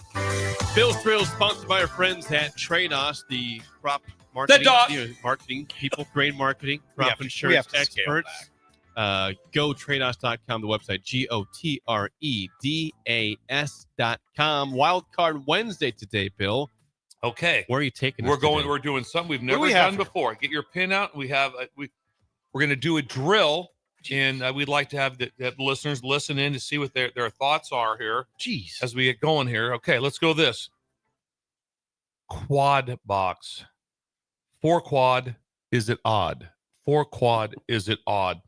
Bill's Thrills, sponsored by our friends at Trados, the crop marketing, marketing people, grain marketing, crop insurance experts. Go Trados.com, the website, GOTREDAS.com. Wild Card Wednesday today, Bill. Okay. Where are you taking us We're going. today? We're doing something we've never done before. Get your pin out. We have. We're going to do a drill, and we'd like to have the listeners listen in to see what their thoughts are here. Jeez. As we get going here. Okay, let's go this. Quad box. 4 quad. Is it odd? 4 quad. Is it odd?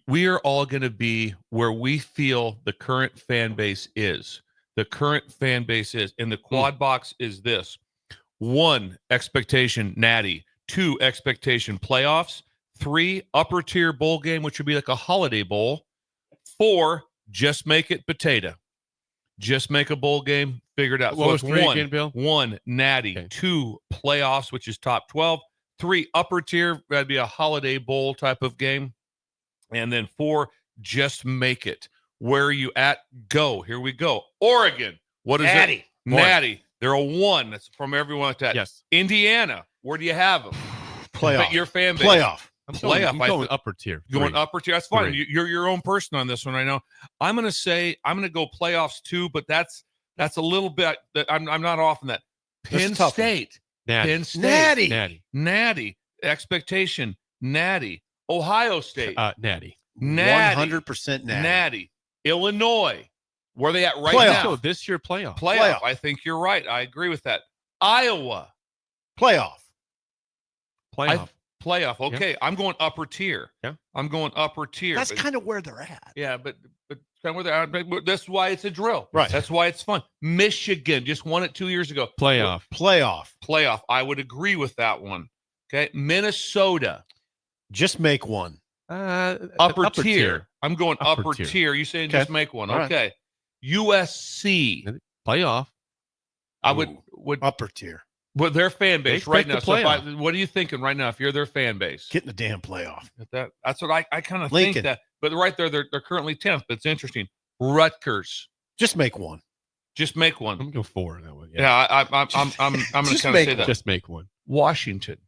We are all going to be where we feel the current fan base is. The current fan base is, and the quad box is this. 1, expectation natty. 2, expectation playoffs. 3, upper tier bowl game, which would be like a holiday bowl. 4, just make it potato. Just make a bowl game, figure it out. What So was it's 3 1, again, Bill? 1, natty. Okay. 2, playoffs, which is top 12. 3, upper tier, that'd be a holiday bowl type of game. And then 4, just make it. Where are you at? Go. Here we go. Oregon. What is Natty. it? Natty. They're a 1. That's from everyone like that. Yes. Indiana. Where do you have them? Playoff. Your fan base. Playoff. I'm Playoff. going upper tier. Going 3. upper tier. That's fine. 3. You're your own person on this one. I know. I'm going to go playoffs too, but that's a little bit. I'm not off on that. Penn State. Natty. Penn State. Natty. Natty. Expectation. Natty. Ohio State. Natty. Natty. 100% natty. Natty. Illinois. Where are they at right Playoff. now? So this year playoff. Playoff. I think you're right. I agree with that. Iowa. Playoff. Playoff. Playoff. Okay. I'm going upper tier. Yeah. I'm going upper tier. That's kind of where they're at. Yeah, but kind of where they're at. But that's why it's a drill. Right. That's why it's fun. Michigan just won it 2 years ago. Playoff. Playoff. I would agree with that one. Okay. Minnesota. Just make one. Upper tier. I'm going upper tier. You saying just make one. All right. Okay. USC. Playoff. I would upper tier. Well, their fan base right now. So what are you thinking right now if you're their fan base? Getting the damn playoff. That's what I kind of think that. But right there, they're currently 10th. But it's interesting. Rutgers. Just make one. Just make one. I'm going 4 that way. Yeah, I'm going to kind of say that. Just make one. Washington.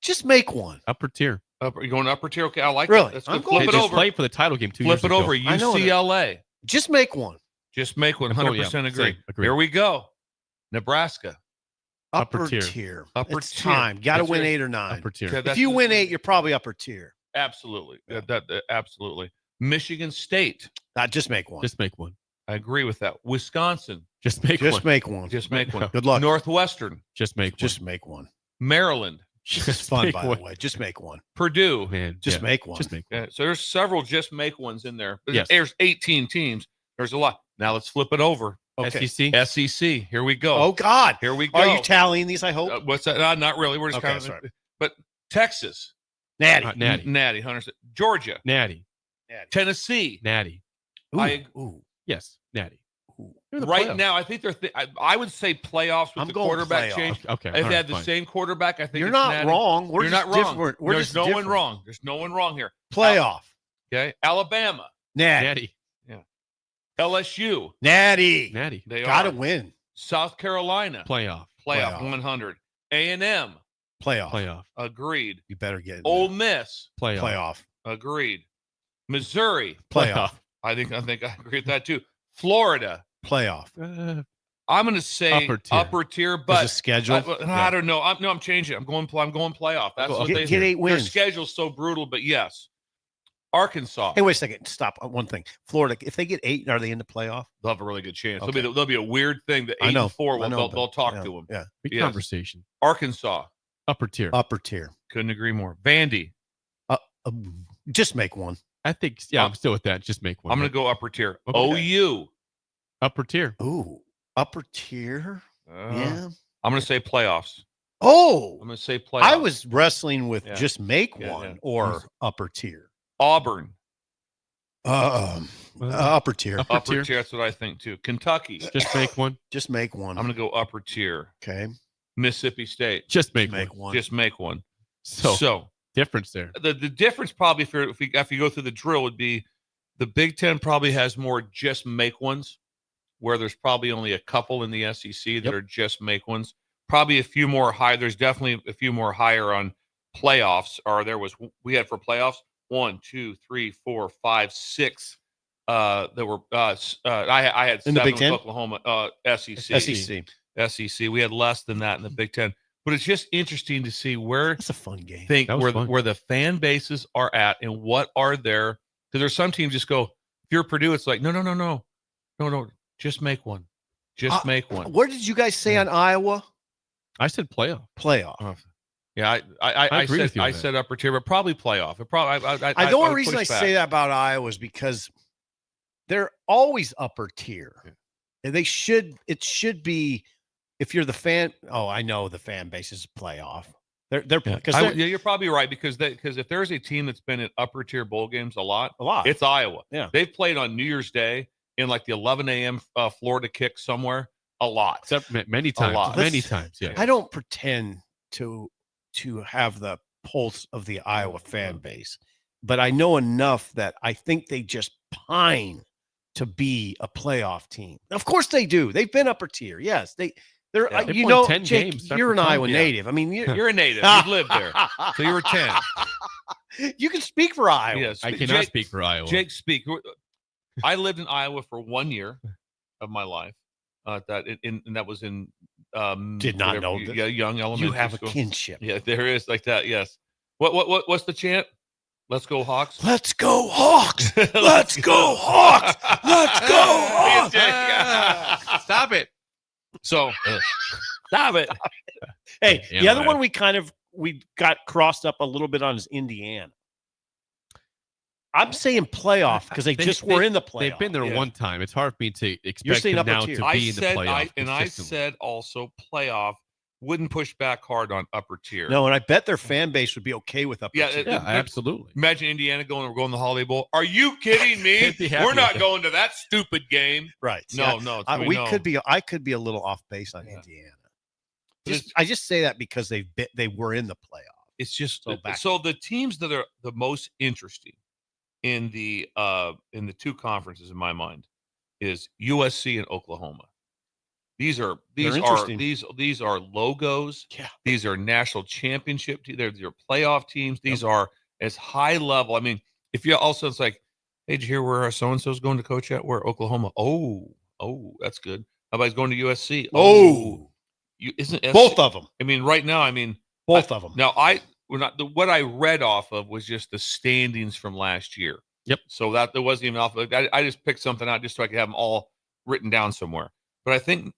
Just make one. Upper tier. You're going upper tier. Okay, I like really? that. That's I'm good. Flip it just over. Played for the title game 2 years ago. Flip it over. UCLA. Just make one. Just make one. 100% agree. Agree. Here we go. Nebraska. Upper tier. Upper it's tier. Time. Got to That's win right. 8 or 9. Upper tier. If you win 8, you're probably upper tier. Absolutely. Absolutely. Michigan State. Just make one. Just make one. I agree with that. Wisconsin. Just make one. Make one. Just make one. Good luck. Northwestern. Just make one. Just make one. Maryland. It's fun, by the way. Just make one. Purdue. Man, Just make one. Just make one. Yeah, so there's several just make ones in there. Yes. There's 18 teams. There's a lot. Now let's flip it over. Okay. SEC. Here we go. Oh, God. Here we go. Are you tallying these, I hope? What's that? Not really. We're just Okay, kind of. sorry. But Texas. Natty. Natty. 100%. Georgia. Natty. Tennessee. Natty. Ooh. Yes. Natty. Right now, I think they're. I would say playoffs with I'm the going quarterback playoff. change. Okay. If all they right, had the fine. same quarterback, I think You're it's not Natty. wrong. You're not wrong. Different. We're There's just no different. one wrong. There's no one wrong here. Playoff. Okay. Alabama. Natty. Yeah. LSU. Natty. Natty. They Got to are. win. South Carolina. Playoff. Playoff. Playoff. 100. A&M. Playoff. Playoff. Agreed. You better get it. Ole Miss. Playoff. Playoff. Agreed. Missouri. Playoff. I think I agree with that too. Florida. Playoff. I'm going to say upper tier, but There's a schedule. I don't know. I'm changing. I'm going playoff. That's what they get 8 wins. Their schedule's so brutal, but yes. Arkansas. Hey, wait a second. Stop. One thing. Florida. If they get 8, are they in the playoff? They'll have a really good chance. Okay. There'll be a weird thing that 8 I know. and 4 I know, they'll talk yeah, to them. Yeah. Big Yes. conversation. Arkansas. Upper tier. Upper tier. Couldn't agree more. Vandy. Just make one. I think. Yeah, I'm still with that. Just make one. I'm going to go upper tier. Okay. OU. Upper tier. Ooh. Upper tier. Yeah. I'm going to say playoffs. Oh, I'm going to say playoff. I was wrestling with just make one yeah. or upper tier. Auburn. Upper tier. Upper tier. That's what I think too. Kentucky. Just make one. Just make one. I'm going to go upper tier. Okay. Mississippi State. Just make one. Just make one. So difference there. The difference probably after you go through the drill would be the Big Ten probably has more just make ones, where there's probably only a couple in the SEC that are just make ones. Probably a few more high. There's definitely a few more higher on playoffs. Or we had for playoffs 1, 2, 3, 4, 5, 6. That were I had in 7 the Big with Ten? Oklahoma SEC. We had less than that in the Big Ten. But it's just interesting to see where that's a fun game. Where the fan bases are at and what are there. Because there's some teams just go, if you're Purdue, it's like no, just make one. Just make one. What did you guys say on Iowa? I said playoff. Playoff. Yeah, I said upper tier, but probably playoff. The only reason I say that about Iowa is because they're always upper tier. And it should be, if you're the fan. Oh, I know the fan base is playoff. You're probably right because if there's a team that's been in upper tier bowl games a lot, it's Iowa. Yeah, they've played on New Year's Day in like the 11 a.m. Florida kick somewhere a lot. Many times. Many times. Yeah. I don't pretend to have the pulse of the Iowa fan base, but I know enough that I think they just pine to be a playoff team. Of course they do. They've been upper tier. Yes, they're. You know, 10 Jake, games. You're an Iowa native. I mean, you're a native. You've lived there, so you were 10. You can speak for Iowa. Yes, I cannot speak for Iowa. Jake, speak. I lived in Iowa for 1 year of my life. And that was in did not know this. Yeah, young elementary. You have school. A kinship. Yeah, there is like that. Yes. What's the chant? Let's go Hawks. Let's go Hawks. Let's go Hawks. Let's go Hawks. Stop it. So stop it. Hey, the other one we got crossed up a little bit on is Indiana. I'm saying playoff because they were in the playoff. They've been there one time. It's hard for me to expect them now to be in the playoff. I said also playoff. Wouldn't push back hard on upper tier. No, and I bet their fan base would be okay with upper tier. Yeah, absolutely. Imagine Indiana going to the Holiday Bowl. Are you kidding me? We're not going to that stupid game. Right. No. I could be a little off base on Indiana. I just say that because they were in the playoff. It's just so the teams that are the most interesting in the two conferences in my mind is USC and Oklahoma. These are logos. Yeah. These are national championship teams. They're playoff teams. These are as high level. I mean, if you also, it's like, hey, did you hear where so and so's going to coach at? Where? Oklahoma. Oh, that's good. How about he's going to USC? Both of them. I mean, right now, both of them. Now, what I read off of was just the standings from last year. Yep. So that there wasn't even off. I just picked something out just so I could have them all written down somewhere. But I think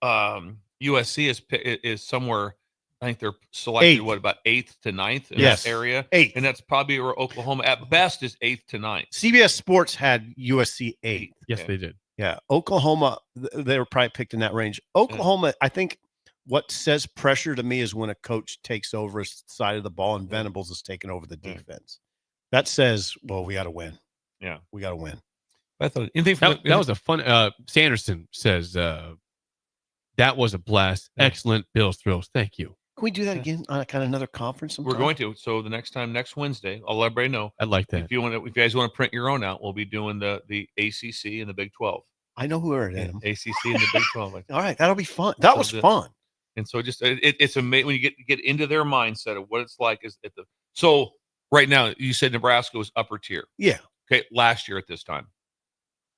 USC is somewhere. I think they're selected about 8th to 9th in that area. 8th, and that's probably where Oklahoma at best is 8th to 9th. CBS Sports had USC 8th. Yes, they did. Yeah, Oklahoma. They were probably picked in that range. Oklahoma. I think what says pressure to me is when a coach takes over a side of the ball and Venables is taking over the defense. That says, well, we got to win. Yeah, we got to win. I thought that was a fun. Sanderson says that was a blast. Excellent Bills throws. Thank you. Can we do that again on kind of another conference sometime? We're going to. So the next Wednesday, I'll let everybody know. I'd like that. If you guys want to print your own out, we'll be doing the ACC and the Big 12. I know who are in them. ACC and the Big 12. All right, that'll be fun. That was fun. And so just it's amazing when you get into their mindset of what it's like. So right now you said Nebraska was upper tier. Yeah. Okay. Last year at this time,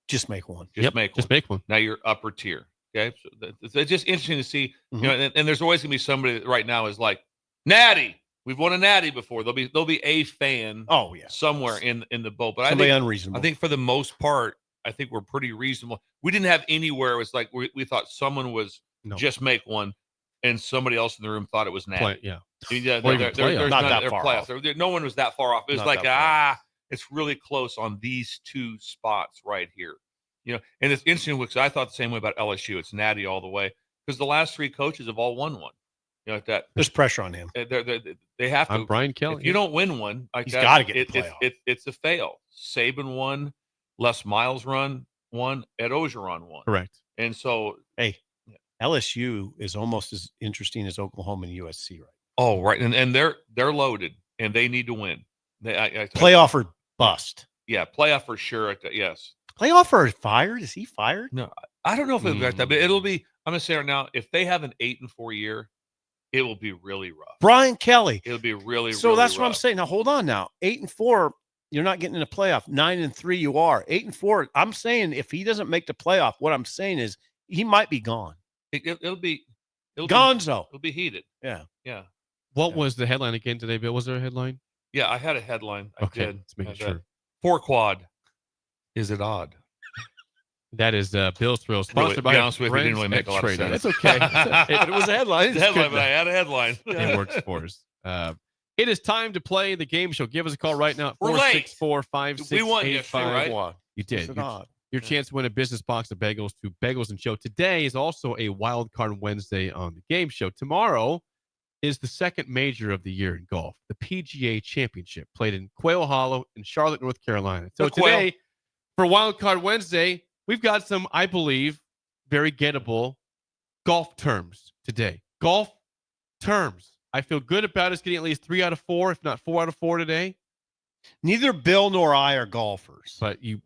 just make one. Just make one. Now you're upper tier. Okay. So it's just interesting to see. Mm-hmm. You know, and there's always gonna be somebody that right now is like Natty. We've won a Natty before. There'll be a fan. Oh yeah. Somewhere in the boat, but somebody I think unreasonable. I think for the most part, I think we're pretty reasonable. We didn't have anywhere. It was like we thought someone was just make one. And somebody else in the room thought it was Natty. Yeah. There's not that far off. No one was that far off. It was like, it's really close on these two spots right here. You know, and it's interesting because I thought the same way about LSU. It's Natty all the way because the last three coaches have all won one. like that. There's pressure on him. They have to. On Brian Kelly. If you don't win one, like He's that, got to get the playoff. it's a fail. Saban won, Les Miles won, Ed Ogeron won. Correct. And so, hey, LSU is almost as interesting as Oklahoma and USC, right? Oh, right, and they're loaded, and they need to win. Playoff or bust. Yeah, playoff for sure. Yes. Playoff or fired? Is he fired? No, I don't know if it'll be like that, but it'll be. I'm gonna say right now, if they have an 8-4 year, it will be really rough. Brian Kelly. It'll be really. So really that's rough. what I'm saying. Now hold on. Now 8-4, you're not getting in the playoff. 9-3, you are. 8-4. I'm saying if he doesn't make the playoff, what I'm saying is he might be gone. It'll be Gonzo. It'll be heated. Yeah. Yeah. What was the headline again today, Bill? Was there a headline? Yeah, I had a headline. I Okay, did. let's make I it did. sure. 4 quad. Is it odd? That is Bill's Thrills, Really, sponsored to by be honest with you, it didn't really make a lot of X-Trader. sense. That's okay. But it was a headline. It's a headline, but I had a headline. It works for us. It is time to play the game show. Give us a call right now at We're late. 464-5685. We won yesterday, right? You did. Is it odd? Your chance to win a business box of bagels to Bagels and Show. Today is also a wild card Wednesday on the game show. Tomorrow is the second major of the year in golf, the PGA Championship, played in Quail Hollow in Charlotte, North Carolina. So today, for Wild Card Wednesday, we've got some, I believe, very gettable golf terms today. Golf terms. I feel good about us getting at least 3 out of 4, if not 4 out of 4 today. Neither Bill nor I are golfers. But you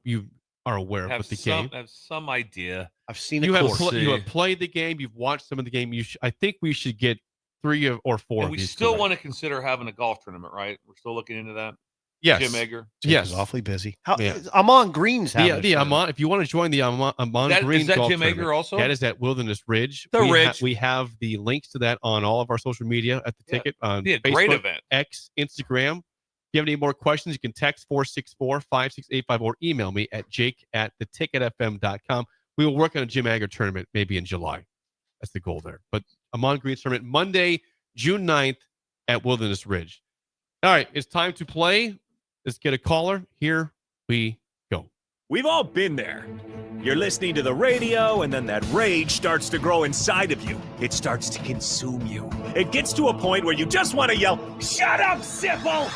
are aware of what the game. Have some idea. I've seen You it. have played the game. You've watched some of the game. I think we should get 3 or 4 And of we these still correct. want to consider having a golf tournament, right? We're still looking into that. Yes. Jim Egger. Yes. He's awfully busy. Yeah. Amon Green's having The Amon. If you want to join the Amon Green is that golf Jim Egger tournament, also? that is at Wilderness Ridge. The Ridge. We have the links to that on all of our social media at the ticket on Be a Facebook, great event. X, Instagram. If you have any more questions, you can text 464-5685 or email me at jake@theticketfm.com. We will work on a Jim Egger tournament maybe in July. That's the goal there. But Amon Green tournament Monday, June 9th at Wilderness Ridge. All right, it's time to play. Let's get a caller. Here we go. We've all been there. You're listening to the radio, and then that rage starts to grow inside of you. It starts to consume you. It gets to a point where you just want to yell, "Shut up, Sipple!"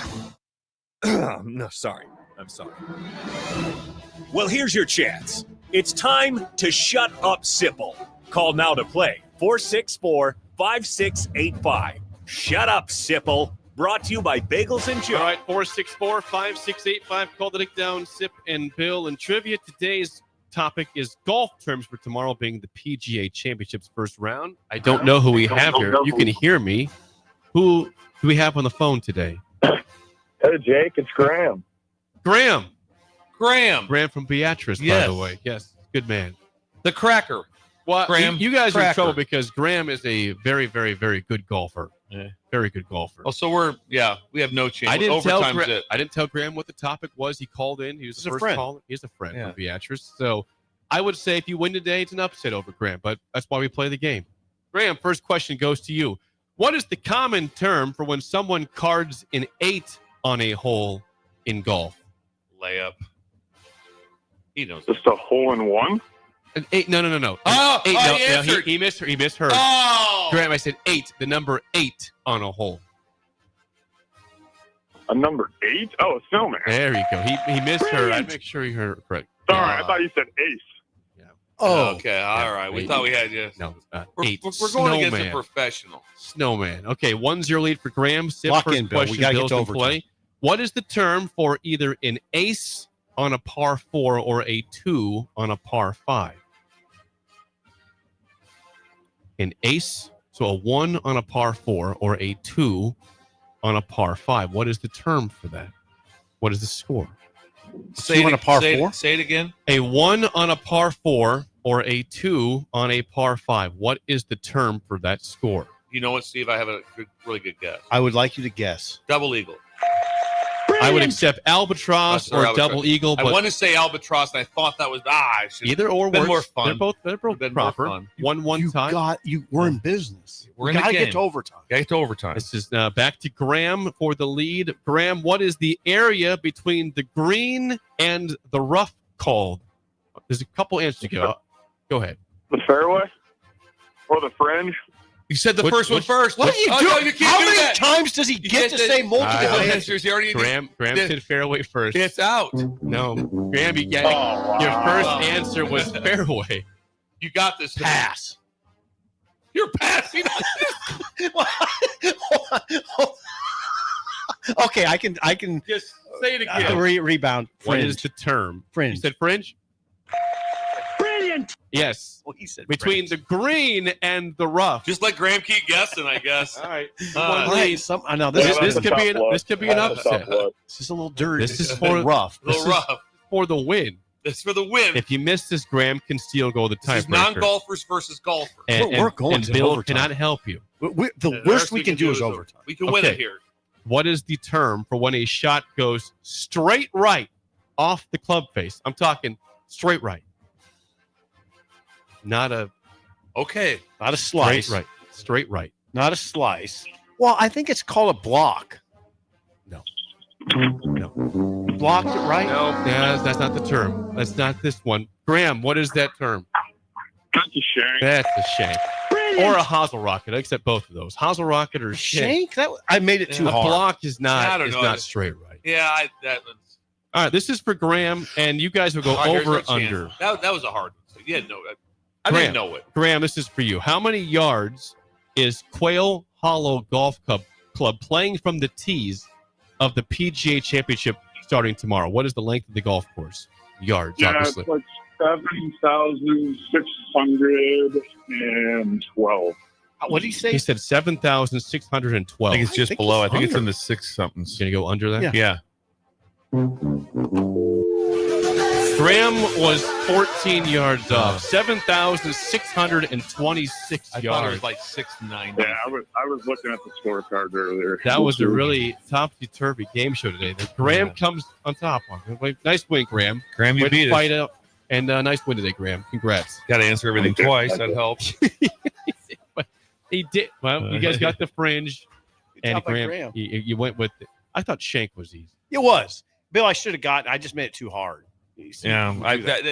No, sorry. I'm sorry. Well, here's your chance. It's time to shut up, Sipple. Call now to play. 464-5685. Shut up, Sipple. Brought to you by Bagels and Joe. All right, 464-5685. Call the Nick Down, Sip and Bill and Trivia. Today's topic is golf terms for tomorrow being the PGA Championship's first round. I don't know who we have here. You can hear me. Who do we have on the phone today? Hey, Jake, it's Graham. Graham from Beatrice, Yes. by the way. Yes, good man. The Cracker. Well, Graham you guys are in Cracker. trouble because Graham is a very, very, very good golfer. Yeah. Very good golfer. Oh, so we have no chance. I didn't Overtime's it. tell Graham what the topic was. He called in. He was He's the a first friend. caller. He's a friend Yeah. from Beatrice. So I would say if you win today, it's an upset over Graham. But that's why we play the game. Graham, first question goes to you. What is the common term for when someone cards an 8 on a hole in golf? Layup. He knows. Just a hole in one? An 8? No. An Oh, 8. I No, answered. he misheard. Oh! Graham, I said 8. The number 8 on a hole. A number 8? Oh, a snowman. There you go. He misheard. I'd make sure he heard it correct. Sorry, I thought you said ace. Oh, okay. All right. We 8. thought we had you. No, We're 8. going against a Snowman. professional. Snowman. Okay, 1-0 lead for Graham. Sip, Lock first in, Bill. We question. gotta get Bill's to in overtime. play. What is the term for either an ace on a par 4 or a 2 on a par 5? An ace, so a 1 on a par 4 or a 2 on a par 5. What is the term for that? What is the score? Two on a par 4? Say it again. A 1 on a par 4 or a 2 on a par 5. What is the term for that score? You know what, Steve? I have a really good guess. I would like you to guess. Double eagle. I would accept albatross or double eagle, I but want to say albatross, and I thought that was I should either or been works. more fun. They're both Been more proper. fun. 1-1 tie. We're in business. We're We in the gotta game. get to overtime. Get to overtime. This is back to Graham for the lead. Graham, what is the area between the green and the rough called? There's a couple answers to go. Go ahead. The fairway? Or the fringe? You said the first one first. What are you doing? No, you can't How do many that. times does he get to say multiple answers? He already Graham said fairway first. It's out. No, Graham, you get your first answer was fairway. You got this. Pass. You're passing. Okay, I can Just say it again. rebound. What Fringe. is the term? Fringe. You said fringe? Brilliant. Yes. Well, he said between the green and the rough. Just let Graham keep guessing, I guess. All right. I know this could be an upset. This is a little dirty. This is for rough. This is for the win. That's for the win. If you miss this, Graham can still go the This is tiebreaker. non-golfers versus golfers. We're going and to Bill overtime. cannot help you. The worst we can do is overtime. We can win it here. What is the term for when a shot goes straight right off the club face? I'm talking straight right. Not a slice. Straight right. Not a slice. Well, I think it's called a block. No. Blocked it right? No, yeah, that's not the term. That's not this one. Graham, what is that term? That's a shank. That's a shank. Brilliant. Or a hosel rocket. I accept both of those. Hosel rocket or Shank? I made it too a hard. block is not know. straight right. Yeah, All right, this is for Graham, and you guys will go over under. That was a hard one. Yeah, no, I didn't know it. Graham, this is for you. How many yards is Quail Hollow Golf Club playing from the tees of the PGA Championship starting tomorrow? What is the length of the golf course? Yards, obviously. It's like 7,612. What did he say? He said 7,612. I think it's just below. I think it's in the six somethings. Going to go under that? Yeah. Graham was 14 yards off. 7,626 I yards. thought it was like 690. Yeah, I was looking at the scorecard earlier. That was a really topsy-turvy game show today. Graham comes on top on it. Nice win, Graham. Graham, you beat fight it. out. And nice win today, Graham. Congrats. Got to answer everything twice. That helps. He did. Well, you guys got the fringe. And job by Graham, Graham. you went with it. I thought shank was easy. It was. Bill, I should have gotten. I just made it too hard. Yeah,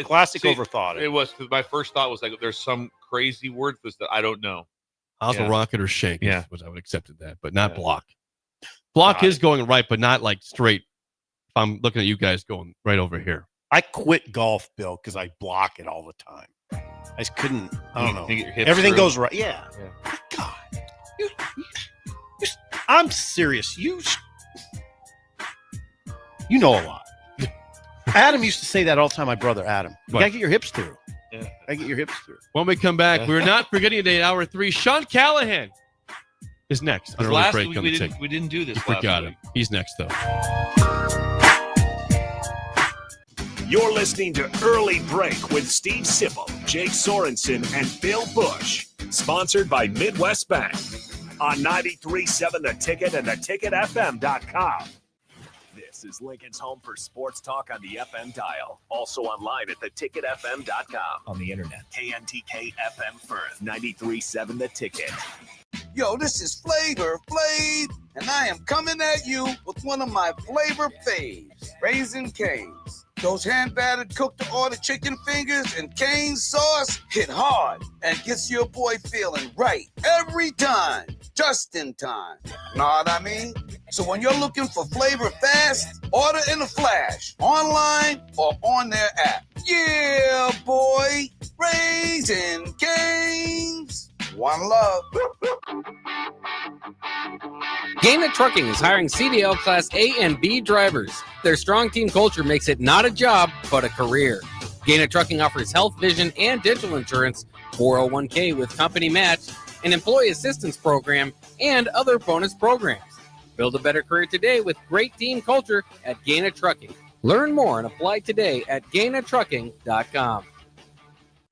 classic overthought it was. Because my first thought was like, there's some crazy word for this that I don't know. Hosel rocket or shank? Yeah, was I would accepted that, but not block. Block is going right, but not like straight. If I'm looking at you guys going right over here. I quit golf, Bill, because I block it all the time. I just couldn't. I don't know. Everything goes right. Yeah. God, I'm serious. You know a lot. Adam used to say that all the time. My brother Adam. You gotta get your hips through. Yeah. I get your hips through. When we come back, we're not forgetting today, hour 3. Sean Callahan is next. Last week we didn't do this. We forgot him. He's next though. You're listening to Early Break with Steve Sipple, Jake Sorensen, and Bill Busch. Sponsored by Midwest Bank on 93.7 The Ticket and theticketfm.com. This is Lincoln's home for sports talk on the FM dial. Also online at theticketfm.com. On the internet, KNTK FM Firth, 93.7 The Ticket. Yo, this is Flavor Flav, and I am coming at you with one of my flavor faves, Raisin Cane's. Those hand-battered cooked-to-order chicken fingers and cane sauce hit hard and gets your boy feeling right every time, just in time. Know what I mean? So when you're looking for flavor fast, order in a flash, online or on their app. Yeah, boy, Raisin Cane's. One love. Gaina Trucking is hiring CDL Class A and B drivers. Their strong team culture makes it not a job, but a career. Gaina Trucking offers health, vision, and dental insurance, 401k with company match, an employee assistance program, and other bonus programs. Build a better career today with great team culture at Gaina Trucking. Learn more and apply today at GainaTrucking.com.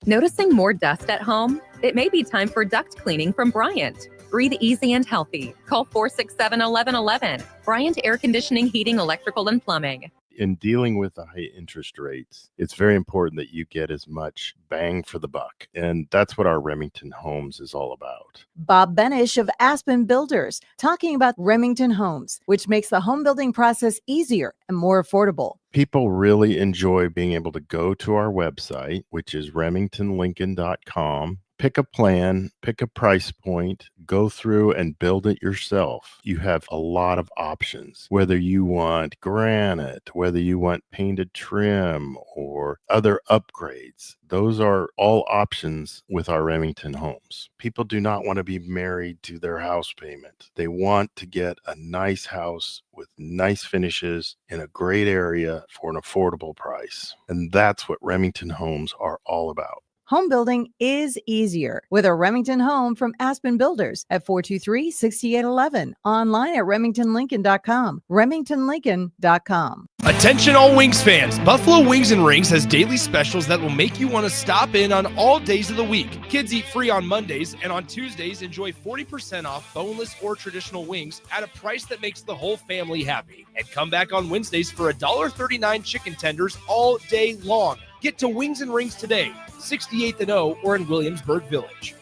Noticing more dust at home? It may be time for duct cleaning from Bryant. Breathe easy and healthy. Call 467-1111. Bryant Air Conditioning, Heating, Electrical, and Plumbing. In dealing with the high interest rates, it's very important that you get as much bang for the buck. And that's what our Remington Homes is all about. Bob Benish of Aspen Builders, talking about Remington Homes, which makes the home building process easier and more affordable. People really enjoy being able to go to our website, which is remingtonlincoln.com, Pick a plan, pick a price point, go through and build it yourself. You have a lot of options, whether you want granite, whether you want painted trim or other upgrades. Those are all options with our Remington homes. People do not want to be married to their house payment. They want to get a nice house with nice finishes in a great area for an affordable price. And that's what Remington homes are all about. Home building is easier with a Remington home from Aspen Builders at 423-6811. Online at remingtonlincoln.com. remingtonlincoln.com. Attention all Wings fans. Buffalo Wings and Rings has daily specials that will make you want to stop in on all days of the week. Kids eat free on Mondays, and on Tuesdays, enjoy 40% off boneless or traditional wings at a price that makes the whole family happy. And come back on Wednesdays for $1.39 chicken tenders all day long. Get to Wings and Rings today, 68th and O, or in Williamsburg Village.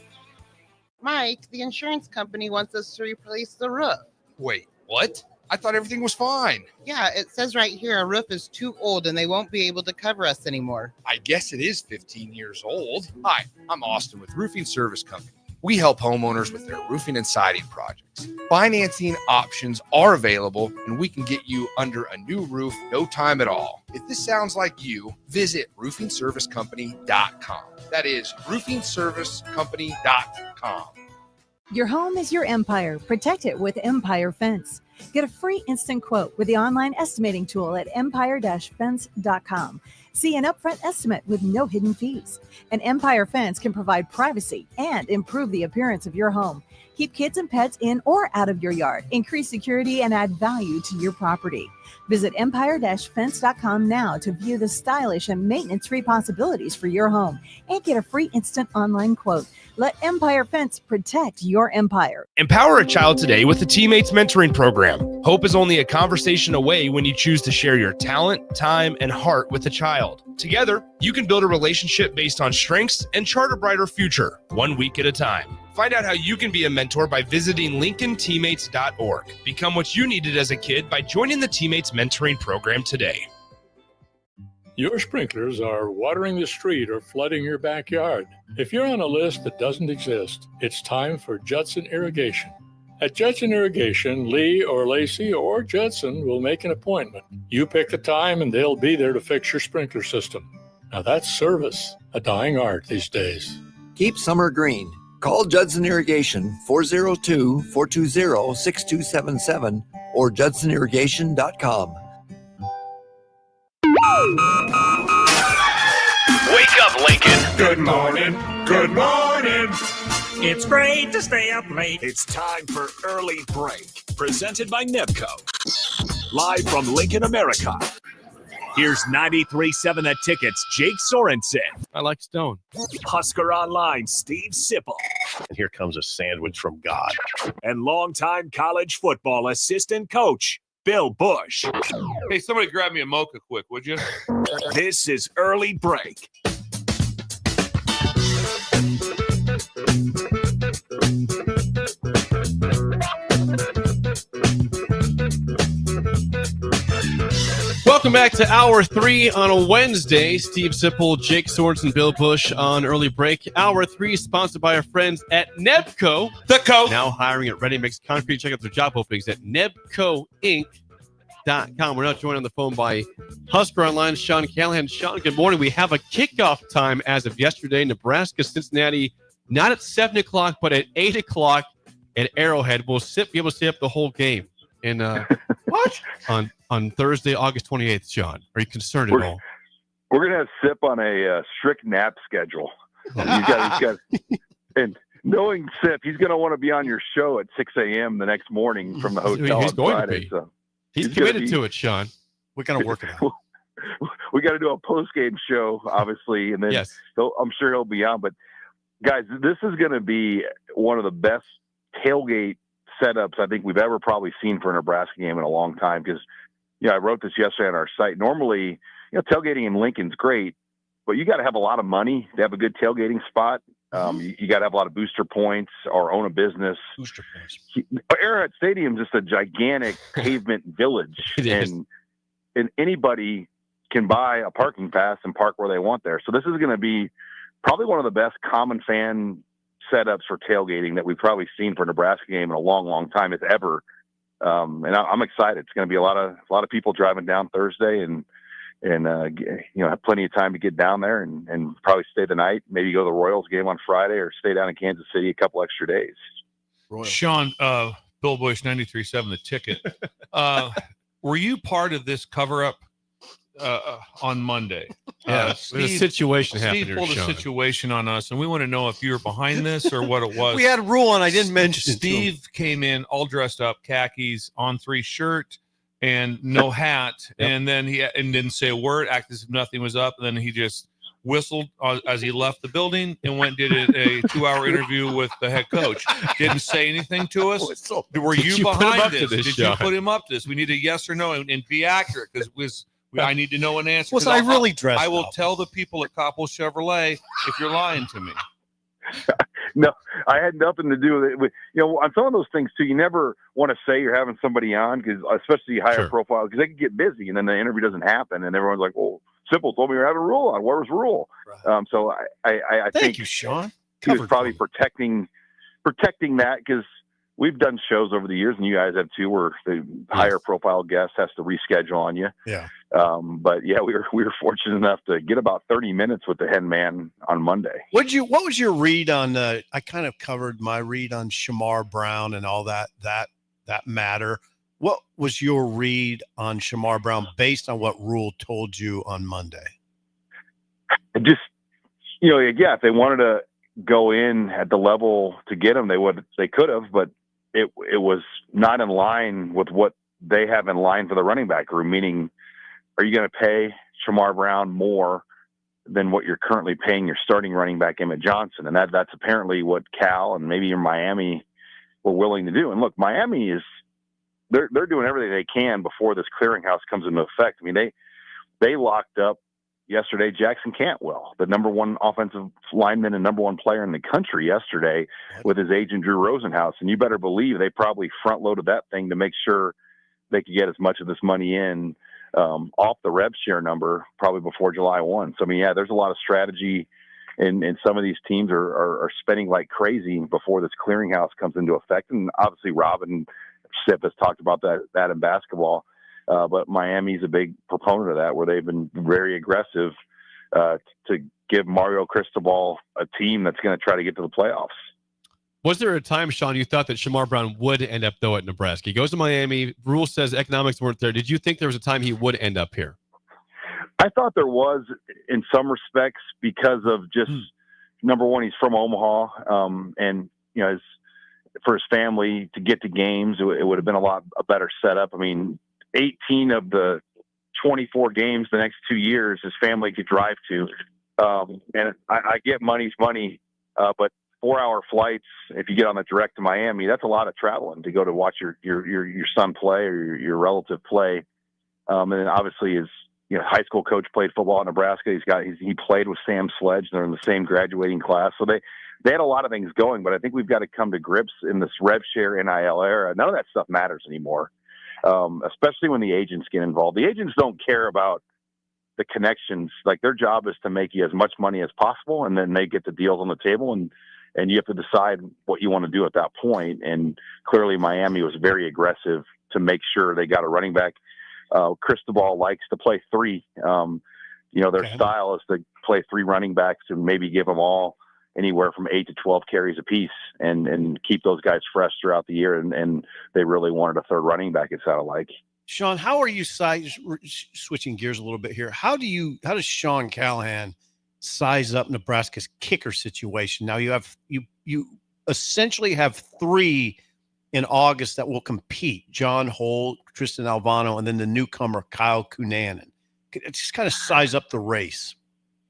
Mike, the insurance company wants us to replace the roof. Wait, what? I thought everything was fine. Yeah, it says right here our roof is too old and they won't be able to cover us anymore. I guess it is 15 years old. Hi, I'm Austin with Roofing Service Company. We help homeowners with their roofing and siding projects. Financing options are available, and we can get you under a new roof no time at all. If this sounds like you, visit roofingservicecompany.com. That is roofingservicecompany.com. Your home is your empire. Protect it with Empire Fence. Get a free instant quote with the online estimating tool at empire-fence.com. See an upfront estimate with no hidden fees. An Empire Fence can provide privacy and improve the appearance of your home. Keep kids and pets in or out of your yard. Increase security and add value to your property. Visit empire-fence.com now to view the stylish and maintenance-free possibilities for your home and get a free instant online quote. Let Empire Fence protect your empire. Empower a child today with the Teammates Mentoring Program. Hope is only a conversation away when you choose to share your talent, time, and heart with a child. Together, you can build a relationship based on strengths and chart a brighter future, 1 week at a time. Find out how you can be a mentor by visiting LincolnTeammates.org. Become what you needed as a kid by joining the Teammates Mentoring Program today. Your sprinklers are watering the street or flooding your backyard. If you're on a list that doesn't exist, it's time for Judson Irrigation. At Judson Irrigation, Lee or Lacey or Judson will make an appointment. You pick the time and they'll be there to fix your sprinkler system. Now that's service, a dying art these days. Keep summer green. Call Judson Irrigation 402-420-6277 or judsonirrigation.com. Wake up, Lincoln. Good morning. Good morning. It's great to stay up late. It's time for Early Break, presented by Nebco. Live from Lincoln, America. Here's 93.7 The Ticket's Jake Sorensen. I like Stone. Husker Online, Steve Sipple. And here comes a sandwich from God. And longtime college football assistant coach, Bill Busch. Hey, somebody grab me a mocha quick, would you? This is Early Break. Welcome back to Hour 3 on a Wednesday. Steve Sipple, Jake Sorensen, Bill Busch on Early Break. Hour 3 sponsored by our friends at Nebco. The Co. Now hiring at Ready Mix Concrete. Check out their job openings at nebcoinc.com. We're now joined on the phone by Husker Online, Sean Callahan. Sean, good morning. We have a kickoff time as of yesterday. Nebraska, Cincinnati, not at 7 o'clock, but at 8 o'clock at Arrowhead. We'll be able to stay up the whole game. And what? On Thursday, August 28th, Sean. Are you concerned at all? We're going to have Sip on a strict nap schedule. And knowing Sip, he's going to want to be on your show at 6 a.m. the next morning from the hotel He's on going Friday. to be. So he's committed to it, Sean. We're going to work it out. We got to do a post-game show, obviously, and then yes. I'm sure he'll be on. But, guys, this is going to be one of the best tailgate setups I think we've ever probably seen for a Nebraska game in a long time because, I wrote this yesterday on our site. Normally, tailgating in Lincoln's great, but you got to have a lot of money to have a good tailgating spot. You got to have a lot of booster points or own a business. Booster points. Arrowhead Stadium is just a gigantic pavement village, and anybody can buy a parking pass and park where they want there. So this is going to be probably one of the best common fan setups for tailgating that we've probably seen for a Nebraska game in a long, long time, if ever. And I'm excited. It's going to be a lot of people driving down Thursday and have plenty of time to get down there and probably stay the night, maybe go to the Royals game on Friday or stay down in Kansas City a couple extra days. Royals. Sean, Bill Busch, 93.7 The Ticket. Were you part of this cover-up on Monday? Yeah, there's a situation happening Steve here, pulled a Sean. situation on us, and we want to know if you were behind this or what it was. We had a rule, and I didn't mention it to him. Steve came in all dressed up, khakis, on-3 shirt, and no hat, and then he didn't say a word, acted as if nothing was up, and then he just whistled as he left the building and went and did a 2-hour interview with the head coach. Didn't say anything to us. Were you behind this? Did you put him up to this? We need a yes or no and be accurate, because I need to know an answer. Was I really dressed I will up? tell the people at Coppell Chevrolet if you're lying to me. No, I had nothing to do with it. On some of those things too, you never want to say you're having somebody on, because especially higher profile, because they can get busy and then the interview doesn't happen and everyone's like, well, Simple told me we have a rule on. Where was the rule? Right. So I Thank think you, Sean. He was probably protecting that, because we've done shows over the years, and you guys have too, where the higher profile guest has to reschedule on you. Yeah. But yeah, we were fortunate enough to get about 30 minutes with the head man on Monday. What was your read on? I kind of covered my read on Shamar Brown and all that matter. What was your read on Shamar Brown based on what Rule told you on Monday? Just, if they wanted to go in at the level to get him, they could have, but it was not in line with what they have in line for the running back room. Meaning, are you going to pay Shamar Brown more than what you're currently paying your starting running back Emmett Johnson? And that's apparently what Cal and maybe Miami were willing to do. And look, Miami they're doing everything they can before this clearinghouse comes into effect. I mean, they locked up yesterday Jackson Cantwell, the number one offensive lineman and number one player in the country yesterday, with his agent Drew Rosenhaus. And you better believe they probably front loaded that thing to make sure they could get as much of this money in off the rev share number probably before July 1. So, I mean, there's a lot of strategy, and some of these teams are spending like crazy before this clearinghouse comes into effect. And obviously Robin Sip has talked about that in basketball. But Miami's a big proponent of that, where they've been very aggressive to give Mario Cristobal a team that's going to try to get to the playoffs. Was there a time, Sean, you thought that Shamar Brown would end up, though, at Nebraska? He goes to Miami. Rule says economics weren't there. Did you think there was a time he would end up here? I thought there was in some respects, because of just, number one, he's from Omaha. And, for his family to get to games, it would have been a better setup. I mean, 18 of the 24 games the next 2 years his family could drive to. And I get money's money, but 4-hour flights, if you get on the direct to Miami, that's a lot of traveling to go to watch your son play or your relative play. And then obviously his high school coach played football in Nebraska. He played with Sam Sledge. They're in the same graduating class. So they had a lot of things going, but I think we've got to come to grips in this rev share NIL era. None of that stuff matters anymore. Especially when the agents get involved. The agents don't care about the connections. Like, their job is to make you as much money as possible, and then they get the deals on the table, and you have to decide what you want to do at that point. And clearly Miami was very aggressive to make sure they got a running back. Cristobal likes to play three. Their style is to play three running backs and maybe give them all anywhere from 8 to 12 carries apiece and keep those guys fresh throughout the year. And they really wanted a third running back, it sounded like. Sean, how are you switching gears a little bit here? How does Sean Callahan size up Nebraska's kicker situation? Now you essentially have 3 in August that will compete: John Holt, Tristan Alvano, and then the newcomer Kyle Cunanan. Just kind of size up the race.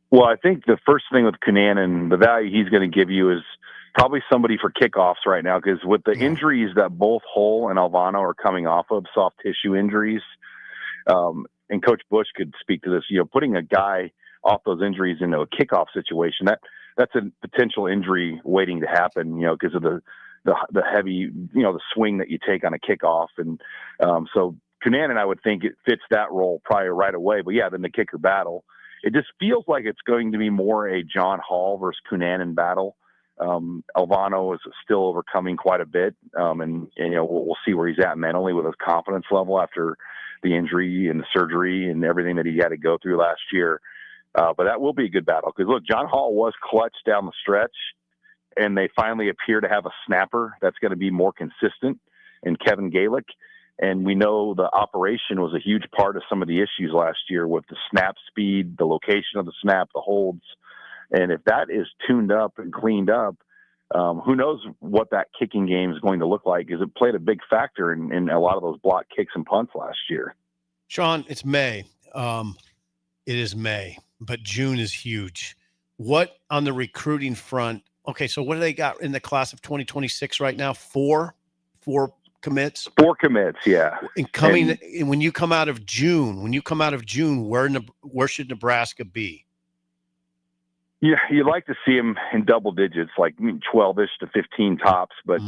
Well, I think the first thing with Cunanan, the value he's going to give you is probably somebody for kickoffs right now, because with the injuries that both Hull and Alvano are coming off of, soft tissue injuries, and Coach Busch could speak to this, putting a guy off those injuries into a kickoff situation, that's a potential injury waiting to happen, because of the heavy, the swing that you take on a kickoff. And so Cunanan, I would think it fits that role probably right away. But yeah, then the kicker battle. it just feels like it's going to be more a John Hall versus Cunanan battle. Alvano is still overcoming quite a bit, and we'll see where he's at mentally with his confidence level after the injury and the surgery and everything that he had to go through last year. But that will be a good battle because, look, John Hall was clutch down the stretch, and they finally appear to have a snapper that's going to be more consistent in Kevin Galick. And we know the operation was a huge part of some of the issues last year with the snap speed, the location of the snap, the holds. And if that is tuned up and cleaned up, who knows what that kicking game is going to look like, because it played a big factor in a lot of those block kicks and punts last year. Sean, it's May. It is May, but June is huge. What on the recruiting front? Okay, so what do they got in the class of 2026 right now? Four commits? 4 commits, yeah. And when you come out of June, where should Nebraska be? Yeah, you'd like to see them in double digits, like 12-ish to 15 tops, but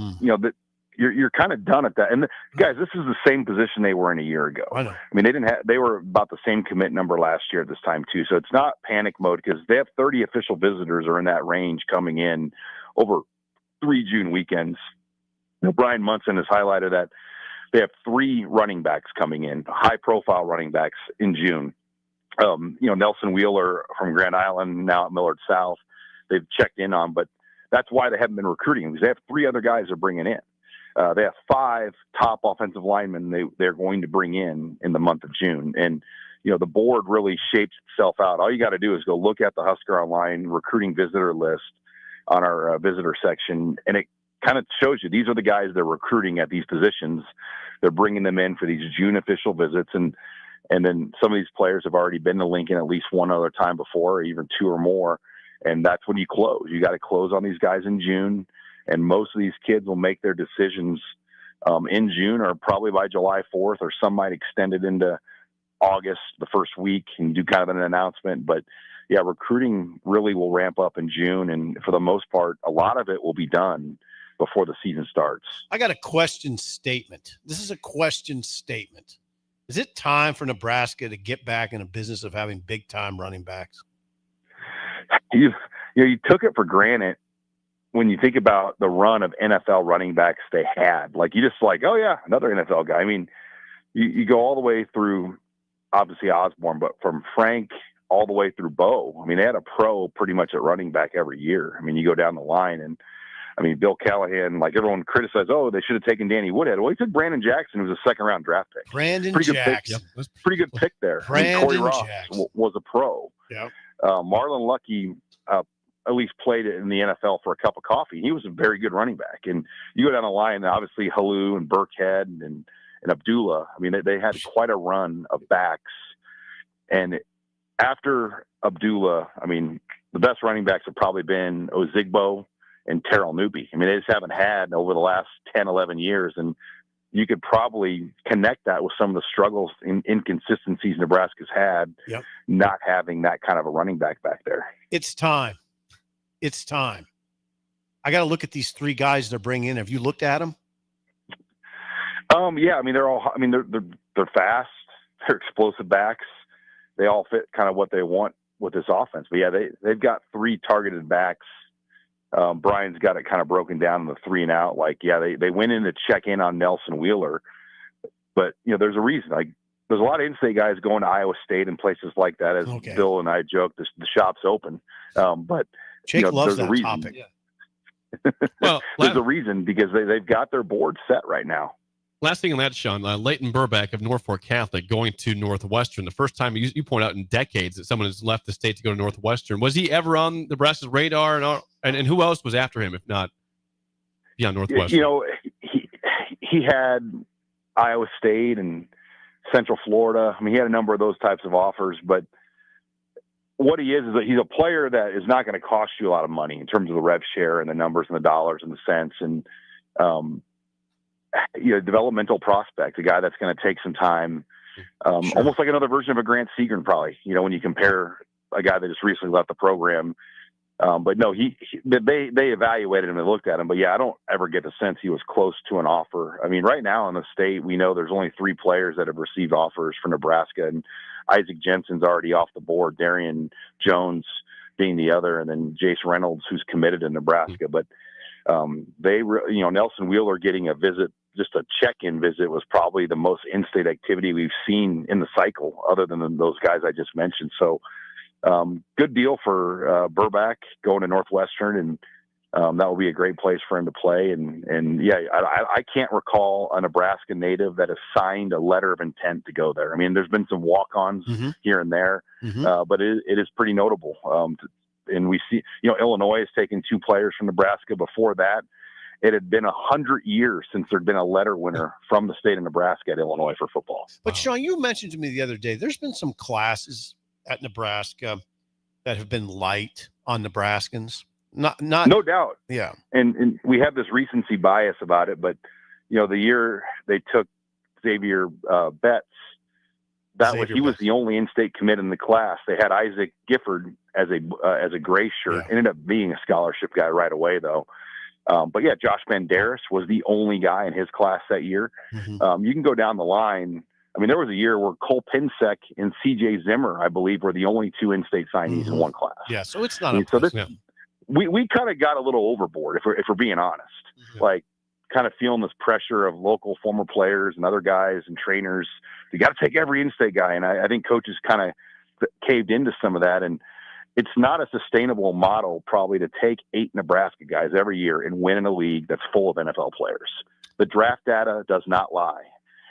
you're kind of done at that. And guys, this is the same position they were in a year ago. I know. I mean, they were about the same commit number last year at this time too. So it's not panic mode because they have 30 official visitors or in that range coming in over 3 June weekends. Brian Munson has highlighted that they have 3 running backs coming in, high-profile running backs in June. Nelson Wheeler from Grand Island, now at Millard South, they've checked in on, but that's why they haven't been recruiting, because they have 3 other guys they're bringing in. They have 5 top offensive linemen they're going to bring in the month of June. And, the board really shapes itself out. All you got to do is go look at the Husker Online recruiting visitor list on our visitor section, and it kind of shows you these are the guys they're recruiting at these positions. They're bringing them in for these June official visits, and then some of these players have already been to Lincoln at least one other time before, or even 2 or more. And that's when you close. You got to close on these guys in June. And most of these kids will make their decisions in June or probably by July 4th, or some might extend it into August, the first week, and do kind of an announcement. But yeah, recruiting really will ramp up in June. And for the most part, a lot of it will be done before the season starts. I got a question statement. This is a question statement. Is it time for Nebraska to get back in a business of having big-time running backs? You took it for granted when you think about the run of NFL running backs they had. Like, you just oh, yeah, another NFL guy. I mean, you go all the way through, obviously, Osborne, but from Frank all the way through Bo. I mean, they had a pro pretty much at running back every year. I mean, you go down the line, and Bill Callahan, everyone criticized, they should have taken Danny Woodhead. Well, he took Brandon Jackson, who was a 2nd-round draft pick. Pretty good pick there. Corey Ross was a pro. Yep. Marlon Lucky at least played it in the NFL for a cup of coffee. He was a very good running back. And you go down the line, obviously Halou and Burkhead and Abdullah. I mean, they had quite a run of backs. And after Abdullah, the best running backs have probably been Ozigbo and Terrell Newby. I mean, they just haven't had over the last 10, 11 years. And you could probably connect that with some of the struggles and inconsistencies Nebraska's had, not having that kind of a running back there. It's time. I got to look at these 3 guys they're bringing in. Have you looked at them? Yeah, they're fast. They're explosive backs. They all fit kind of what they want with this offense. But yeah, they've got 3 targeted backs. Brian's got it kind of broken down in the 3 and out. They went in to check in on Nelson Wheeler, but there's a reason. There's a lot of in-state guys going to Iowa State and places like that. As Bill and I joke, the shop's open. But Jake loves there's that a reason. topic. Well, there's a reason, because they've got their board set right now. Last thing on that, Sean, Leighton Burback of Norfolk Catholic going to Northwestern. The first time you point out in decades that someone has left the state to go to Northwestern. Was he ever on Nebraska's radar? And who else was after him, if not beyond Northwestern? He had Iowa State and Central Florida. He had a number of those types of offers, but what he is that he's a player that is not going to cost you a lot of money in terms of the rev share and the numbers and the dollars and the cents, and developmental prospect, a guy that's going to take some time, almost like another version of a Grant Seagren, probably. When you compare a guy that just recently left the program But no, they evaluated him and looked at him. But yeah, I don't ever get the sense he was close to an offer. I mean, right now in the state, we know there's only 3 players that have received offers for Nebraska, and Isaac Jensen's already off the board. Darian Jones being the other, and then Jace Reynolds, who's committed to Nebraska. But Nelson Wheeler getting a visit, just a check-in visit, was probably the most in-state activity we've seen in the cycle, other than those guys I just mentioned. So. Good deal for Burback going to Northwestern, and that will be a great place for him to play. And yeah, I can't recall a Nebraska native that has signed a letter of intent to go there. I mean, there's been some walk-ons here and there, but it is pretty notable. And we see, Illinois has taken 2 players from Nebraska. Before that, it had been 100 years since there'd been a letter winner from the state of Nebraska at Illinois for football. But Sean, you mentioned to me the other day, there's been some classes at Nebraska that have been light on Nebraskans. Not no doubt. Yeah. And we have this recency bias about it, but the year they took Xavier Betts, he was the only in-state commit in the class. They had Isaac Gifford as a gray shirt. Yeah. Ended up being a scholarship guy right away though. But yeah, Josh Banderas was the only guy in his class that year. You can go down the line. I mean, there was a year where Cole Pinsek and C.J. Zimmer, I believe, were the only 2 in-state signees in one class. Yeah, so it's not. We kind of got a little overboard, if we're being honest. Like, kind of feeling this pressure of local former players and other guys and trainers. You got to take every in-state guy, and I think coaches kind of caved into some of that. And it's not a sustainable model, probably, to take 8 Nebraska guys every year and win in a league that's full of NFL players. The draft data does not lie.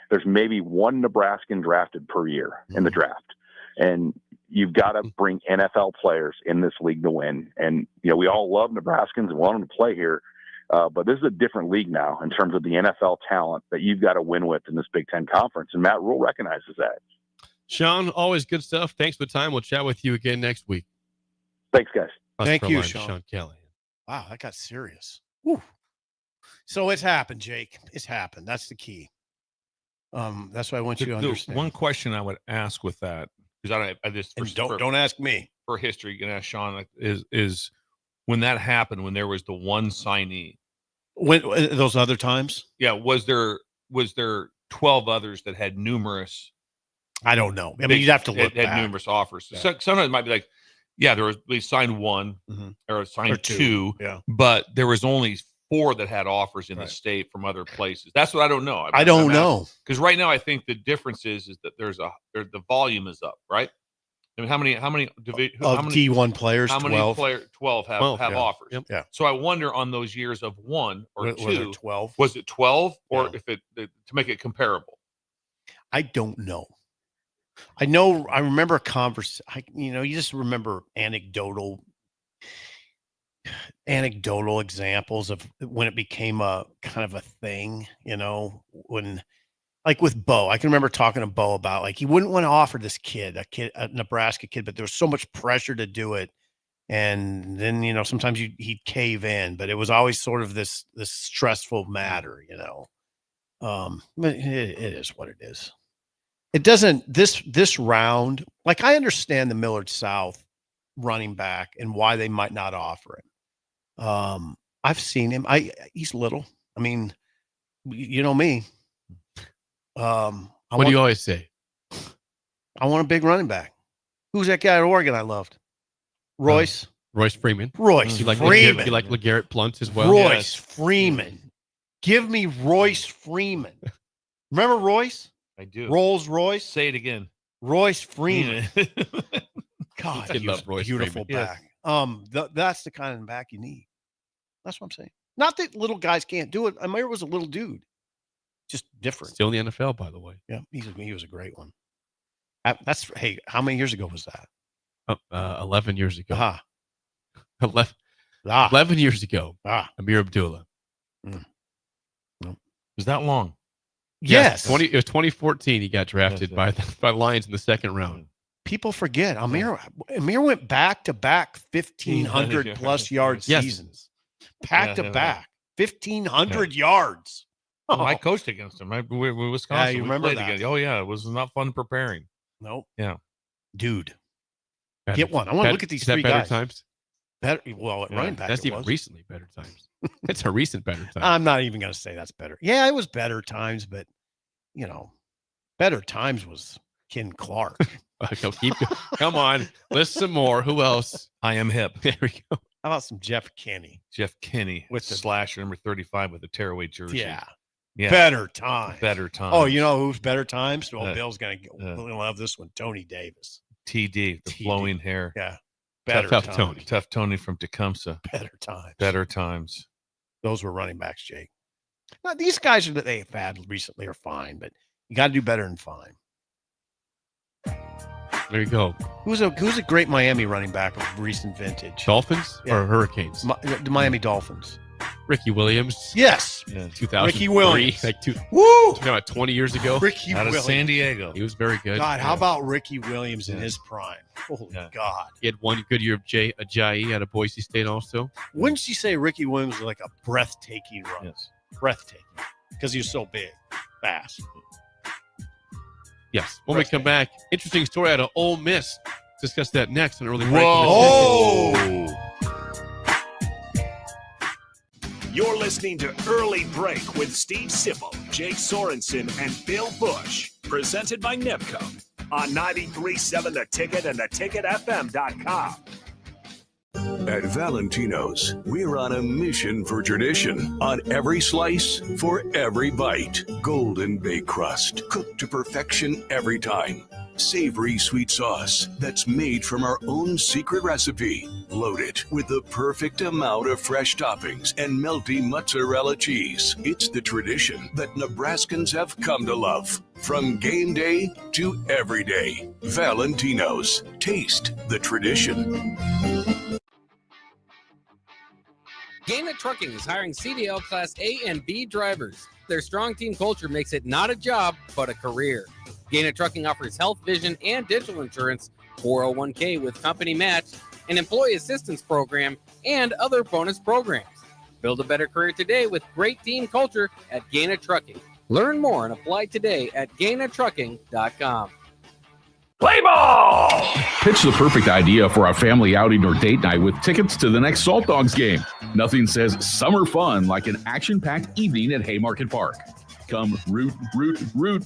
There's maybe 1 Nebraskan drafted per year in the draft. And you've got to bring NFL players in this league to win. And, we all love Nebraskans and want them to play here. But this is a different league now in terms of the NFL talent that you've got to win with in this Big Ten Conference. And Matt Rule recognizes that. Sean, always good stuff. Thanks for the time. We'll chat with you again next week. Thanks, guys. Thank you, Sean. Sean Kelly. Wow, that got serious. Whew. So it's happened, Jake. It's happened. That's the key. That's what I want you to understand. One question I would ask with that, because I just don't ask me for history. You can ask Sean. Is when that happened, when there was the 1 signee, when those other times? Yeah, was there 12 others that had numerous? I don't know. I mean, you'd have to look. Had numerous offers. Yeah. So, sometimes it might be like, yeah, they signed 1 or signed 2, but there was only 4 that had offers in the state from other places. That's what I don't know. I don't know. Because right now I think the difference is that the volume is up, right? I mean, how many D1 players? How 12? many 12 have offers? Yep. Yeah. So I wonder on those years of 1 or 2, 12? Was it 12 or if it to make it comparable? I don't know. I know. I remember a conversation. You just remember anecdotal examples of when it became a kind of a thing, when, like with Bo, I can remember talking to Bo about, like, he wouldn't want to offer this kid, a Nebraska kid, but there was so much pressure to do it. And then, sometimes he'd cave in, but it was always sort of this stressful matter, but it is what it is. It doesn't, this round, like, I understand the Millard South running back and why they might not offer him. I've seen him. He's little. I mean, you know me. What do you always say? I want a big running back. Who's that guy at Oregon I loved? Royce. Royce Freeman. Royce Freeman. You like LeGarrette Blount as well? Royce Freeman. Give me Royce Freeman. Remember Royce? I do. Rolls Royce. Say it again. Royce Freeman. God, I love Royce beautiful Freeman. back. That's the kind of back you need. That's what I'm saying. Not that little guys can't do it. Amir was a little dude, just different. Still in the NFL, by the way. Yeah, he was a great one. Hey, how many years ago was that? 11 years ago. Ah. 11 years ago. Amir Abdullah. Was that long? Yes. It was 2014. He got drafted by Lions in the second round. People forget Amir went back to back 1,500 plus yard seasons. Back to back 1,500 yards. Oh, I coached against him. We Wisconsin. You remember that? Against. Oh yeah, it was not fun preparing. Nope. Yeah, dude, get one. I want to look at these 3 guys. Times? Better, well, at running back, That's it even was. recently better times. It's a recent better time. I'm not even going to say that's better. Yeah, it was better times, but better times was Ken Clark. Come on, list some more. Who else? I am hip. There we go. How about some Jeff Kenny? Jeff Kenny With the slasher number 35 with the tearaway jersey. Yeah. Yeah. Better times. Better times. Oh, you know who's better times? Well, Bill's going to love this one. Tony Davis. TD, the flowing hair. Yeah. Better Tough times. Tony. Tough Tony from Tecumseh. Better times. Better times. Those were running backs, Jake. Now, these guys that they've had recently are fine, but you got to do better than fine. There you go. Who's a great Miami running back of recent vintage? Dolphins or Hurricanes? The Miami Dolphins. Ricky Williams. Yes. Yeah, 2003. Ricky Williams. Woo! About 20 years ago. Ricky Out of Williams. San Diego. He was very good. God, how about Ricky Williams in his prime? Holy God. He had one good year of Ajayi out of Boise State also. Wouldn't you say Ricky Williams was like a breathtaking run? Yes. Breathtaking. Because he was so big, fast. Yes. When we come back, interesting story out of Ole Miss. Discuss that next on Early Break. Whoa! You're listening to Early Break with Steve Sipple, Jake Sorensen, and Bill Busch. Presented by Nebco on 93.7 The Ticket and theticketfm.com. At Valentino's, we're on a mission for tradition. On every slice, for every bite. Golden baked crust, cooked to perfection every time. Savory sweet sauce that's made from our own secret recipe. Loaded with the perfect amount of fresh toppings and melty mozzarella cheese. It's the tradition that Nebraskans have come to love. From game day to every day. Valentino's. Taste the tradition. Gaina Trucking is hiring CDL Class A and B drivers. Their strong team culture makes it not a job, but a career. Gaina Trucking offers health, vision, and dental insurance, 401k with company match, an employee assistance program, and other bonus programs. Build a better career today with great team culture at Gaina Trucking. Learn more and apply today at GainaTrucking.com. Play ball! Pitch the perfect idea for a family outing or date night with tickets to the next Salt Dogs game. Nothing says summer fun like an action-packed evening at Haymarket Park. Come root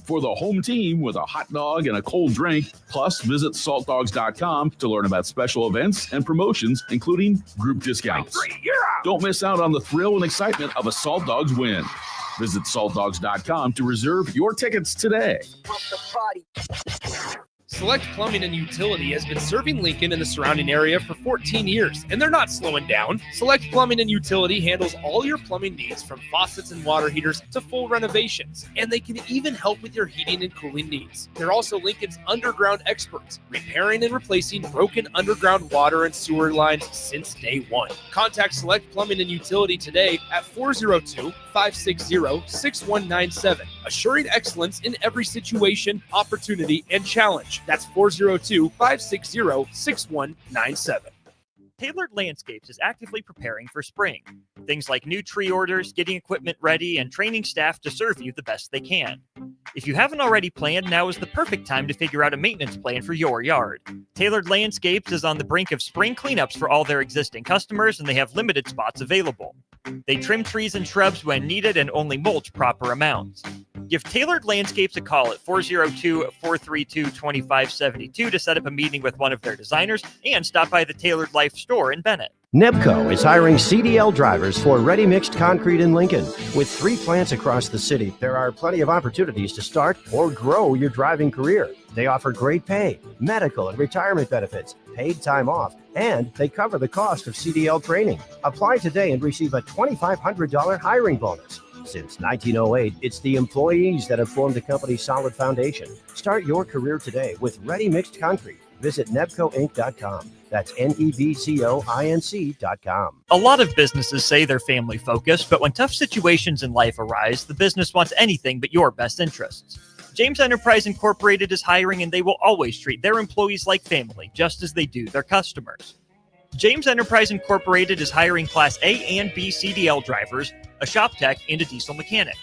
for the home team with a hot dog and a cold drink. Plus, visit saltdogs.com to learn about special events and promotions, including group discounts. Don't miss out on the thrill and excitement of a Salt Dogs win. Visit saltdogs.com to reserve your tickets today. Select Plumbing and Utility has been serving Lincoln and the surrounding area for 14 years, and they're not slowing down. Select Plumbing and Utility handles all your plumbing needs from faucets and water heaters to full renovations, and they can even help with your heating and cooling needs. They're also Lincoln's underground experts, repairing and replacing broken underground water and sewer lines since day one. Contact Select Plumbing and Utility today at 402-560-6197, assuring excellence in every situation, opportunity, and challenge. That's 402-560-6197. Tailored Landscapes is actively preparing for spring. Things like new tree orders, getting equipment ready, and training staff to serve you the best they can. If you haven't already planned, now is the perfect time to figure out a maintenance plan for your yard. Tailored Landscapes is on the brink of spring cleanups for all their existing customers, and they have limited spots available. They trim trees and shrubs when needed and only mulch proper amounts. Give Tailored Landscapes a call at 402-432-2572 to set up a meeting with one of their designers and stop by the Tailored Life store in Bennett. Nebco is hiring CDL drivers for ready-mixed concrete in Lincoln. With 3 plants across the city, there are plenty of opportunities to start or grow your driving career. They offer great pay, medical and retirement benefits, paid time off, and they cover the cost of CDL training. Apply today and receive a $2,500 hiring bonus. Since 1908, it's the employees that have formed the company's solid foundation. Start your career today with ready-mixed concrete. Visit nebcoinc.com. That's nebcoinc.com. A lot of businesses say they're family focused, but when tough situations in life arise, the business wants anything but your best interests. James Enterprise Incorporated is hiring, and they will always treat their employees like family, just as they do their customers. James Enterprise Incorporated is hiring Class A and B CDL drivers, a shop tech, and a diesel mechanic.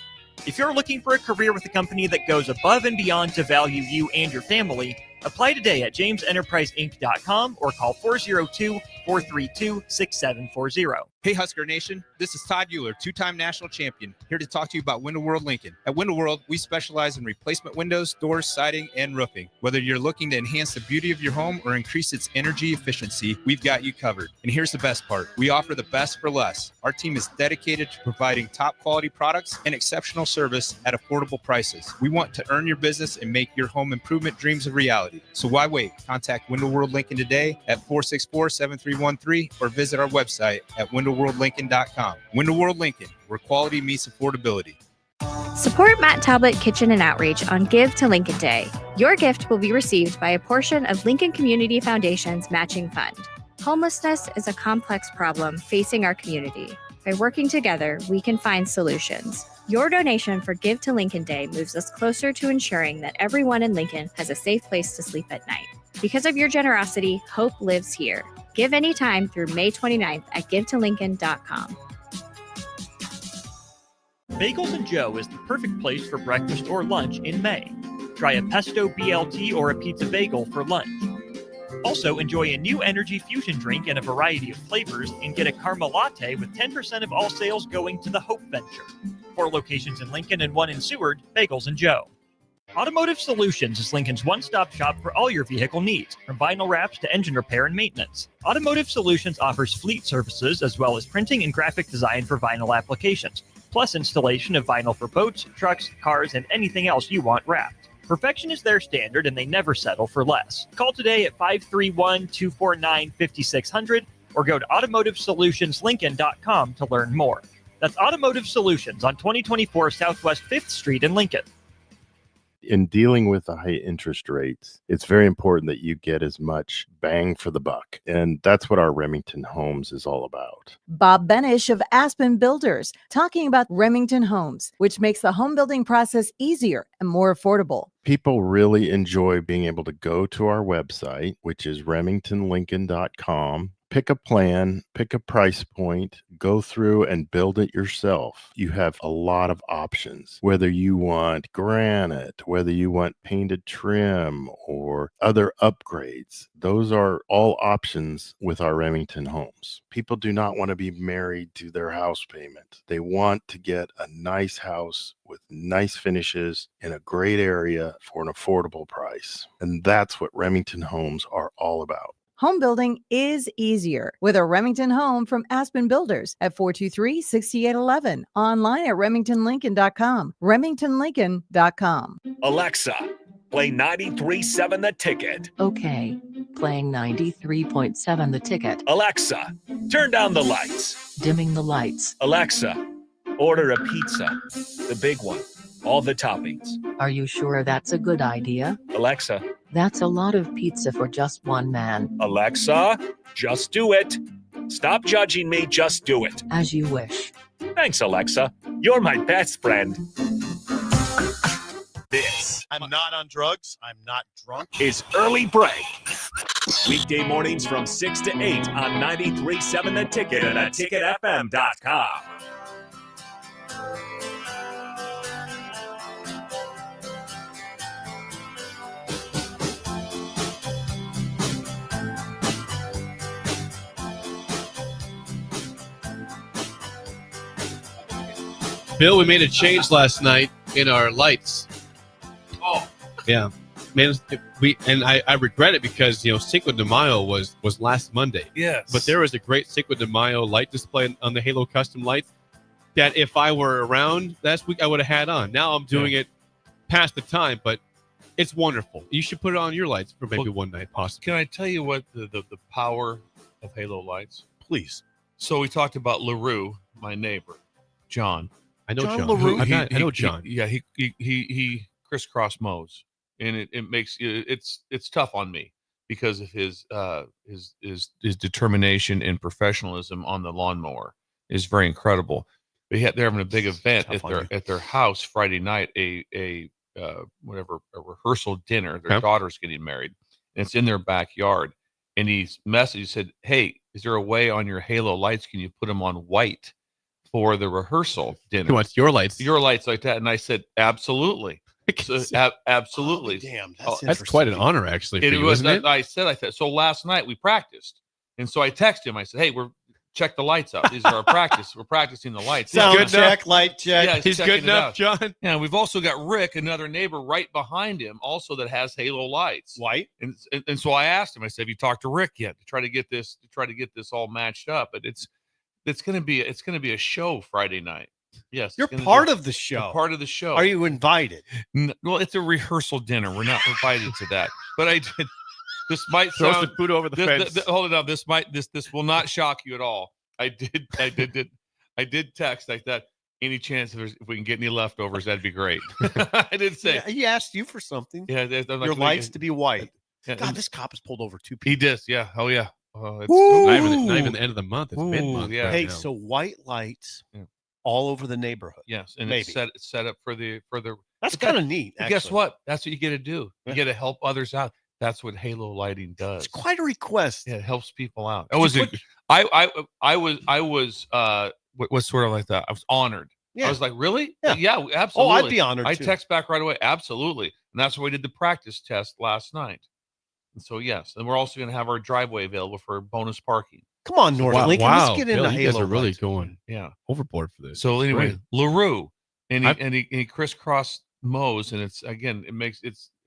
If you're looking for a career with a company that goes above and beyond to value you and your family, apply today at jamesenterpriseinc.com or call 432-6740. Hey Husker Nation, this is Todd Euler, two-time national champion, here to talk to you about Window World Lincoln. At Window World, we specialize in replacement windows, doors, siding, and roofing. Whether you're looking to enhance the beauty of your home or increase its energy efficiency, we've got you covered. And here's the best part. We offer the best for less. Our team is dedicated to providing top quality products and exceptional service at affordable prices. We want to earn your business and make your home improvement dreams a reality. So why wait? Contact Window World Lincoln today at 464-7313 or visit our website at windowworldlincoln.com. Window World Lincoln, where quality meets affordability. Support Matt Talbot Kitchen and Outreach on Give to Lincoln Day. Your gift will be received by a portion of Lincoln Community Foundation's matching fund. Homelessness is a complex problem facing our community. By working together, we can find solutions. Your donation for Give to Lincoln Day moves us closer to ensuring that everyone in Lincoln has a safe place to sleep at night. Because of your generosity, hope lives here. Give anytime through May 29th at givetolincoln.com. Bagels and Joe is the perfect place for breakfast or lunch in May. Try a pesto BLT or a pizza bagel for lunch. Also, enjoy a new energy fusion drink in a variety of flavors and get a caramel latte with 10% of all sales going to the Hope Venture. 4 locations in Lincoln and 1 in Seward, Bagels and Joe. Automotive Solutions is Lincoln's one-stop shop for all your vehicle needs, from vinyl wraps to engine repair and maintenance. Automotive Solutions offers fleet services as well as printing and graphic design for vinyl applications, plus installation of vinyl for boats, trucks, cars, and anything else you want wrapped. Perfection is their standard, and they never settle for less. Call today at 531-249-5600 or go to automotivesolutionslincoln.com to learn more. That's Automotive Solutions on 2024 Southwest 5th Street in Lincoln. In dealing with the high interest rates, it's very important that you get as much bang for the buck. And that's what our Remington Homes is all about. Bob Benish of Aspen Builders talking about Remington Homes, which makes the home building process easier and more affordable. People really enjoy being able to go to our website, which is remingtonlincoln.com. Pick a plan, pick a price point, go through and build it yourself. You have a lot of options, whether you want granite, whether you want painted trim or other upgrades. Those are all options with our Remington Homes. People do not want to be married to their house payment. They want to get a nice house with nice finishes in a great area for an affordable price. And that's what Remington Homes are all about. Home building is easier with a Remington home from Aspen Builders at 423-6811. Online at remingtonlincoln.com. remingtonlincoln.com. Alexa, play 93.7 The Ticket. Okay, playing 93.7 The Ticket. Alexa, turn down the lights. Dimming the lights. Alexa, order a pizza, the big one, all the toppings. Are you sure that's a good idea? Alexa, that's a lot of pizza for just one man. Alexa, just do it. Stop judging me, just do it. As you wish. Thanks, Alexa. You're my best friend. This I'm not on drugs. I'm not drunk. is Early Break. Weekday mornings from 6 to 8 on 93.7 The Ticket and theticketfm.com. Bill, we made a change last night in our lights. Oh, yeah, man. I regret it because Cinco de Mayo was last Monday. Yes, but there was a great Cinco de Mayo light display on the Halo Custom lights that if I were around last week I would have had on. Now I'm doing it past the time, but it's wonderful. You should put it on your lights for maybe one night, possibly. Can I tell you what the power of Halo lights? Please. So we talked about LaRue, my neighbor, John. I know John. LaRue. I know John. He crisscross mows, and it makes it's tough on me because of his determination and professionalism on the lawnmower is very incredible. They're having a big event at their house Friday night, a rehearsal dinner. Their daughter's getting married, and it's in their backyard. And he said, "Hey, is there a way on your Halo lights? Can you put them on white for the rehearsal dinner?" He wants your lights like that. And I said, absolutely. So, absolutely. Damn, that's quite an honor, actually. It was. I said. So last night we practiced, And so I texted him. I said, "Hey, check the lights up. These are our practice. We're practicing the lights. Sound check, light check. Yeah, he's good enough, John. Yeah, we've also got Rick, another neighbor, right behind him, also that has halo lights. White. And so I asked him. I said, "Have you talked to Rick yet to try to get this all matched up?" But it's gonna be a show Friday night. Yes, You're part of the show. Part of the show. Are you invited? Well, it's a rehearsal dinner. We're not invited to that. But I did. This might throw sound some food over the fence. Hold it up. This will not shock you at all. I did text like that. Any chance if we can get any leftovers, that'd be great. I did say. Yeah, he asked you for something. Yeah, your lights to be white. Yeah, God, this cop has pulled over 2 people. He did. Yeah. Oh yeah. Oh, it's not even the end of the month. It's mid-month. Yeah. Hey, now. so white lights all over the neighborhood. Yes, and maybe. it's set up for the. That's kind of neat. Guess what? That's what you get to do. You get to help others out. That's what halo lighting does. It's quite a request. Yeah, it helps people out. I was what's sort of like that. I was honored. Yeah. I was like, really? Yeah, absolutely. Oh, I'd be honored. I too. text back right away. Absolutely. And that's why we did the practice test last night. And so yes, and we're also going to have our driveway available for bonus parking. Come on, North Lincoln. Let's get into Bill, halo. You guys are really lights. going overboard for this. So anyway, Great. LaRue and he crisscross mows, and it's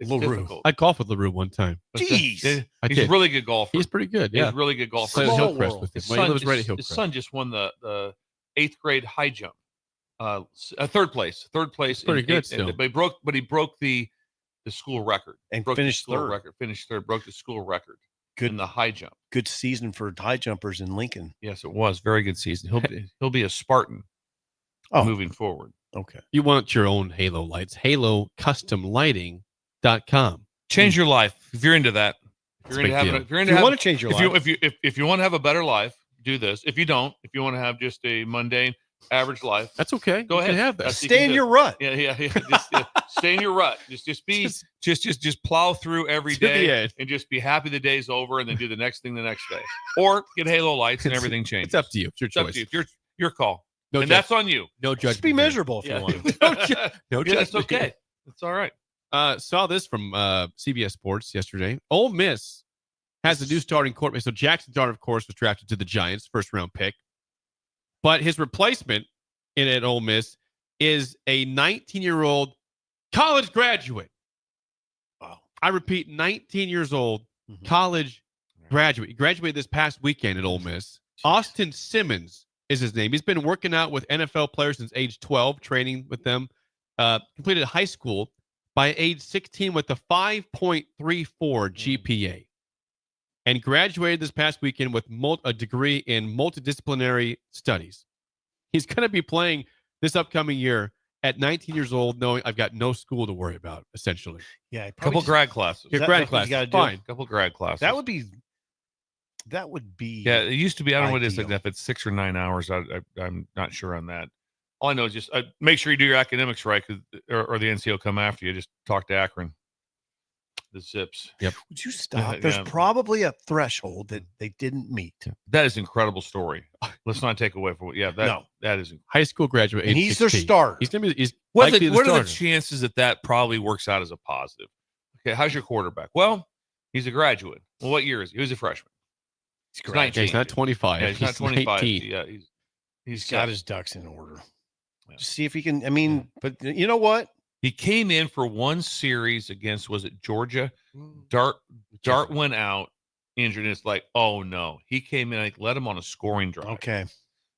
difficult. I golfed with LaRue one time. Jeez. He's a really good golfer. He's pretty good. Yeah, He's a really good golfer. Played at Hillcrest with him. He lives right at Hillcrest. His son just won the 8th grade high jump. Third place. Pretty good still. But he broke the school record and broke finished the school third. record. Finished third. Broke the school record. Good in the high jump. Good season for high jumpers in Lincoln. Yes, it was very good season. He'll be a Spartan moving forward. Okay. You want your own halo lights? HaloCustomLighting.com. Change your life if you're into that. If you want to change your life, if you want to have a better life, do this. If you don't, if you want to have just a mundane, average life, that's okay. Go ahead. Have that. Stay in your rut. Yeah. Just, stay in your rut. Just plow through every day and just be happy the day's over, and then do the next thing the next day, or get halo lights and everything changes. It's up to you. It's your choice. Up to you. It's your call. No, and that's on you. No judgment. Just be miserable if you want to. No judgment. That's okay. That's all right. Saw this from CBS Sports yesterday. Ole Miss has a new starting quarterback. So Jackson Dart, of course, was drafted to the Giants, first round pick. But his replacement at Ole Miss is a 19-year-old college graduate. Wow. I repeat, 19 years old, college graduate. He graduated this past weekend at Ole Miss. Austin Simmons is his name. He's been working out with NFL players since age 12, training with them. Completed high school by age 16 with a 5.34 GPA. And graduated this past weekend with a degree in multidisciplinary studies. He's going to be playing this upcoming year at 19 years old, knowing I've got no school to worry about, essentially. Yeah, a couple grad classes. Yeah, grad classes. Fine. A couple grad classes. That would be. Yeah, it used to be. I don't know what it is. ideal. Like if it's 6 or 9 hours, I'm not sure on that. All I know is just make sure you do your academics right, or the NCO will come after you. Just talk to Akron. The Zips. Yep. Would you stop? There's probably a threshold that they didn't meet. That is an incredible story. Let's not take away from it. Yeah, that is high school graduate. And age he's 16. their starter. He's what likely are the starter. chances that probably works out as a positive? Okay, how's your quarterback? Well, he's a graduate. Well, what year is he? He was a freshman. He's 19. Yeah, he's not 25. Yeah, he's not 25. 19. Yeah, He's got his ducks in order. Just see if he can. I mean, but you know what? He came in for one series against, was it Georgia? Dart went out injured. And it's like, oh no. He came in, like, let him on a scoring drive. Okay.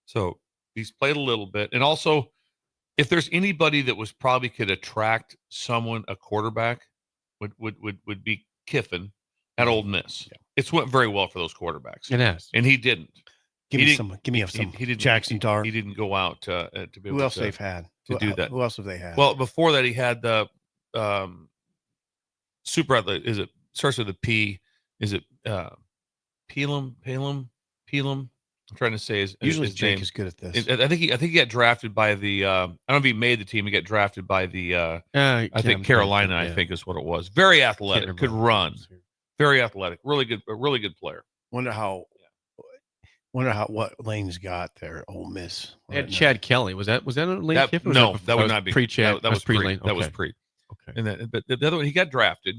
So he's played a little bit. And also, if there's anybody that was probably could attract someone, a quarterback, would be Kiffin at Ole Miss. Yeah. It's went very well for those quarterbacks. It has. And he didn't. Give me some. He didn't. Jackson Dart. He didn't go out to be able Who else to, they've had to do that. Who else have they had? Well, before that, he had the super athlete. Is it starts with a P? Is it Pelham? I'm trying to say his Usually his Jake name. is good at this. I think he got drafted by the. I don't know if he made the team. He got drafted by the. I think Carolina. I think is what it was. Very athletic. Could run. Very athletic. Really good. A really good player. Wonder what Lane's got there. Ole Miss. And Chad Kelly was that a Lane Kiffin? No, that would not be pre-Chad. That was pre-Lane. That was pre. Okay. And but the other one, he got drafted.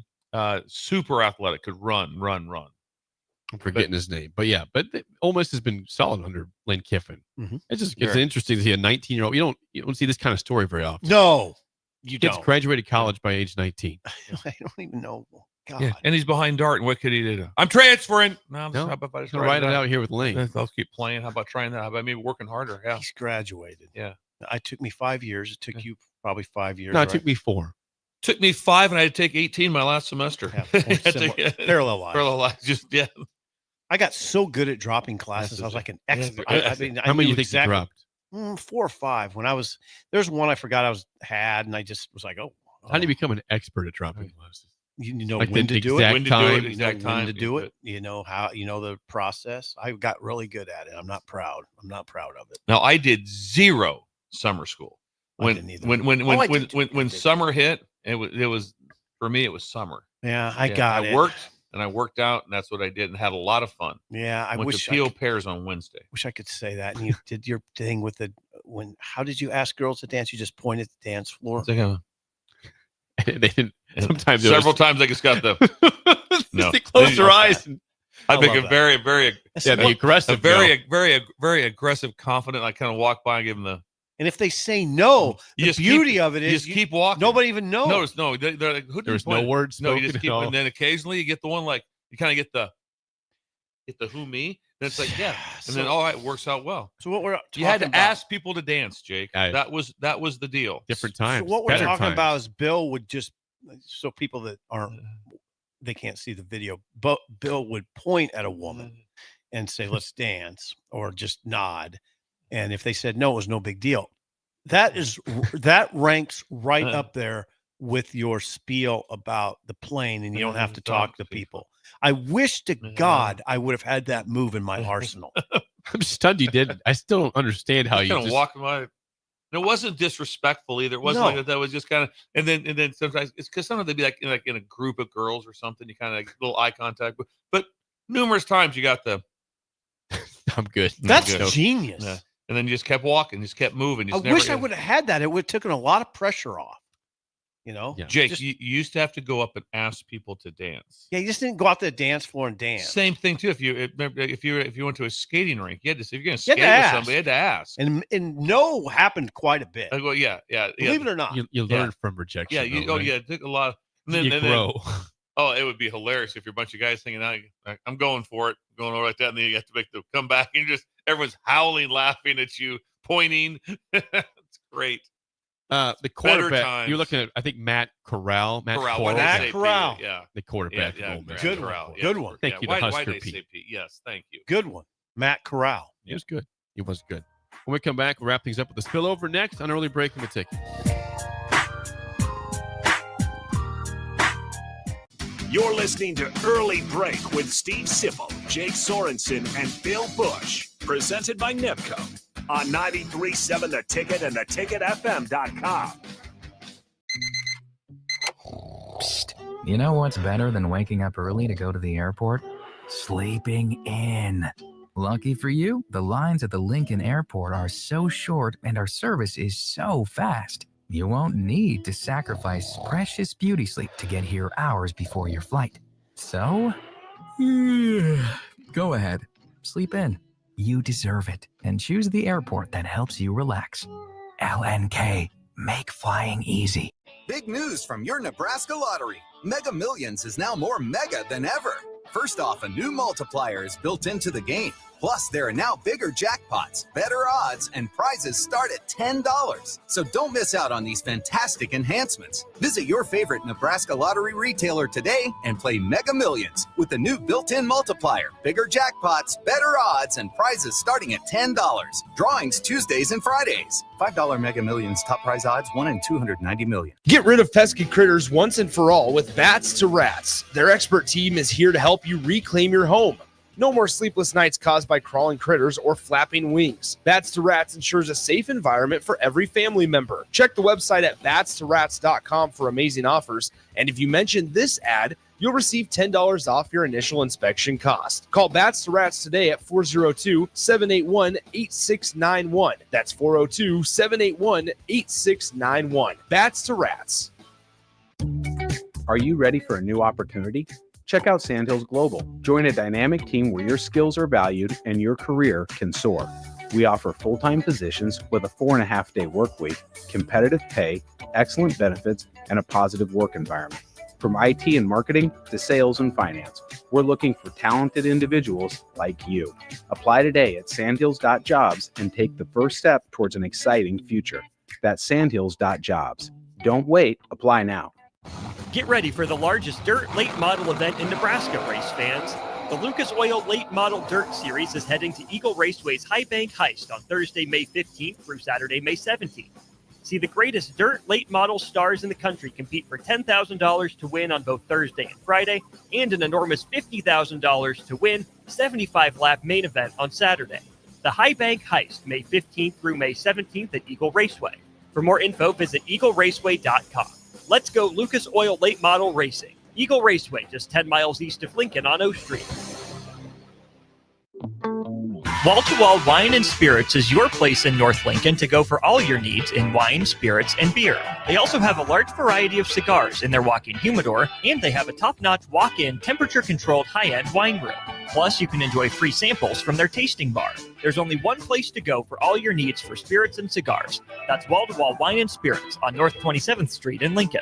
Super athletic, could run. I'm forgetting his name, but yeah, Ole Miss has been solid under Lane Kiffin. Mhm. It's interesting to see a 19-year-old. You don't see this kind of story very often. No, you Kids don't. graduated college by age 19. I don't even know. God. Yeah, and he's behind Dart. And what could he do? I'm transferring. No, No, how about if I just he's gonna ride it out here with Lane. I'll keep playing. How about trying that? How about maybe working harder? Yeah, He's graduated. Yeah. It took me 5 years. It took you probably 5 years. No, it right? took me 4. Took me 5, and I had to take 18 my last semester. Yeah, parallel lives. Parallel lives. Just I got so good at dropping classes. I was like an expert. I mean, How many knew you think you dropped? 4 or 5. When there's one I forgot had, and I just was like, How do you become an expert at dropping classes? You know Like when the to do it, exact time. exact when time to do it. You know how the process. I got really good at it. I'm not proud. I'm not proud of it. Now I did 0 summer school. When summer hit, it was for me. It was summer. Yeah, I got it. I worked out, and that's what I did, and had a lot of fun. Yeah, I went wish to Peel Pears on Wednesday. Wish I could say that. And you did your thing with how did you ask girls to dance? You just pointed at the dance floor. They didn't. Sometimes several times I just got the no. They closed their eyes. And I think a very aggressive, very aggressive, confident. I kind of walk by and give them the. And if they say no, the beauty of it is you just keep walking. Nobody even knows. No, they're like, there's no words. No, you just keep, and then occasionally you get the one like you kind of get the who me. Then it's like and then all right, it works out well. So what we're you had to ask people to dance, Jake. That was the deal. Different times. So what we're talking about is Bill would just so people that they can't see the video, but Bill would point at a woman and say, "Let's dance," or just nod. And if they said no, it was no big deal. That ranks right up there with your spiel about the plane, and you don't have to talk to people. I wish to God I would have had that move in my arsenal. I'm stunned you didn't. I still don't understand how you kind of walk by. It wasn't disrespectful either. It wasn't like that. That was just kind of, and then sometimes it's because sometimes they'd be like in a group of girls or something. You kind of like little eye contact, but numerous times you got the. I'm good. That's I'm good. Genius. Yeah. And then you just kept walking, just kept moving. I wish I would have had that. It would have taken a lot of pressure off. You know, Jake, you used to have to go up and ask people to dance. Yeah, you just didn't go out to the dance floor and dance. Same thing too. If you went to a skating rink, you had to. If you're going to skate with somebody, you had to ask. And no happened quite a bit. Well, yeah. Believe it or not, you learn from rejection. Yeah, it took a lot. You grow. It would be hilarious if you're a bunch of guys hanging out. Like, I'm going for it, going over like that, and then you have to make the come back, and just everyone's howling, laughing at you, pointing. It's great. The quarterback. You're looking at, I think, Matt Corral. Matt Corral. Yeah. The quarterback. Good one. Good one. Thank you to Husker Pete. Yes, thank you. Good one. Matt Corral. He was good. He was good. When we come back, we'll wrap things up with the spillover next on Early Break in the Ticket. You're listening to Early Break with Steve Sipple, Jake Sorensen, and Bill Busch. Presented by Nebco on 93.7 The Ticket and theticketfm.com. Psst. You know what's better than waking up early to go to the airport? Sleeping in. Lucky for you, the lines at the Lincoln Airport are so short and our service is so fast. You won't need to sacrifice precious beauty sleep to get here hours before your flight. So, go ahead, sleep in. You deserve it, and choose the airport that helps you relax. LNK, make flying easy. Big news from your Nebraska lottery. Mega Millions is now more mega than ever. First off, a new multiplier is built into the game. Plus, there are now bigger jackpots, better odds, and prizes start at $10. So don't miss out on these fantastic enhancements. Visit your favorite Nebraska lottery retailer today and play Mega Millions with the new built-in multiplier, bigger jackpots, better odds, and prizes starting at $10. Drawings Tuesdays and Fridays. $5 Mega Millions top prize odds, 1 in 290 million. Get rid of pesky critters once and for all with Bats to Rats. Their expert team is here to help you reclaim your home. No more sleepless nights caused by crawling critters or flapping wings. Bats to Rats ensures a safe environment for every family member. Check the website at batstoRats.com for amazing offers. And if you mention this ad, you'll receive $10 off your initial inspection cost. Call Bats to Rats today at 402-781-8691. That's 402-781-8691. Bats to Rats. Are you ready for a new opportunity? check out Sandhills Global. Join a dynamic team where your skills are valued and your career can soar. We offer full-time positions with a 4.5-day work week, competitive pay, excellent benefits, and a positive work environment. From IT and marketing to sales and finance, we're looking for talented individuals like you. Apply today at sandhills.jobs and take the first step towards an exciting future. That's sandhills.jobs. Don't wait, apply now. Get ready for the largest dirt late model event in Nebraska, race fans. The Lucas Oil Late Model Dirt Series is heading to Eagle Raceway's High Bank Heist on Thursday, May 15th through Saturday, May 17th. See the greatest dirt late model stars in the country compete for $10,000 to win on both Thursday and Friday, and an enormous $50,000 to win 75-lap main event on Saturday. The High Bank Heist, May 15th through May 17th at Eagle Raceway. For more info, visit eagleraceway.com. Let's go Lucas Oil Late Model Racing. Eagle Raceway, just 10 miles east of Lincoln on O Street. Wall to Wall Wine and Spirits is your place in North Lincoln to go for all your needs in wine, spirits, and beer. They also have a large variety of cigars in their walk-in humidor, and they have a top-notch walk-in temperature-controlled high-end wine room. Plus, you can enjoy free samples from their tasting bar. There's only one place to go for all your needs for spirits and cigars. That's Wall to Wall Wine and Spirits on North 27th Street in Lincoln.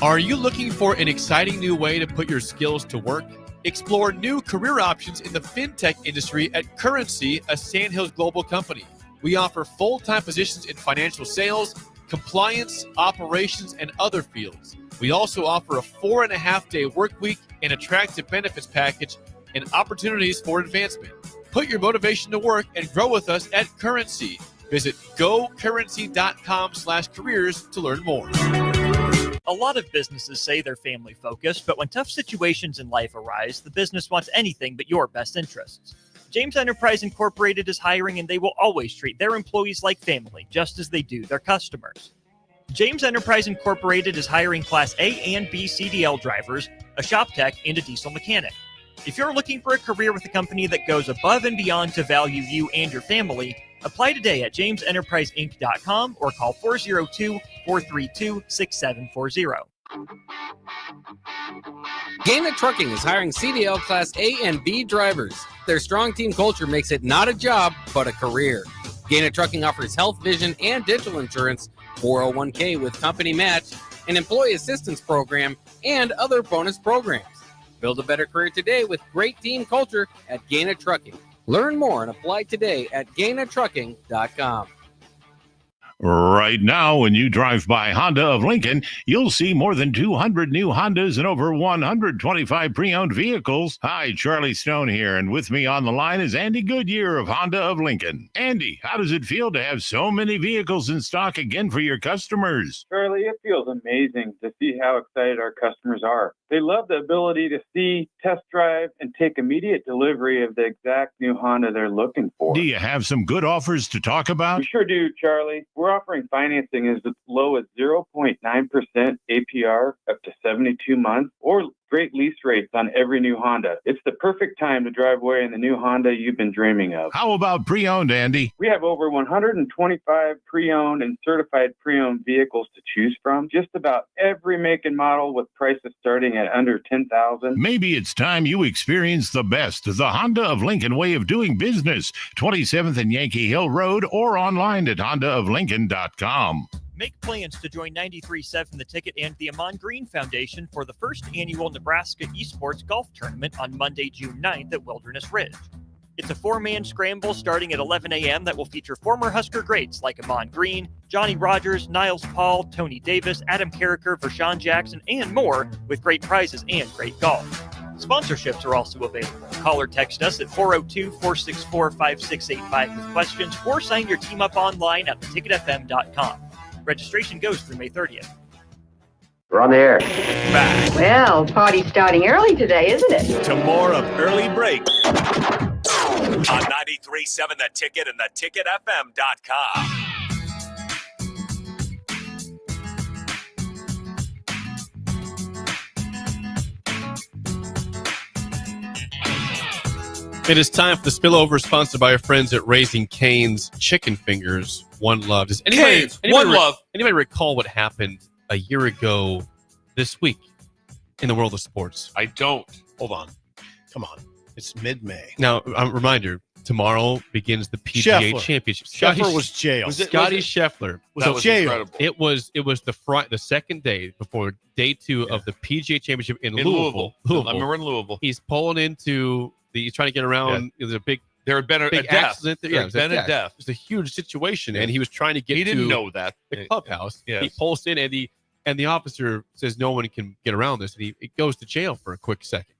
Are you looking for an exciting new way to put your skills to work? Explore new career options in the fintech industry at Currency, a Sandhills Global company. We offer full-time positions in financial sales, compliance, operations, and other fields. We also offer a 4.5-day work week, an attractive benefits package, and opportunities for advancement. Put your motivation to work and grow with us at Currency. Visit gocurrency.com/careers to learn more. A lot of businesses say they're family focused, but when tough situations in life arise, the business wants anything but your best interests. James Enterprise Incorporated is hiring, and they will always treat their employees like family, just as they do their customers. James Enterprise Incorporated is hiring Class A and B CDL drivers, a shop tech, and a diesel mechanic. If you're looking for a career with a company that goes above and beyond to value you and your family, apply today at jamesenterpriseinc.com or call 402-432-6740. Gaina Trucking is hiring CDL Class A and B drivers. Their strong team culture makes it not a job, but a career. Gaina Trucking offers health, vision, and dental insurance, 401k with company match, an employee assistance program, and other bonus programs. Build a better career today with great team culture at Gaina Trucking. Learn more and apply today at gainatrucking.com. Right now, when you drive by Honda of Lincoln, you'll see more than 200 new Hondas and over 125 pre-owned vehicles. Hi, Charlie Stone here, and with me on the line is Andy Goodyear of Honda of Lincoln. Andy, how does it feel to have so many vehicles in stock again for your customers? Charlie, it feels amazing to see how excited our customers are. They love the ability to see, test drive, and take immediate delivery of the exact new Honda they're looking for. Do you have some good offers to talk about? We sure do, Charlie. We're offering financing as low as 0.9% APR up to 72 months, or great lease rates on every new Honda. It's the perfect time to drive away in the new Honda you've been dreaming of. How about pre-owned, Andy? We have over 125 pre-owned and certified pre-owned vehicles to choose from. Just about every make and model with prices starting at under $10,000. Maybe it's time you experience the best, the Honda of Lincoln way of doing business. 27th and Yankee Hill Road, or online at hondaoflincoln.com. Make plans to join 93.7 The Ticket and the Amon Green Foundation for the first annual Nebraska Esports Golf Tournament on Monday, June 9th at Wilderness Ridge. It's a 4-man scramble starting at 11 a.m. that will feature former Husker greats like Amon Green, Johnny Rogers, Niles Paul, Tony Davis, Adam Carricker, Vershawn Jackson, and more, with great prizes and great golf. Sponsorships are also available. Call or text us at 402-464-5685 with questions, or sign your team up online at theticketfm.com. Registration goes through May 30th. We're on the air. Back. Well, party's starting early today, isn't it? To more of Early Break on 93.7 The Ticket and theticketfm.com. It is time for the spillover, sponsored by our friends at Raising Cane's Chicken Fingers. One Love. Does anybody recall what happened a year ago this week in the world of sports? I don't. Hold on. Come on. It's mid-May. Now, a reminder, tomorrow begins the PGA Championship. Scheffler was jailed. Scotty Scheffler was jailed. It was the second day before day 2 of the PGA Championship in Louisville. I remember in Louisville. He's pulling into he's trying to get around. Yeah. There's a big there had been a big death. accident. There had been a death. It was a huge situation, and he was trying to get. He didn't know that the clubhouse. Yes. He pulls in, and the officer says no one can get around this, and he goes to jail for a quick second.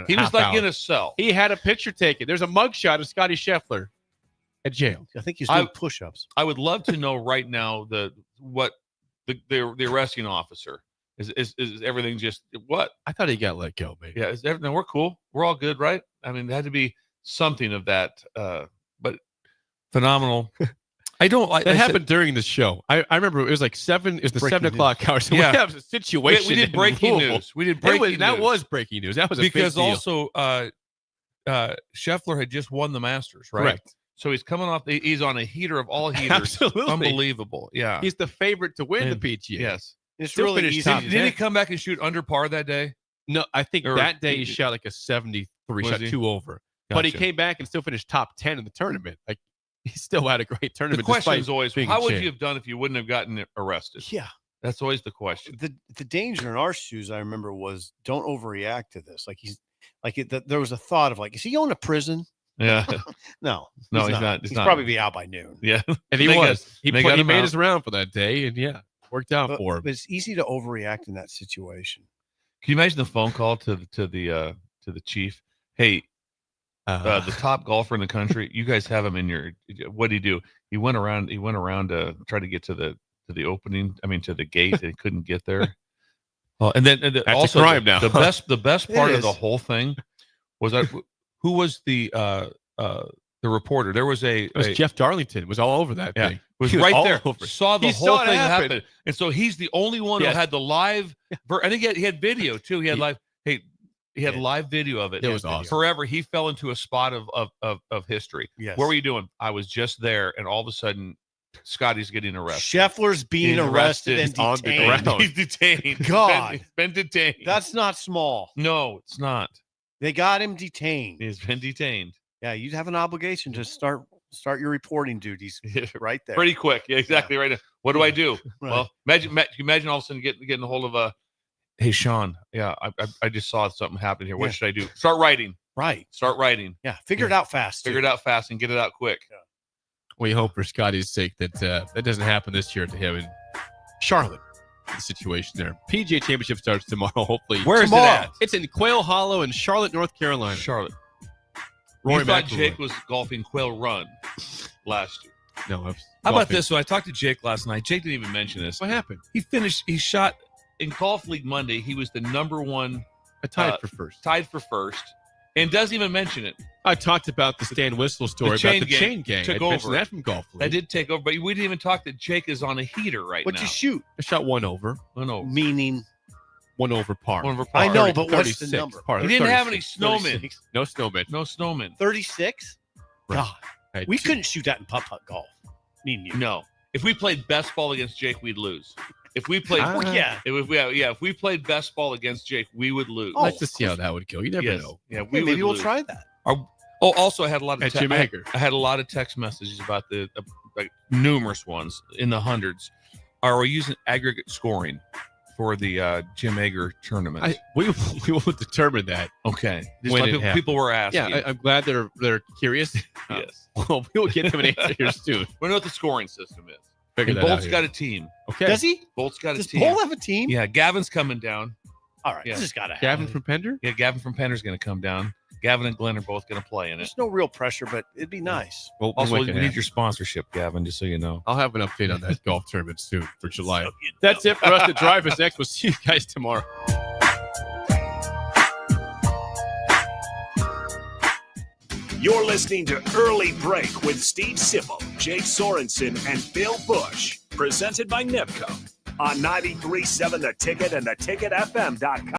He was like in a cell. He had a picture taken. There's a mugshot of Scotty Scheffler at jail. I think he's doing push-ups. I would love to know right now the arresting officer is everything just what? I thought he got let go, baby. Yeah, is everything? We're cool. We're all good, right? I mean, there had to be something of that, but phenomenal. I don't like that happened during the show. I remember it was like 7. It was the Breaking 7 o'clock hour. So Yeah. we have a situation. We did breaking news. We did breaking news. That was breaking news. That was a because big deal. also Scheffler had just won the Masters, right? Correct. So he's coming off. He's on a heater of all heaters. Absolutely. Unbelievable. Yeah. He's the favorite to win the PGA. Yes. It's Still really finished easy. top Did 10. he come back and shoot under par that day? No, I think Or that day he he- shot like a 73, Was shot he? 2 over. But he Gotcha. came back and still finished top 10 in the tournament. Like he still had a great The tournament. question despite is always, being how a would champ. you have done if you wouldn't have gotten arrested? Yeah. That's always the question. The danger in our shoes, I remember, was don't overreact to this. Like there was a thought of like, is he going to prison? Yeah. No, No, he's not. He's He's not. probably be out by noon. Yeah. And he They got- was. He they got him made out. his round for that day, and yeah, worked out for him. But it's easy to overreact in that situation. Can you imagine the phone call to the chief? Hey, the top golfer in the country. You guys have him in your. What did he do? He went around to try to get to the opening. I mean, to the gate. And he couldn't get there. Oh, and then That's also a crime now. The best part It of the is. whole thing was that who was the reporter? There was It was Jeff Darlington. It was all over that Yeah, thing. was He right all there. over it. Saw the He whole saw it thing happen. happen, and so he's the only one Yes. who had the live. I think he had video too. He had live. Hey, he had live video of it. It was awesome. Forever, he fell into a spot of history. Yes. Where were you doing? I was just there, and all of a sudden, Scotty's getting arrested. Scheffler's being He's arrested and on the detained. ground. He's detained. God. He's been detained. That's not small. no, it's not. They got him detained. He's been detained. Yeah, you'd have an obligation to start your reporting duties right there. Pretty quick. Yeah, exactly right. What do I do? Right. Well, imagine all of a sudden getting a hold of a. Hey, Sean. Yeah, I just saw something happen here. What Yeah. should I do? Start writing. Right. Start writing. Yeah. Figure it out fast. Figure it out fast and get it out quick. We hope for Scotty's sake that that doesn't happen this year to him in Charlotte. The situation there. PGA Championship starts tomorrow. Hopefully, Where is it tomorrow. at? It's in Quail Hollow in Charlotte, North Carolina. Charlotte. Rory You thought McIlroy. Jake was golfing Quail Run last year. No, I was How about golfing. this? So I talked to Jake last night. Jake didn't even mention this. What happened? He shot in Golf League Monday. He was the number one. I tied for first. Tied for first. And doesn't even mention it. I talked about the Stan Whistle story about the chain gang. Took I mentioned over. that from Golf League. That did take over, but we didn't even talk that Jake is on a heater right What'd now. you shoot? I shot 1 over. 1 over. Meaning 1 over par. 1 over par. I know, but what's the 36 number? par. He didn't have any 36. snowmen. No snowmen. No snowmen. 36? Right. God. I had We two- couldn't shoot that in putt-putt golf. Me and you. No. If we played best ball against Jake, we'd lose. If we played, Well, yeah. if we played best ball against Jake, we would lose. Let's just see how that would go. You never Yes. know. Yeah, Hey, maybe would we'll lose. try that. Also, I had a lot of At Jim Hager. I had a lot of text messages about the like numerous ones in the hundreds. Are we using aggregate scoring for the Jim Hager tournament? We will determine that. Okay, just when like it happens. people were asking. Yeah, I'm glad they're curious. Yes. Well, we will get them an answer here soon. We know what the scoring system is. Figure And that out Bolt's here. got a team. Okay. Does he? Bolt's got Does a team. Paul have a team? Yeah, Gavin's coming down. All right. Yeah. This has got to happen. Gavin from Pender? Yeah, Gavin from Penner's going to come down. Gavin and Glenn are both going to play in it. There's no real pressure, but it'd be nice. Well, Also, we can need happen. your sponsorship, Gavin, just so you know. I'll have an update on that golf tournament soon for July. That's it for us to Drive Us Next. We'll see you guys tomorrow. You're listening to Early Break with Steve Sipple, Jake Sorensen, and Bill Busch. Presented by NIPCO on 93.7 The Ticket and theticketfm.com.